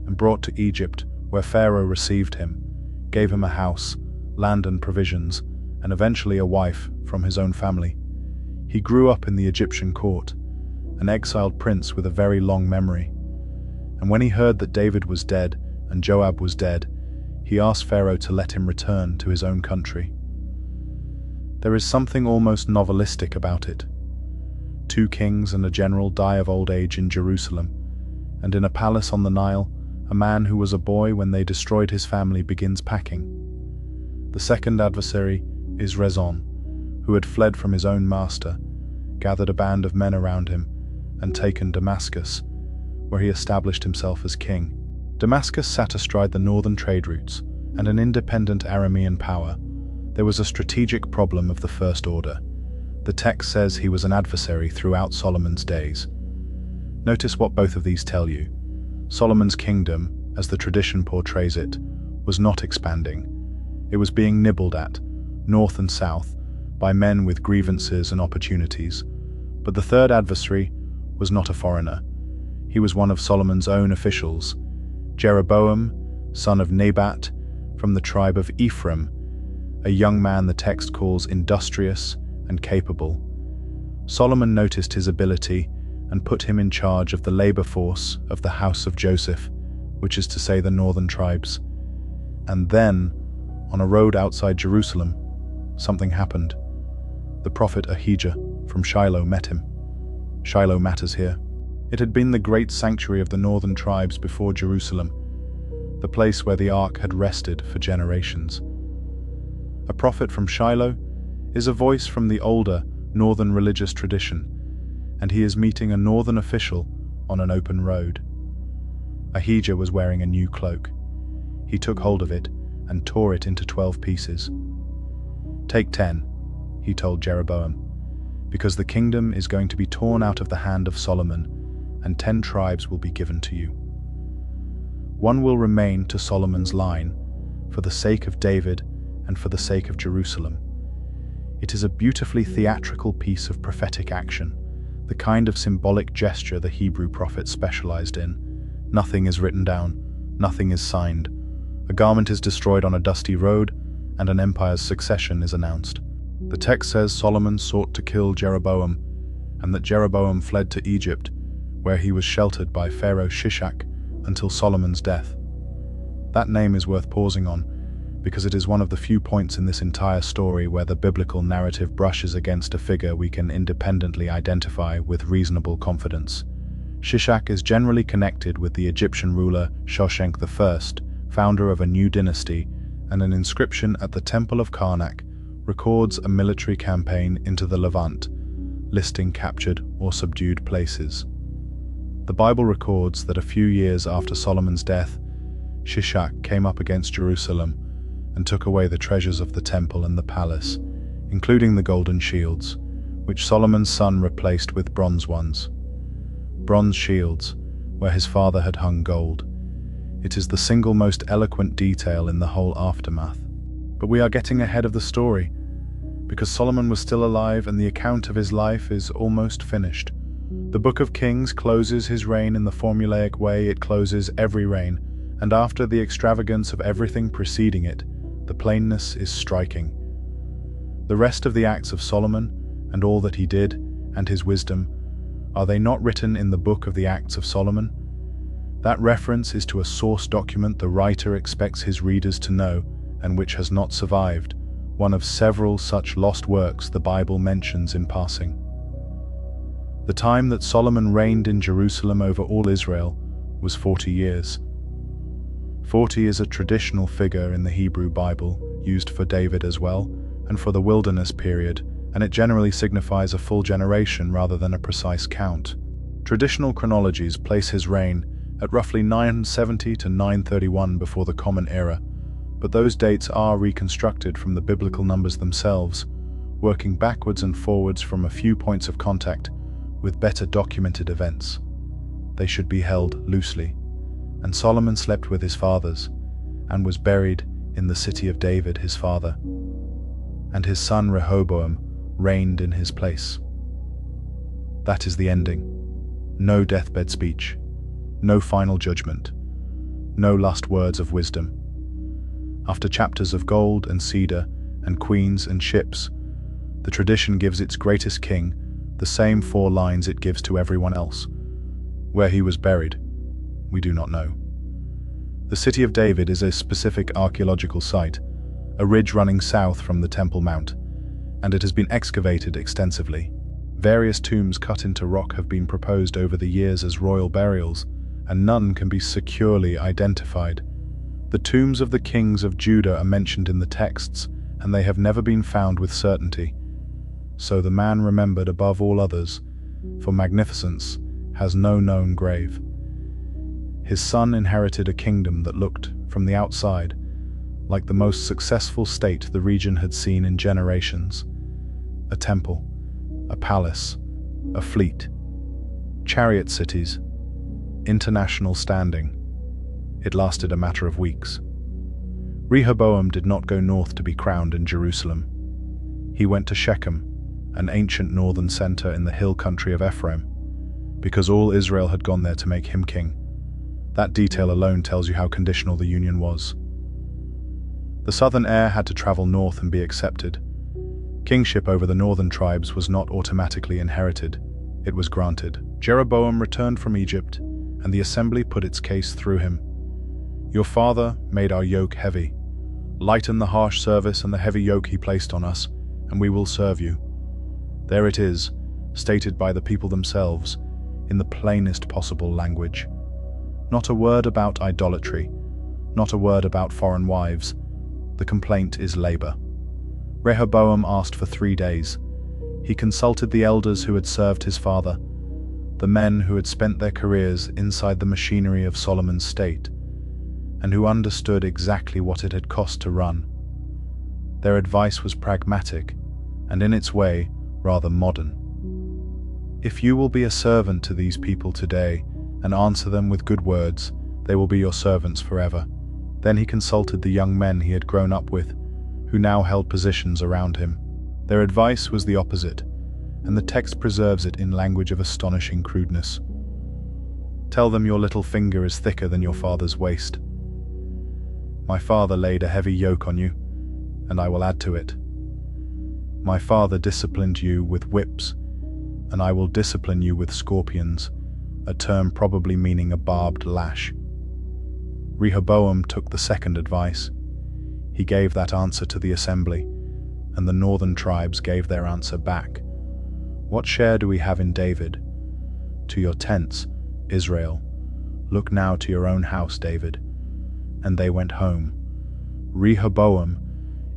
and brought to Egypt, where Pharaoh received him, gave him a house, land and provisions, and eventually a wife from his own family. He grew up in the Egyptian court, an exiled prince with a very long memory. And when he heard that David was dead and Joab was dead, he asked Pharaoh to let him return to his own country. There is something almost novelistic about it. 2 kings and a general die of old age in Jerusalem, and in a palace on the Nile, A man who was a boy when they destroyed his family begins packing. The second adversary is Rezon, who had fled from his own master, gathered a band of men around him, and taken Damascus, where he established himself as king. Damascus sat astride the northern trade routes and an independent Aramean power. There was a strategic problem of the first order. The text says he was an adversary throughout Solomon's days. Notice what both of these tell you. Solomon's kingdom, as the tradition portrays it, was not expanding. It was being nibbled at, north and south, by men with grievances and opportunities. But the third adversary was not a foreigner. He was one of Solomon's own officials, Jeroboam, son of Nebat, from the tribe of Ephraim, a young man the text calls industrious and capable. Solomon noticed his ability and put him in charge of the labor force of the house of Joseph, which is to say the northern tribes. And then, on a road outside Jerusalem, something happened. The prophet Ahijah from Shiloh met him. Shiloh matters here. It had been the great sanctuary of the northern tribes before Jerusalem, the place where the ark had rested for generations. A prophet from Shiloh is a voice from the older northern religious tradition, and he is meeting a northern official on an open road. Ahijah was wearing a new cloak. He took hold of it and tore it into 12 pieces. "Take 10, he told Jeroboam, because the kingdom is going to be torn out of the hand of Solomon, and 10 tribes will be given to you. One will remain to Solomon's line, for the sake of David and for the sake of Jerusalem." It is a beautifully theatrical piece of prophetic action, the kind of symbolic gesture the Hebrew prophet specialized in. Nothing is written down, nothing is signed. A garment is destroyed on a dusty road, and an empire's succession is announced. The text says Solomon sought to kill Jeroboam, and that Jeroboam fled to Egypt, where he was sheltered by Pharaoh Shishak until Solomon's death. That name is worth pausing on, because it is one of the few points in this entire story where the biblical narrative brushes against a figure we can independently identify with reasonable confidence. Shishak is generally connected with the Egyptian ruler Shoshenq I, founder of a new dynasty, and an inscription at the Temple of Karnak records a military campaign into the Levant, listing captured or subdued places. The Bible records that a few years after Solomon's death, Shishak came up against Jerusalem and took away the treasures of the temple and the palace, including the golden shields, which Solomon's son replaced with bronze ones. Bronze shields, where his father had hung gold. It is the single most eloquent detail in the whole aftermath. But we are getting ahead of the story, because Solomon was still alive and the account of his life is almost finished. The Book of Kings closes his reign in the formulaic way it closes every reign, and after the extravagance of everything preceding it, the plainness is striking. The rest of the acts of Solomon, and all that he did, and his wisdom, are they not written in the Book of the Acts of Solomon? That reference is to a source document the writer expects his readers to know, and which has not survived, one of several such lost works the Bible mentions in passing. The time that Solomon reigned in Jerusalem over all Israel was 40 years. 40 is a traditional figure in the Hebrew Bible, used for David as well, and for the wilderness period, and it generally signifies a full generation rather than a precise count. Traditional chronologies place his reign at roughly 970 to 931 before the Common Era, but those dates are reconstructed from the biblical numbers themselves, working backwards and forwards from a few points of contact with better documented events. They should be held loosely. And Solomon slept with his fathers, and was buried in the city of David his father. And his son Rehoboam reigned in his place. That is the ending. No deathbed speech, no final judgment, no last words of wisdom. After chapters of gold and cedar and queens and ships, the tradition gives its greatest king the same 4 lines it gives to everyone else. Where he was buried, we do not know. The city of David is a specific archaeological site, a ridge running south from the Temple Mount, and it has been excavated extensively. Various tombs cut into rock have been proposed over the years as royal burials, and none can be securely identified. The tombs of the kings of Judah are mentioned in the texts, and they have never been found with certainty. So the man remembered above all others, for magnificence has no known grave. His son inherited a kingdom that looked, from the outside, like the most successful state the region had seen in generations. A temple, a palace, a fleet, chariot cities, international standing. It lasted a matter of weeks. Rehoboam did not go north to be crowned in Jerusalem. He went to Shechem, an ancient northern center in the hill country of Ephraim, because all Israel had gone there to make him king. That detail alone tells you how conditional the union was. The southern heir had to travel north and be accepted. Kingship over the northern tribes was not automatically inherited, it was granted. Jeroboam returned from Egypt, and the assembly put its case through him. Your father made our yoke heavy. Lighten the harsh service and the heavy yoke he placed on us, and we will serve you. There it is, stated by the people themselves, in the plainest possible language. Not a word about idolatry, not a word about foreign wives. The complaint is labor. Rehoboam asked for 3 days. He consulted the elders who had served his father, the men who had spent their careers inside the machinery of Solomon's state, and who understood exactly what it had cost to run. Their advice was pragmatic, and in its way, rather modern. If you will be a servant to these people today, and answer them with good words, they will be your servants forever. Then he consulted the young men he had grown up with, who now held positions around him. Their advice was the opposite, and the text preserves it in language of astonishing crudeness. Tell them your little finger is thicker than your father's waist. My father laid a heavy yoke on you, and I will add to it. My father disciplined you with whips, and I will discipline you with scorpions, a term probably meaning a barbed lash. Rehoboam took the second advice. He gave that answer to the assembly, and the northern tribes gave their answer back. What share do we have in David? To your tents, Israel. Look now to your own house, David. And they went home. Rehoboam,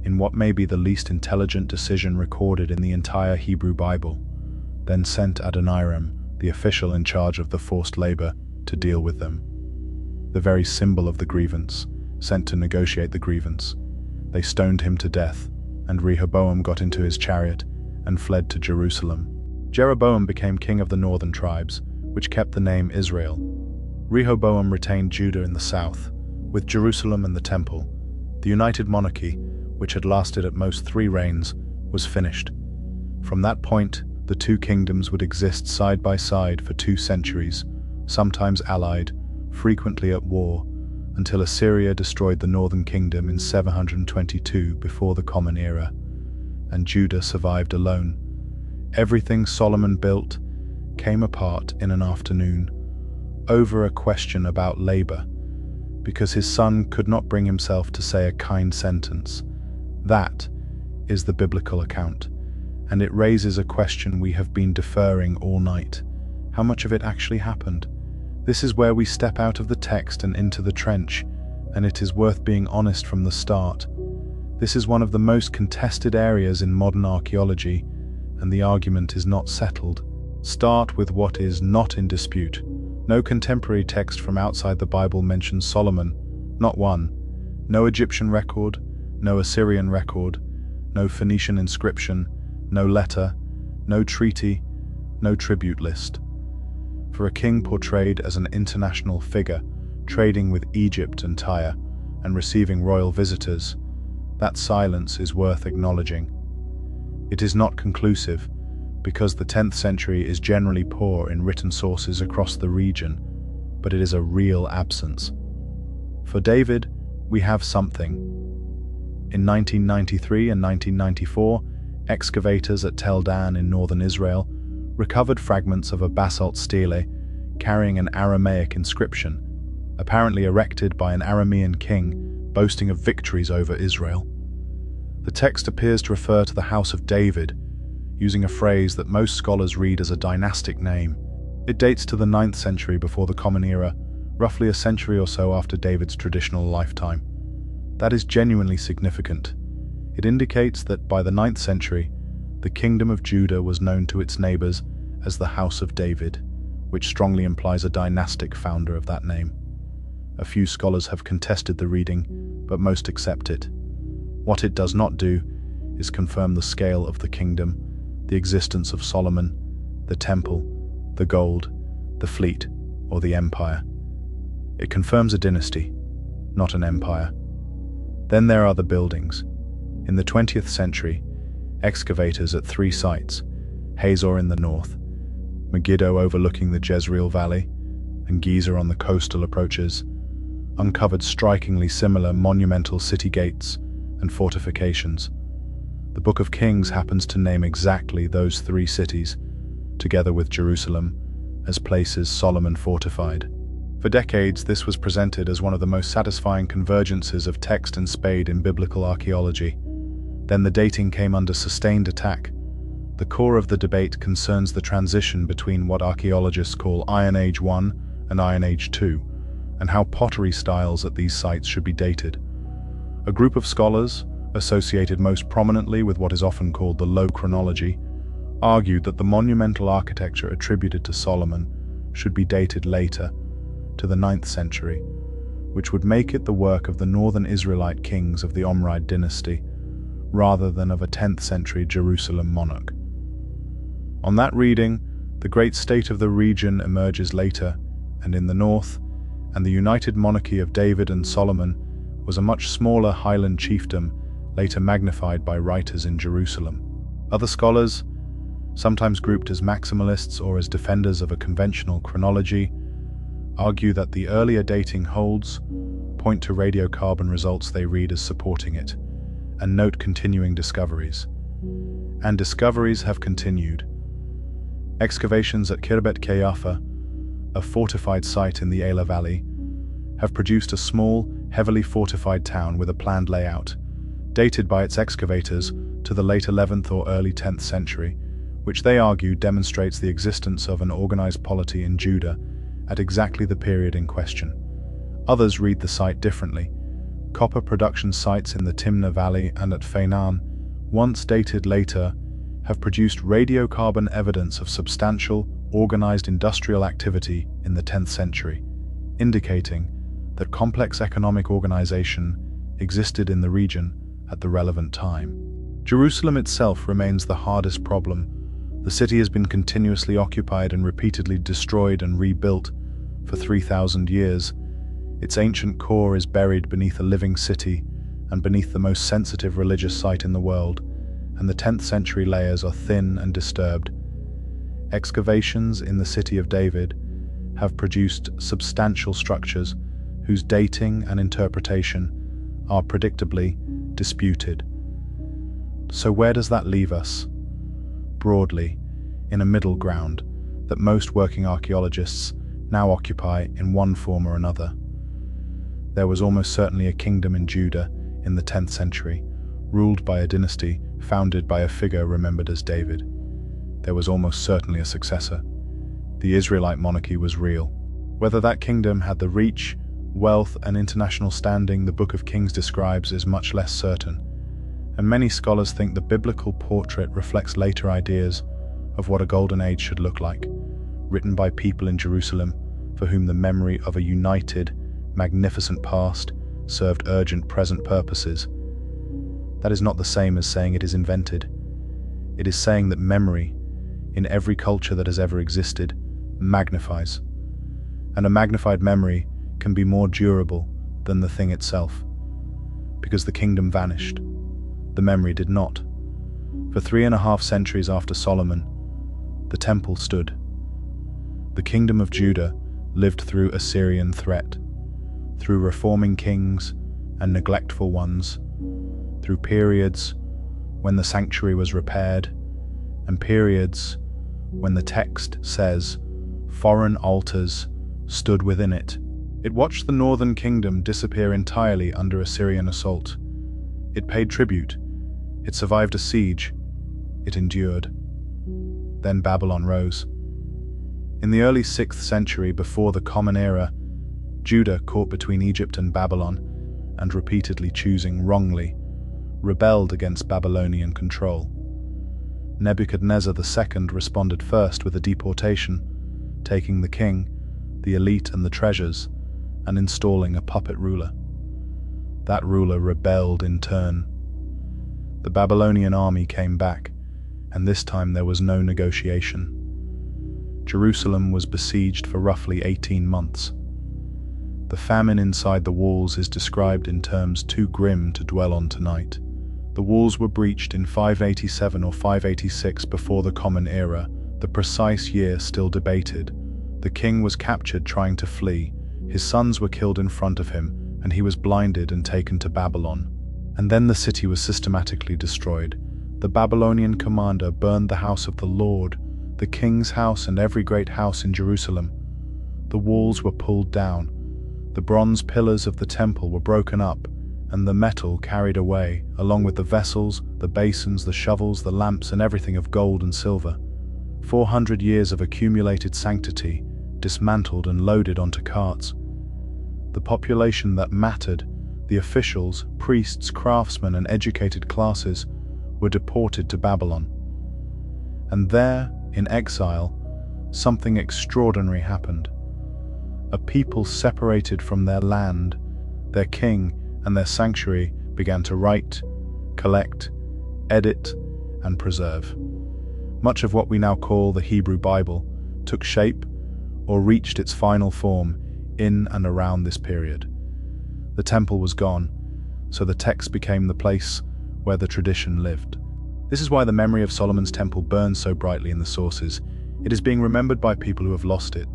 in what may be the least intelligent decision recorded in the entire Hebrew Bible, then sent Adoniram, the official in charge of the forced labor, to deal with them. The very symbol of the grievance, sent to negotiate the grievance. They stoned him to death, and Rehoboam got into his chariot and fled to Jerusalem. Jeroboam became king of the northern tribes, which kept the name Israel. Rehoboam retained Judah in the south, with Jerusalem and the temple. The united monarchy, which had lasted at most 3 reigns, was finished. From that point, the two kingdoms would exist side by side for 2 centuries, sometimes allied, frequently at war, until Assyria destroyed the northern kingdom in 722 before the Common Era, and Judah survived alone. Everything Solomon built came apart in an afternoon, over a question about labor, because his son could not bring himself to say a kind sentence. That is the biblical account, and it raises a question we have been deferring all night. How much of it actually happened? This is where we step out of the text and into the trench, and it is worth being honest from the start. This is one of the most contested areas in modern archaeology, and the argument is not settled. Start with what is not in dispute. No contemporary text from outside the Bible mentions Solomon, not one. No Egyptian record, no Assyrian record, no Phoenician inscription, no letter, no treaty, no tribute list. For a king portrayed as an international figure, trading with Egypt and Tyre, and receiving royal visitors, that silence is worth acknowledging. It is not conclusive, because the 10th century is generally poor in written sources across the region, but it is a real absence. For David, we have something. In 1993 and 1994, excavators at Tel Dan in northern Israel recovered fragments of a basalt stele carrying an Aramaic inscription, apparently erected by an Aramean king boasting of victories over Israel. The text appears to refer to the House of David, using a phrase that most scholars read as a dynastic name. It dates to the 9th century before the Common Era, roughly a century or so after David's traditional lifetime. That is genuinely significant. It indicates that by the 9th century, the kingdom of Judah was known to its neighbors as the House of David, which strongly implies a dynastic founder of that name. A few scholars have contested the reading, but most accept it. What it does not do is confirm the scale of the kingdom, the existence of Solomon, the temple, the gold, the fleet, or the empire. It confirms a dynasty, not an empire. Then there are the buildings. In the 20th century, excavators at 3 sites, Hazor in the north, Megiddo overlooking the Jezreel Valley, and Giza on the coastal approaches, uncovered strikingly similar monumental city gates and fortifications. The Book of Kings happens to name exactly those 3 cities, together with Jerusalem, as places Solomon fortified. For decades, this was presented as one of the most satisfying convergences of text and spade in biblical archaeology. Then the dating came under sustained attack. The core of the debate concerns the transition between what archaeologists call Iron Age 1 and Iron Age 2, and how pottery styles at these sites should be dated. A group of scholars, associated most prominently with what is often called the Low Chronology, argued that the monumental architecture attributed to Solomon should be dated later, to the 9th century, which would make it the work of the northern Israelite kings of the Omride dynasty, rather than of a 10th century Jerusalem monarch. On that reading, the great state of the region emerges later, and in the north, and the united monarchy of David and Solomon was a much smaller highland chiefdom, later magnified by writers in Jerusalem. Other scholars, sometimes grouped as maximalists or as defenders of a conventional chronology, argue that the earlier dating holds, point to radiocarbon results they read as supporting it, and note continuing discoveries. And discoveries have continued. Excavations at Kirbet Keyafa, a fortified site in the Elah Valley, have produced a small, heavily fortified town with a planned layout, dated by its excavators to the late 11th or early 10th century, which they argue demonstrates the existence of an organized polity in Judah at exactly the period in question. Others read the site differently. Copper production sites in the Timnah Valley and at Feinan, once dated later, have produced radiocarbon evidence of substantial, organized industrial activity in the 10th century, indicating that complex economic organization existed in the region at the relevant time. Jerusalem itself remains the hardest problem. The city has been continuously occupied and repeatedly destroyed and rebuilt for 3,000 years. Its ancient core is buried beneath a living city and beneath the most sensitive religious site in the world, and the 10th century layers are thin and disturbed. Excavations in the city of David have produced substantial structures whose dating and interpretation are predictably disputed. So where does that leave us? Broadly, in a middle ground that most working archaeologists now occupy in one form or another. There was almost certainly a kingdom in Judah in the 10th century, ruled by a dynasty founded by a figure remembered as David. There was almost certainly a successor. The Israelite monarchy was real. Whether that kingdom had the reach, wealth, and international standing the Book of Kings describes is much less certain, and many scholars think the biblical portrait reflects later ideas of what a golden age should look like, written by people in Jerusalem for whom the memory of a united, magnificent past served urgent present purposes. That is not the same as saying it is invented. It is saying that memory, in every culture that has ever existed, magnifies. And a magnified memory can be more durable than the thing itself. Because the kingdom vanished, the memory did not. For 3.5 centuries after Solomon, the temple stood. The kingdom of Judah lived through Assyrian threat, through reforming kings and neglectful ones, through periods when the sanctuary was repaired, and periods when the text says foreign altars stood within it. It watched the northern kingdom disappear entirely under Assyrian assault. It paid tribute. It survived a siege. It endured. Then Babylon rose. In the early 6th century, before the Common Era, Judah, caught between Egypt and Babylon, and repeatedly choosing wrongly, rebelled against Babylonian control. Nebuchadnezzar II responded first with a deportation, taking the king, the elite and the treasures, and installing a puppet ruler. That ruler rebelled in turn. The Babylonian army came back, and this time there was no negotiation. Jerusalem was besieged for roughly 18 months. The famine inside the walls is described in terms too grim to dwell on tonight. The walls were breached in 587 or 586 before the Common Era, the precise year still debated. The king was captured trying to flee, his sons were killed in front of him, and he was blinded and taken to Babylon. And then the city was systematically destroyed. The Babylonian commander burned the house of the Lord, the king's house and every great house in Jerusalem. The walls were pulled down, the bronze pillars of the temple were broken up, and the metal carried away, along with the vessels, the basins, the shovels, the lamps, and everything of gold and silver. 400 years of accumulated sanctity, dismantled and loaded onto carts. The population that mattered, the officials, priests, craftsmen, and educated classes, were deported to Babylon. And there, in exile, something extraordinary happened. A people separated from their land, their king, and their sanctuary began to write, collect, edit, and preserve. Much of what we now call the Hebrew Bible took shape or reached its final form in and around this period. The temple was gone, so the text became the place where the tradition lived. This is why the memory of Solomon's temple burns so brightly in the sources. It is being remembered by people who have lost it.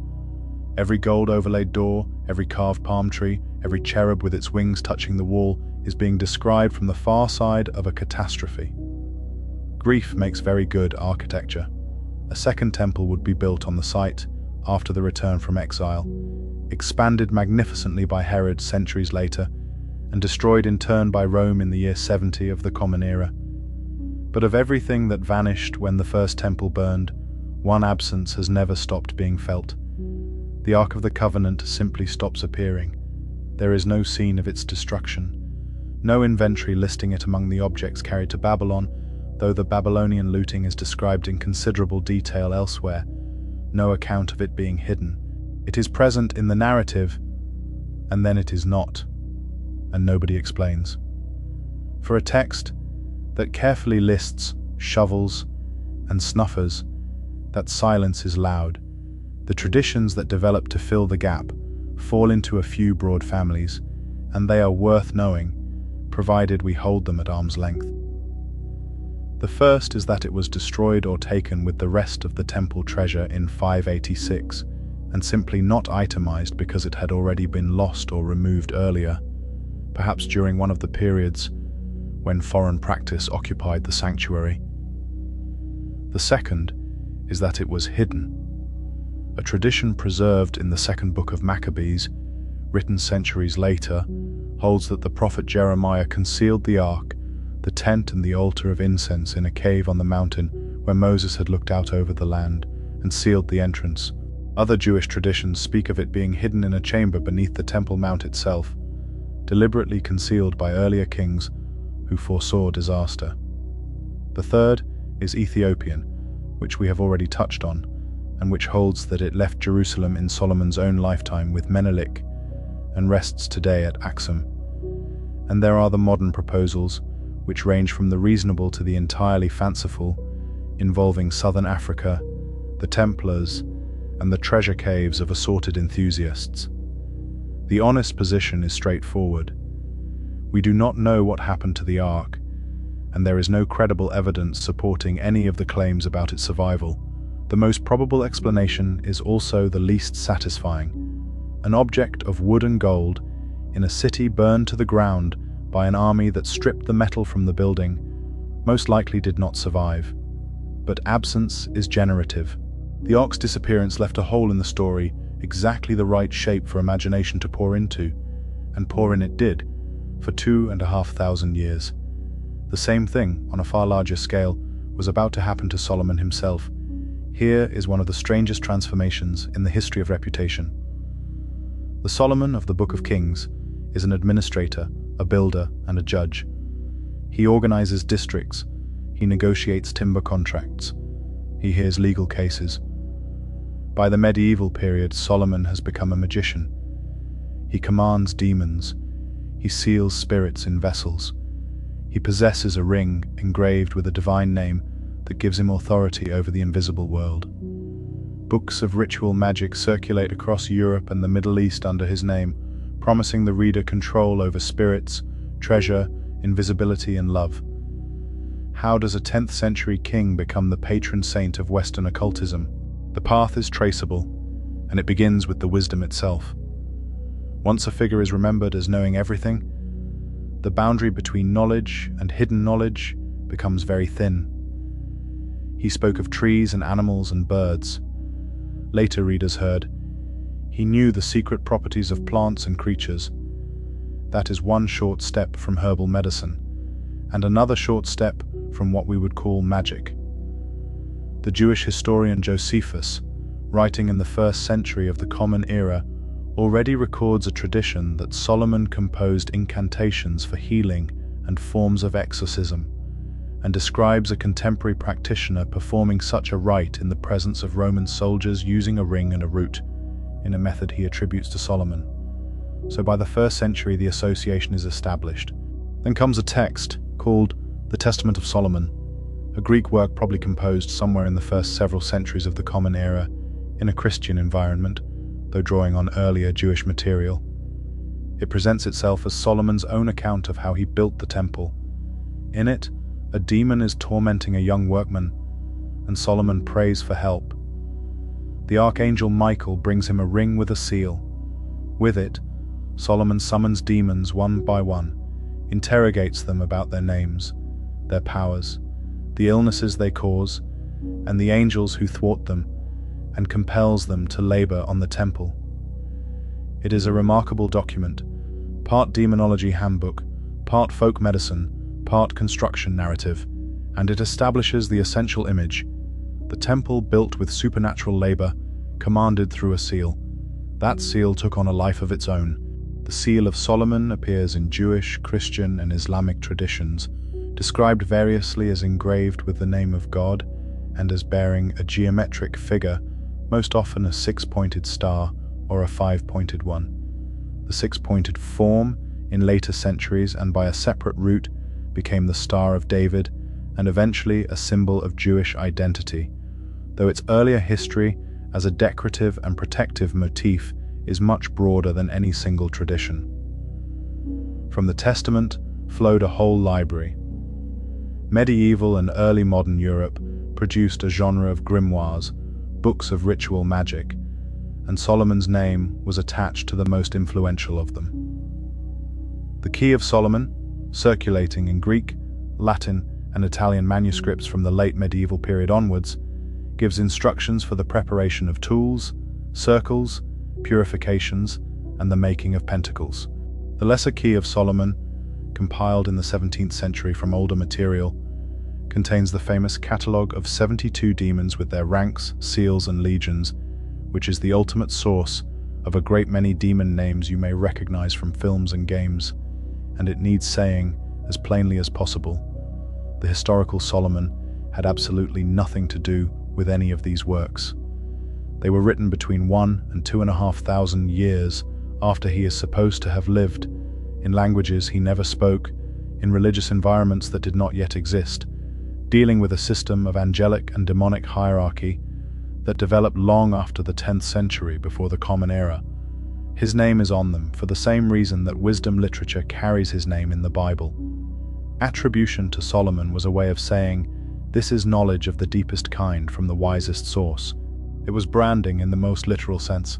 Every gold overlaid door, every carved palm tree, every cherub with its wings touching the wall is being described from the far side of a catastrophe. Grief makes very good architecture. A second temple would be built on the site after the return from exile, expanded magnificently by Herod centuries later, and destroyed in turn by Rome in the year 70 of the Common Era. But of everything that vanished when the first temple burned, one absence has never stopped being felt. The Ark of the Covenant simply stops appearing. There is no scene of its destruction, no inventory listing it among the objects carried to Babylon, though the Babylonian looting is described in considerable detail elsewhere, no account of it being hidden. It is present in the narrative, and then it is not, and nobody explains. For a text that carefully lists shovels and snuffers, that silence is loud. The traditions that develop to fill the gap fall into a few broad families, and they are worth knowing, provided we hold them at arm's length. The first is that it was destroyed or taken with the rest of the temple treasure in 586, and simply not itemized because it had already been lost or removed earlier, perhaps during one of the periods when foreign practice occupied the sanctuary. The second is that it was hidden. A tradition preserved in the second book of Maccabees, written centuries later, holds that the prophet Jeremiah concealed the ark, the tent and the altar of incense in a cave on the mountain where Moses had looked out over the land and sealed the entrance. Other Jewish traditions speak of it being hidden in a chamber beneath the Temple Mount itself, deliberately concealed by earlier kings who foresaw disaster. The third is Ethiopian, which we have already touched on, and which holds that it left Jerusalem in Solomon's own lifetime with Menelik and rests today at Axum. And there are the modern proposals, which range from the reasonable to the entirely fanciful, involving southern Africa, the Templars, and the treasure caves of assorted enthusiasts. The honest position is straightforward. We do not know what happened to the Ark, and there is no credible evidence supporting any of the claims about its survival. The most probable explanation is also the least satisfying. An object of wood and gold in a city burned to the ground by an army that stripped the metal from the building most likely did not survive. But absence is generative. The Ark's disappearance left a hole in the story, exactly the right shape for imagination to pour into, and pour in it did, for 2,500 years. The same thing, on a far larger scale, was about to happen to Solomon himself. Here is one of the strangest transformations in the history of reputation. The Solomon of the Book of Kings is an administrator, a builder, and a judge. He organizes districts. He negotiates timber contracts. He hears legal cases. By the medieval period, Solomon has become a magician. He commands demons. He seals spirits in vessels. He possesses a ring engraved with a divine name that gives him authority over the invisible world. Books of ritual magic circulate across Europe and the Middle East under his name, promising the reader control over spirits, treasure, invisibility, and love. How does a 10th century king become the patron saint of Western occultism? The path is traceable, and it begins with the wisdom itself. Once a figure is remembered as knowing everything, the boundary between knowledge and hidden knowledge becomes very thin. He spoke of trees and animals and birds. Later readers heard, he knew the secret properties of plants and creatures. That is one short step from herbal medicine, and another short step from what we would call magic. The Jewish historian Josephus, writing in the 1st century of the Common Era, already records a tradition that Solomon composed incantations for healing and forms of exorcism, and describes a contemporary practitioner performing such a rite in the presence of Roman soldiers using a ring and a root, in a method he attributes to Solomon. So by the 1st century the association is established. Then comes a text called the Testament of Solomon, a Greek work probably composed somewhere in the first several centuries of the Common Era in a Christian environment, though drawing on earlier Jewish material. It presents itself as Solomon's own account of how he built the temple. In it, a demon is tormenting a young workman, and Solomon prays for help. The archangel Michael brings him a ring with a seal. With it, Solomon summons demons one by one, interrogates them about their names, their powers, the illnesses they cause, and the angels who thwart them, and compels them to labor on the temple. It is a remarkable document, part demonology handbook, part folk medicine, part construction narrative, and it establishes the essential image: the temple built with supernatural labor, commanded through a seal. That seal took on a life of its own. The seal of Solomon appears in Jewish, Christian, and Islamic traditions, described variously as engraved with the name of God and as bearing a geometric figure, most often a 6-pointed star or a 5-pointed one. The 6-pointed form, in later centuries and by a separate route, became the Star of David and eventually a symbol of Jewish identity, though its earlier history as a decorative and protective motif is much broader than any single tradition. From the Testament flowed a whole library. Medieval and early modern Europe produced a genre of grimoires, books of ritual magic, and Solomon's name was attached to the most influential of them. The Key of Solomon, circulating in Greek, Latin, and Italian manuscripts from the late medieval period onwards, gives instructions for the preparation of tools, circles, purifications, and the making of pentacles. The Lesser Key of Solomon, compiled in the 17th century from older material, contains the famous catalogue of 72 demons with their ranks, seals, and legions, which is the ultimate source of a great many demon names you may recognize from films and games, and it needs saying as plainly as possible: the historical Solomon had absolutely nothing to do with any of these works. They were written between 1,000 and 2,500 years after he is supposed to have lived, in languages he never spoke, in religious environments that did not yet exist, dealing with a system of angelic and demonic hierarchy that developed long after the 10th century before the Common Era. His name is on them for the same reason that wisdom literature carries his name in the Bible. Attribution to Solomon was a way of saying, this is knowledge of the deepest kind from the wisest source. It was branding in the most literal sense.